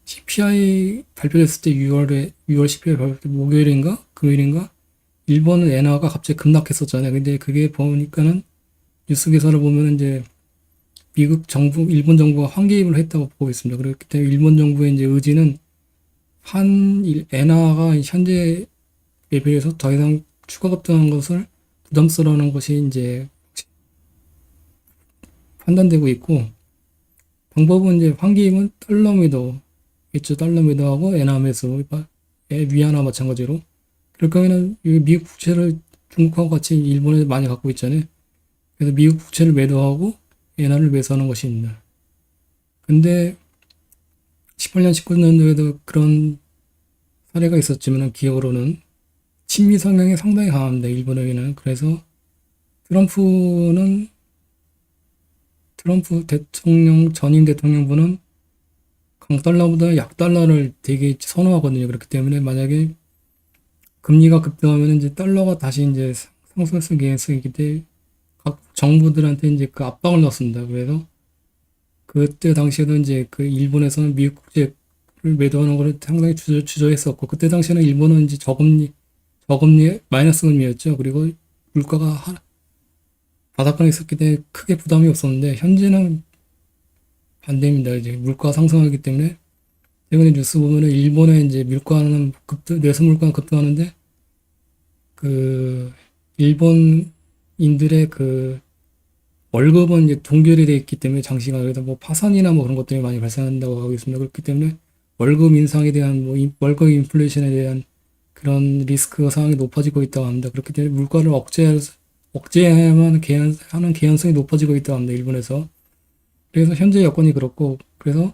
Speaker 1: CPI 발표됐을 때 6월 CPI 발표 때 목요일인가 금요일인가 일본은 엔화가 갑자기 급락했었잖아요. 근데 그게 보니까는 뉴스 기사를 보면 이제 미국 정부, 일본 정부가 환기입을 했다고 보고 있습니다. 그렇기 때문에 일본 정부의 이제 의지는 엔화가 현재 레벨에서 더 이상 추가 급등한 것을 부담스러워하는 것이 이제 판단되고 있고, 방법은 이제 환기입은 달러 매도, 있죠. 달러 매도하고 엔화 매수, 위안화 마찬가지로. 그럴 경우에는 미국 국채를 중국하고 같이 일본에 많이 갖고 있잖아요. 그래서 미국 국채를 매도하고 엔화를 매수하는 것입니다. 근데 18년, 19년도에도 그런 사례가 있었지만 기억으로는 친미 성향이 상당히 강합니다. 일본에게는. 그래서 트럼프 대통령, 전임 대통령분은 강달러보다 약달러를 되게 선호하거든요. 그렇기 때문에 만약에 금리가 급등하면 이제 달러가 다시 이제 상승할 가능성이 있기 때문에 각 정부들한테 이제 그 압박을 넣습니다. 그래서 그때 당시에도 이제 그 일본에서는 미국 국채를 매도하는 것을 상당히 주저했었고, 그때 당시에는 일본은 이제 저금리 마이너스 금리였죠. 그리고 물가가 바닥권에 있었기 때문에 크게 부담이 없었는데, 현재는 반대입니다. 이제 물가 상승하기 때문에 최근에 뉴스 보면은 일본의 이제 물가는 내수 물가가 급등하는데 그 일본인들의 그 월급은 이제 동결이 되어 있기 때문에 장시간 그래서 뭐 파산이나 뭐 그런 것들이 많이 발생한다고 하고 있습니다. 그렇기 때문에 월급 인상에 대한 뭐 월급 인플레이션에 대한 그런 리스크 상황이 높아지고 있다고 합니다. 그렇기 때문에 물가를 억제해야만 하는 개연성이 높아지고 있다고 합니다. 일본에서. 그래서 현재 여건이 그렇고, 그래서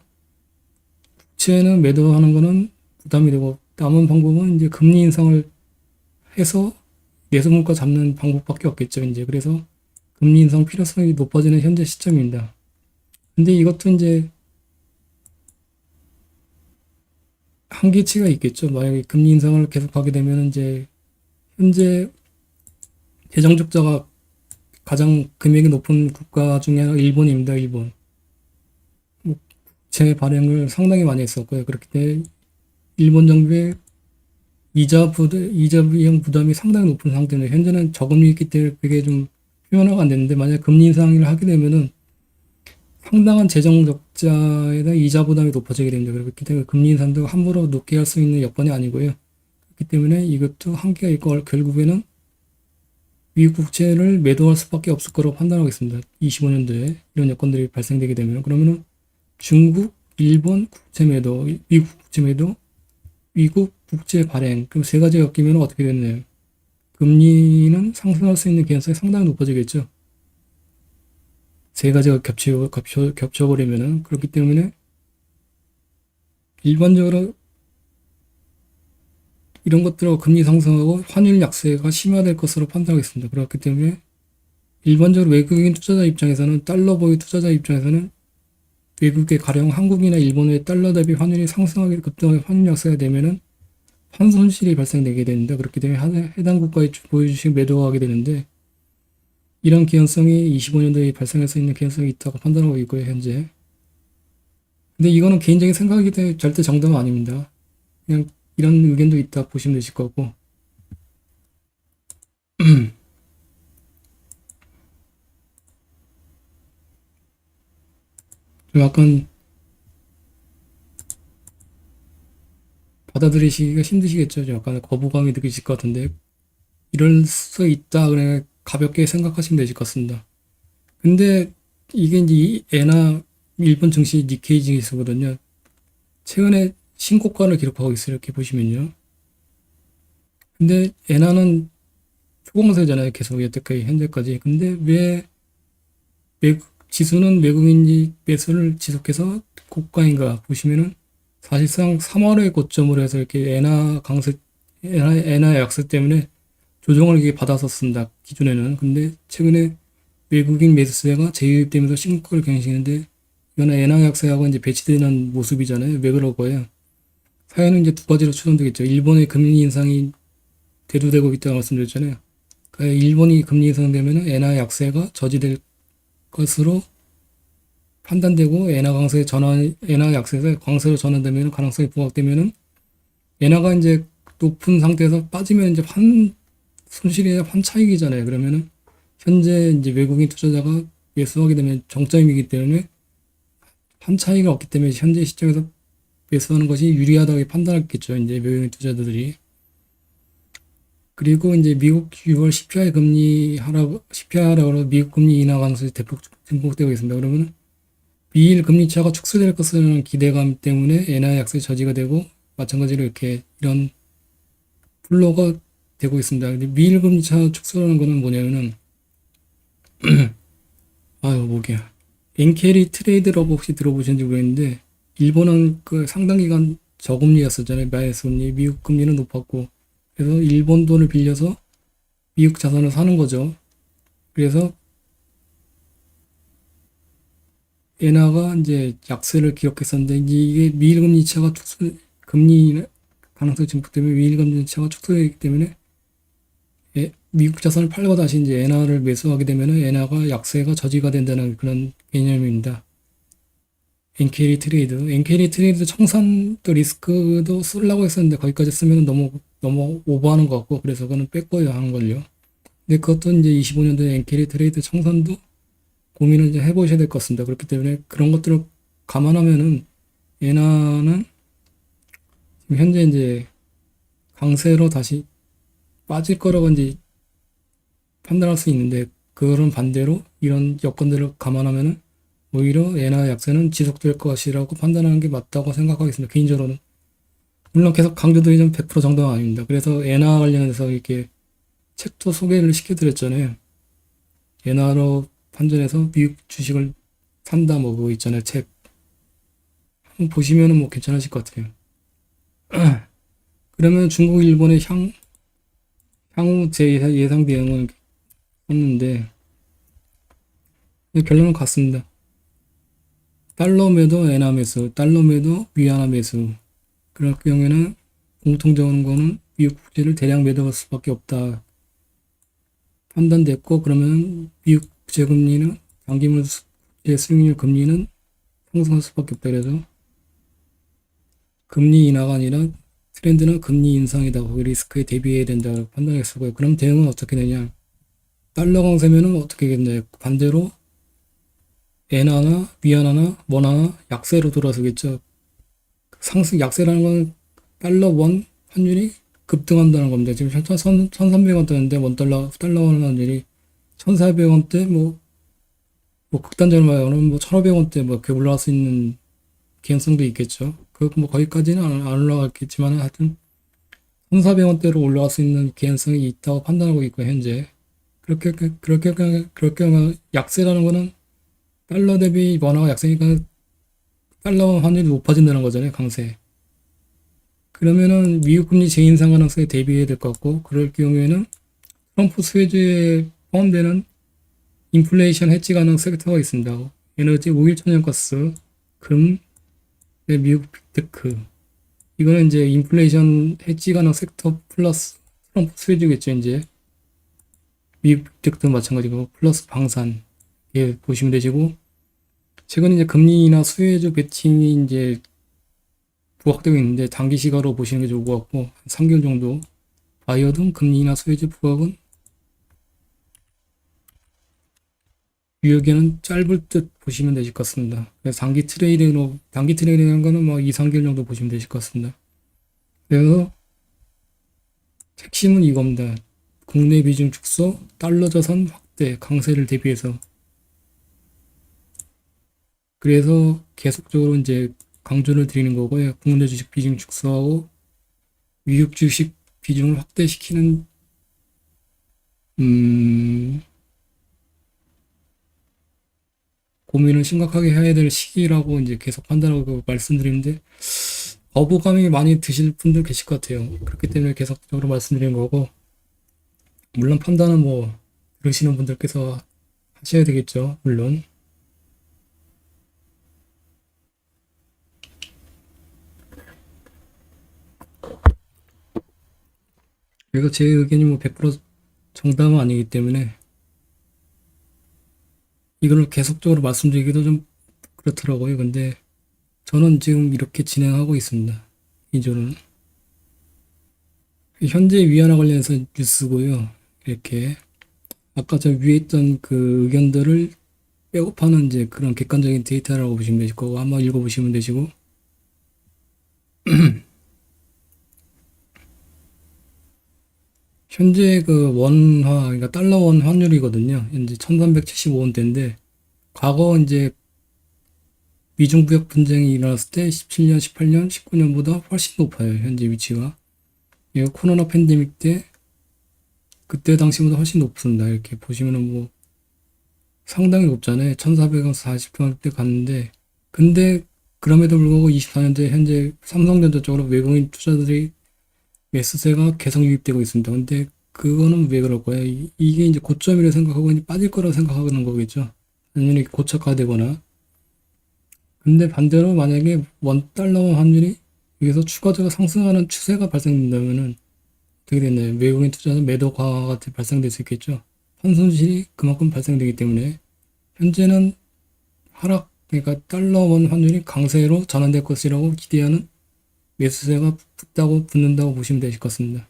Speaker 1: 국채는 매도하는 거는 부담이 되고, 남은 방법은 이제 금리 인상을 해서 내수 물가 잡는 방법밖에 없겠죠, 이제. 그래서 금리 인상 필요성이 높아지는 현재 시점입니다. 근데 이것도 이제 한계치가 있겠죠. 만약에 금리 인상을 계속하게 되면 이제 현재 재정 적자가 가장 금액이 높은 국가 중에 하나 일본입니다. 일본. 국채 발행을 상당히 많이 했었고요. 그렇기 때문에 일본 정부의 이자 비용 부담이 상당히 높은 상태입니다. 현재는 저금리 있기 때문에 그게 좀 표현화가 안 되는데, 만약 금리 인상을 하게 되면은 상당한 재정 적자에다 이자 부담이 높아지게 됩니다. 그렇기 때문에 금리 인상도 함부로 높게 할 수 있는 여건이 아니고요. 그렇기 때문에 이것도 한계가 있고 결국에는 미국 국채를 매도할 수밖에 없을 거라고 판단하고 있습니다. 25년도에 이런 여건들이 발생되게 되면 그러면은 중국, 일본 국채 매도, 미국 국채 매도, 미국 국채 발행, 그럼 세 가지가 엮이면 어떻게 됐나요? 금리는 상승할 수 있는 개연성이 상당히 높아지겠죠. 세 가지가 겹쳐버리면은. 그렇기 때문에 일반적으로 이런 것들하고 금리 상승하고 환율 약세가 심화될 것으로 판단하겠습니다. 그렇기 때문에 일반적으로 외국인 투자자 입장에서는, 달러 보유 투자자 입장에서는 외국의 가령 한국이나 일본의 달러 대비 환율이 상승하게 급등하게 환율 약세가 되면은 환 손실이 발생되게 되는데, 그렇기 때문에 해당 국가의 보유 주식 매도하게 되는데, 이런 개연성이 25년도에 발생할 수 있는 개연성이 있다고 판단하고 있고요, 현재. 근데 이거는 개인적인 생각이기 때문에 절대 정답은 아닙니다. 그냥 이런 의견도 있다 보시면 되실 거고. 좀 약간 받아들이시기가 힘드시겠죠. 좀 약간 거부감이 느끼실 것 같은데, 이럴 수 있다 그래 가볍게 생각하시면 되실 것 같습니다. 근데 이게 이제 이 엔화 일본 증시 니케이 지수거든요. 최근에 신고가를 기록하고 있어요. 이렇게 보시면요. 근데 엔화는 초강세잖아요. 계속 여태까지 현재까지. 근데 왜 외국 지수는 외국인지 매수를 지속해서 고가인가 보시면은 사실상 3월의 고점으로 해서 이렇게 엔화 약세 때문에 조정을 이렇게 받았었습니다. 기존에는. 근데 최근에 외국인 매수세가 재유입되면서 신고가를 경신했는데 이거는 엔화 약세하고 이제 배치되는 모습이잖아요. 왜 그럴까요? 사연은 이제 두 가지로 추정되겠죠. 일본의 금리 인상이 대두되고 있다고 말씀드렸잖아요. 그러니까 일본이 금리 인상되면 엔화 약세가 저지될 것으로 판단되고 엔화 약세에서 강세로 전환되면 가능성이 부각되면은 엔화가 이제 높은 상태에서 빠지면 이제 손실이나 환차익이잖아요. 그러면은 현재 이제 외국인 투자자가 매수하게 되면 정점이기 때문에 환차익이 없기 때문에 현재 시점에서 매수하는 것이 유리하다고 판단했겠죠. 이제 외국인 투자자들이. 그리고 이제 미국 6월 CPI 하락으로 미국 금리 인하 가능성이 대폭 증폭되고 있습니다. 그러면 미일 금리 차가 축소될 것이라는 기대감 때문에 엔화 약세 저지가 되고 마찬가지로 이렇게 이런 플로가 되고 있습니다. 근데 미일 금리 차 축소라는 거는 뭐냐면은 아유 뭐게야 엔캐리 트레이드라고 혹시 들어보셨는지 모르겠는데 일본은 그 상당 기간 저금리였었잖아요. 마이너스 금리, 미국 금리는 높았고 그래서 일본 돈을 빌려서 미국 자산을 사는 거죠. 그래서 엔화가 이제 약세를 기록했었는데 이게 미일 금리 차가 금리 가능성이 증폭되면 미일 금리 차가 축소되기 때문에 미국 자산을 팔고 다시 이제 엔화를 매수하게 되면 엔화가 약세가 저지가 된다는 그런 개념입니다. 엔캐리 트레이드 청산도 리스크도 쓰려고 했었는데 거기까지 쓰면 너무 오버하는 것 같고 그래서 그거는 뺐고요 하는 걸요. 근데 그것도 이제 25년도에 엔캐리 트레이드 청산도 고민을 이제 해보셔야 될 것 같습니다. 그렇기 때문에 그런 것들을 감안하면은 엔화는 지금 현재 이제 강세로 다시 빠질 거라고 이제 판단할 수 있는데 그런 반대로 이런 여건들을 감안하면은 오히려 엔화 약세는 지속될 것이라고 판단하는 게 맞다고 생각하겠습니다. 개인적으로는. 물론 계속 강조드리면 100% 정도는 아닙니다. 그래서 엔화 관련해서 이렇게 책도 소개를 시켜드렸잖아요. 엔화로 판전해서 미국 주식을 산다 뭐 그거 있잖아요. 책. 한번 보시면은 뭐 괜찮으실 것 같아요. 그러면 중국, 일본의 향후 제 예상 대응을 했는데 결론은 같습니다. 달러 매도, 엔화 매수, 달러 매도, 위안화 매수. 그럴 경우에는 공통적인 거는 미국 국채를 대량 매도할 수밖에 없다. 판단됐고 그러면 미국 국채 금리는 장기물 국채 수익률 금리는 상승할 수밖에 없다. 그래서 금리 인하가 아니라 트렌드는 금리 인상이다. 그 리스크에 대비해야 된다고 판단했었고요. 그럼 대응은 어떻게 되냐? 달러 강세면은 어떻게 되겠나요? 반대로 엔화나 위안화나 원화나 약세로 돌아서겠죠. 상승 약세라는 건 달러 원 환율이 급등한다는 겁니다. 지금 1,300원 뜨는데 달러 원 환율이 1,400원대 뭐 극단적으로 말하면 뭐 1,500원대 뭐 이렇게 올라갈 수 있는 개연성도 있겠죠. 그 뭐 거기까지는 안 올라갔겠지만 하여튼 1,400원대로 올라갈 수 있는 개연성이 있다고 판단하고 있고 현재 그렇게 약세라는 거는 달러 대비 원화가 약세니까 달러 환율이 높아진다는 거잖아요. 강세. 그러면은 미국 금리 재인상 가능성에 대비해야 될 것 같고 그럴 경우에는 트럼프 수혜주에 포함되는 인플레이션 해지 가능 섹터가 있습니다. 에너지, 오일 천연가스, 금, 미국 빅테크. 이거는 이제 인플레이션 해지 가능 섹터 플러스 트럼프 수혜주겠죠. 이제 미국 빅테크도 마찬가지고 플러스 방산. 예, 보시면 되시고 최근 이제 금리나 수혜주 배팅이 이제 부각되고 있는데 단기 시가로 보시는 게 좋을 것 같고 한 3개월 정도 바이오 등 금리나 수혜주 부각은 유효기는 짧을 듯 보시면 되실 것 같습니다. 그래서 단기 트레이딩하는 거는 뭐 2, 3개월 정도 보시면 되실 것 같습니다. 그래서 핵심은 이겁니다. 국내 비중 축소, 달러 자산 확대, 강세를 대비해서 그래서 계속적으로 이제 강조를 드리는 거고요. 국내 주식 비중 축소하고 미국 주식 비중을 확대시키는 음, 고민을 심각하게 해야 될 시기라고 이제 계속 판단하고 말씀드리는데 거부감이 많이 드실 분들 계실 것 같아요. 그렇기 때문에 계속적으로 말씀드리는 거고 물론 판단은 뭐 들으시는 분들께서 하셔야 되겠죠. 물론. 그래서 제 의견이 뭐 100% 정답은 아니기 때문에 이걸 계속적으로 말씀드리기도 좀 그렇더라고요. 근데 저는 지금 이렇게 진행하고 있습니다. 이조는 현재 위안화 관련해서 뉴스고요. 이렇게 아까 저 위에 있던 그 의견들을 백업하는 이제 그런 객관적인 데이터라고 보시면 되실 거고 한번 읽어보시면 되시고 현재 그 원화 그러니까 달러 원 환율이거든요. 현재 1375원대인데 과거 이제 미중 무역 분쟁이 일어났을 때 17년, 18년, 19년보다 훨씬 높아요. 현재 위치가. 이 코로나 팬데믹 때 그때 당시보다 훨씬 높습니다. 이렇게 보시면은 뭐 상당히 높잖아요. 1400원에서 40평대 갔는데 근데 그럼에도 불구하고 24년도에 현재 삼성전자 쪽으로 외국인 투자들이 매수세가 계속 유입되고 있습니다. 근데 그거는 왜 그럴까요? 이게 이제 고점이라 생각하고 이제 빠질 거라고 생각하는 거겠죠. 아니면 고착화되거나. 근데 반대로 만약에 원 달러 환율이 여기서 추가적으로 상승하는 추세가 발생된다면은 어떻게 되나요? 외국인 투자는 매도 강화가 발생될 수 있겠죠. 환손실이 그만큼 발생되기 때문에 현재는 하락, 그러니까 달러 원 환율이 강세로 전환될 것이라고 기대하는 매수세가 붙는다고 보시면 되실 것 같습니다.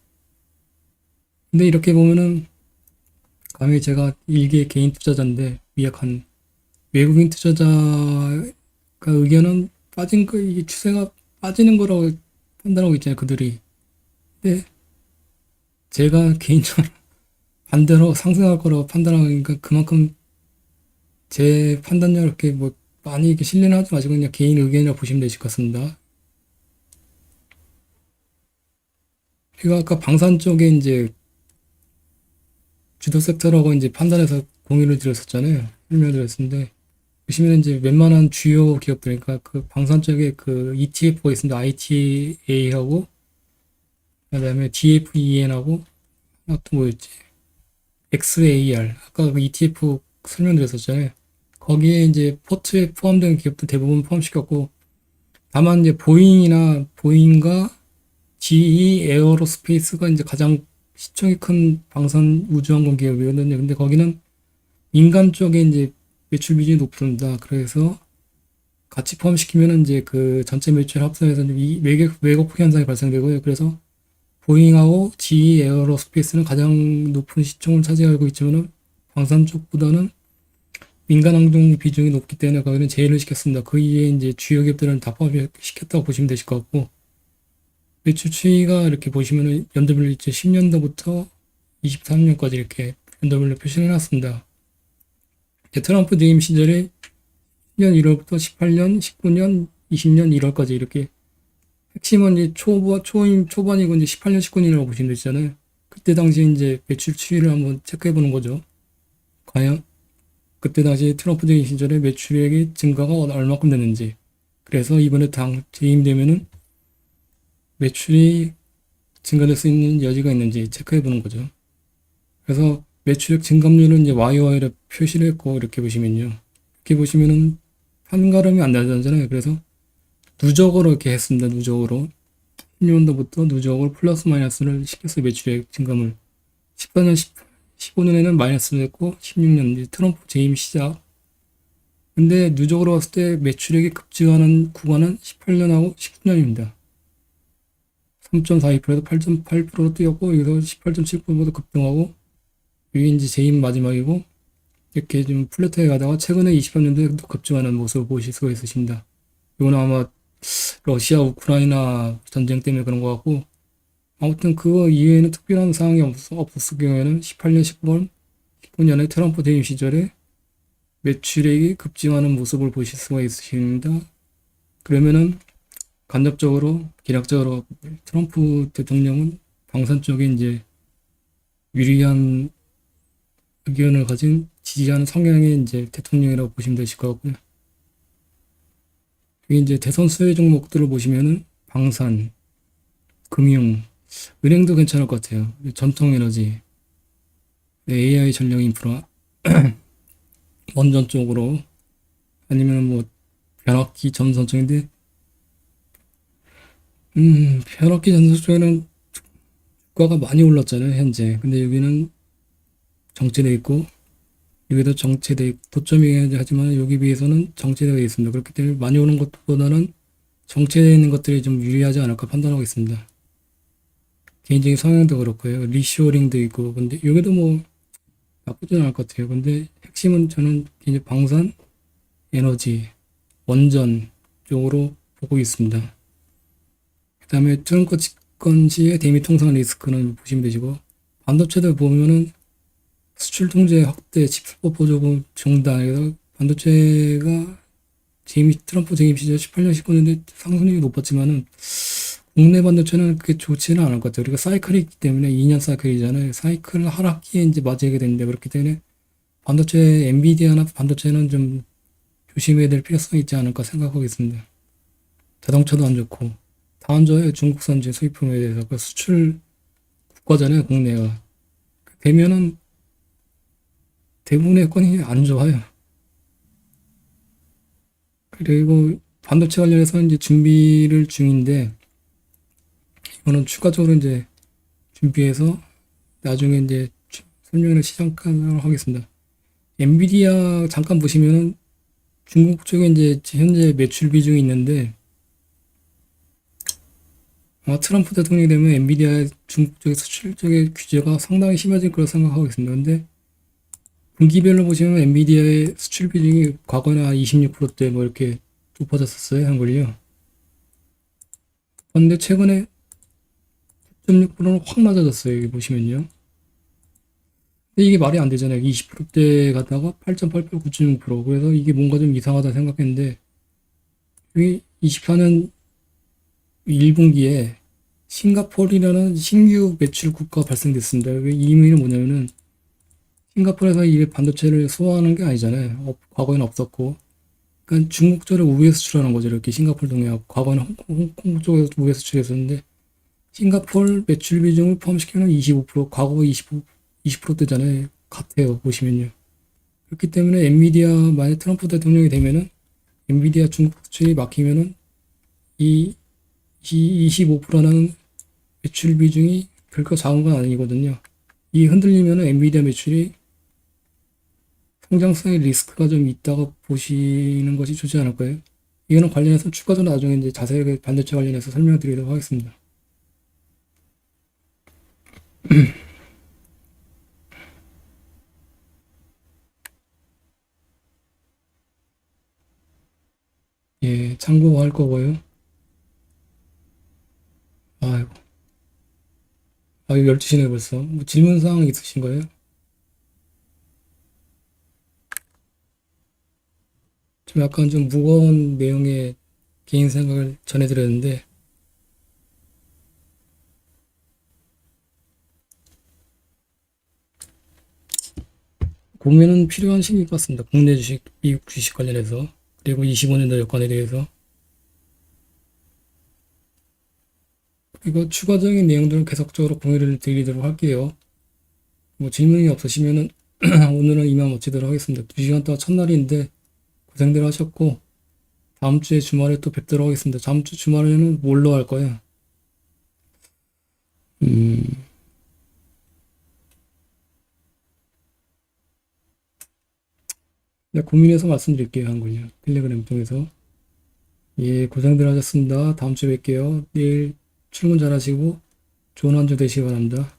Speaker 1: 근데 이렇게 보면은 감히 제가 일개 개인 투자자인데 미약한 외국인 투자자가 의견은 빠진 거, 이게 추세가 빠지는 거라고 판단하고 있잖아요, 그들이. 근데 제가 개인적으로 반대로 상승할 거라고 판단하니까 그만큼 제 판단력 이렇게 뭐 많이 이렇게 신뢰는 하지 마시고 그냥 개인 의견이라 보시면 되실 것 같습니다. 제가 아까 방산 쪽에 이제 주도 섹터라고 이제 판단해서 공유를 드렸었잖아요. 설명을 드렸는데 보시면 이제 웬만한 주요 기업들, 그러니까 그 방산 쪽에 그 ETF가 있습니다. ITA하고 그다음에 DFEN하고 하나 또 뭐였지? XAR. 아까 그 ETF 설명드렸었잖아요. 거기에 이제 포트에 포함된 기업들 대부분 포함시켰고 다만 이제 보잉과 GE 에어로스페이스가 이제 가장 시총이 큰 방산 우주항공 기업이거든요. 근데 거기는 민간 쪽에 이제 매출 비중이 높습니다. 그래서 같이 포함시키면은 이제 그 전체 매출 합산해서 이 왜곡 현상이 발생되고요. 그래서 보잉하고 GE 에어로스페이스는 가장 높은 시총을 차지하고 있지만은 방산 쪽보다는 민간 항공 비중이 높기 때문에 거기는 제외를 시켰습니다. 그 이외에 이제 주요 기업들은 다 포함시켰다고 보시면 되실 것 같고 매출 추이가 이렇게 보시면은 연도별로 이제 10년도부터 23년까지 이렇게 연도별로 표시를 해놨습니다. 트럼프 재임 시절에 10년 1월부터 18년, 19년, 20년 1월까지 이렇게 핵심은 이제 초반이고 이제 18년, 19년이라고 보시면 되잖아요. 그때 당시 이제 매출 추이를 한번 체크해 보는 거죠. 과연 그때 당시 트럼프 재임 시절에 매출액의 증가가 얼마큼 됐는지. 그래서 이번에 당 재임되면은 매출이 증가될 수 있는 여지가 있는지 체크해 보는 거죠. 그래서 매출액 증감률은 이제 YY로 표시를 했고 이렇게 보시면요. 이렇게 보시면은 한가름이 안 나잖아요. 그래서 누적으로 이렇게 했습니다. 누적으로 10년도부터 누적으로 플러스 마이너스를 시켰어요. 매출액 증감을 14년, 15년에는 마이너스를 했고 16년 이제 트럼프 재임 시작. 근데 누적으로 봤을 때 매출액이 급증하는 구간은 18년하고 19년입니다. 3.42%에서 8.8%로 뛰었고 여기서 18.7%보다 급등하고 이게 이제 재임 마지막이고 이렇게 좀 플랫하게 가다가 최근에 23년도에 또 급증하는 모습을 보실 수가 있으십니다. 이거는 아마 러시아 우크라이나 전쟁 때문에 그런 것 같고 아무튼 그거 이외에는 특별한 상황이 없었을 경우에는 18년, 19년, 19년에 트럼프 재임 시절에 매출액이 급증하는 모습을 보실 수가 있으십니다. 그러면은 간접적으로, 기략적으로 트럼프 대통령은 방산 쪽에 이제 유리한 의견을 가진 지지하는 성향의 이제 대통령이라고 보시면 되실 것 같고요. 여기 이제 대선 수혜 종목들을 보시면은 방산, 금융, 은행도 괜찮을 것 같아요. 전통 에너지, AI 전력 인프라, 원전 쪽으로 아니면 뭐 변압기 전선 쪽인데 변압기 전선 쪽에는 주가가 많이 올랐잖아요 현재. 근데 여기는 정체되어 있고 여기도 정체되어 있고 도점이긴 하지만 여기 비해서는 정체되어 있습니다. 그렇기 때문에 많이 오는 것보다는 정체되어 있는 것들이 좀 유리하지 않을까 판단하고 있습니다. 개인적인 성향도 그렇고요. 리쇼링도 있고 근데 여기도 뭐 나쁘진 않을 것 같아요. 근데 핵심은 저는 이제 방산, 에너지, 원전 쪽으로 보고 있습니다. 그 다음에 트럼프 집권 시의 대미 통상 리스크는 보시면 되시고 반도체도 보면은 수출 통제 확대, 칩스법 보조금 중단해서 반도체가 트럼프 재임 시절 18년 19년에 상승률이 높았지만은 국내 반도체는 그렇게 좋지는 않을 것 같아요. 우리가 사이클이 있기 때문에 2년 사이클이잖아요. 사이클 하락기에 이제 맞이하게 되는데 그렇기 때문에 반도체 엔비디아나 반도체는 좀 조심해야 될 필요성이 있지 않을까 생각하고 있습니다. 자동차도 안 좋고 다 안 좋아요. 중국산 수입품에 대해서 그 수출 국가잖아요. 국내가 되면은 대부분의 건이 안 좋아요. 그리고 반도체 관련해서는 이제 준비를 중인데 이거는 추가적으로 이제 준비해서 나중에 이제 설명을 시작하도록 하겠습니다. 엔비디아 잠깐 보시면은 중국 쪽에 이제 현재 매출 비중이 있는데 아마 트럼프 대통령이 되면 엔비디아 중국 쪽에 수출 쪽의 규제가 상당히 심해질 거라 생각하고 있습니다. 근데 분기별로 보시면 엔비디아의 수출 비중이 과거에는 한 26%대 뭐 이렇게 높아졌었어요. 한걸요. 그런데 최근에 9.6%는 확 낮아졌어요. 여기 보시면요. 근데 이게 말이 안 되잖아요. 20%대 갔다가 8.88, 9.6%. 그래서 이게 뭔가 좀 이상하다 생각했는데 여기 24년 1분기에 싱가포르라는 신규 매출 국가가 발생됐습니다. 이 의미는 뭐냐면은 싱가포르에서 이 반도체를 소화하는 게 아니잖아요. 과거에는 없었고. 그러니까 중국 쪽으로 우회 수출하는 거죠. 이렇게 싱가포르 동해하고. 과거에는 홍콩 쪽에서 우회 수출했었는데 싱가포르 매출 비중을 포함시키면 25%, 과거 20%대잖아요. 같아요. 보시면요. 그렇기 때문에 엔비디아 만약 트럼프 대통령이 되면은 엔비디아 중국 수출이 막히면은 이 25%라는 매출 비중이 결코 작은 건 아니거든요. 이 흔들리면은 엔비디아 매출이 성장성의 리스크가 좀 있다고 보시는 것이 좋지 않을까요? 이거는 관련해서 추가적으로 나중에 이제 자세하게 반도체 관련해서 설명드리도록 하겠습니다. 예, 참고할 거고요. 아이고, 12시네 벌써. 뭐 질문사항 있으신 거예요? 좀 약간 좀 무거운 내용의 개인 생각을 전해드렸는데, 고민은 필요한 시기인 것 같습니다. 국내 주식, 미국 주식 관련해서, 그리고 25년도 여건에 대해서. 그리고 추가적인 내용들은 계속적으로 공유를 드리도록 할게요. 뭐 질문이 없으시면은 오늘은 이만 마치도록 하겠습니다. 2시간 동안 첫날인데 고생들 하셨고, 다음 주에 주말에 또 뵙도록 하겠습니다. 다음 주 주말에는 뭘로 할 거예요? 음, 고민해서 말씀드릴게요. 한군요. 텔레그램 통해서. 예, 고생들 하셨습니다. 다음 주에 뵐게요. 내일 출근 잘 하시고 좋은 한 주 되시기 바랍니다.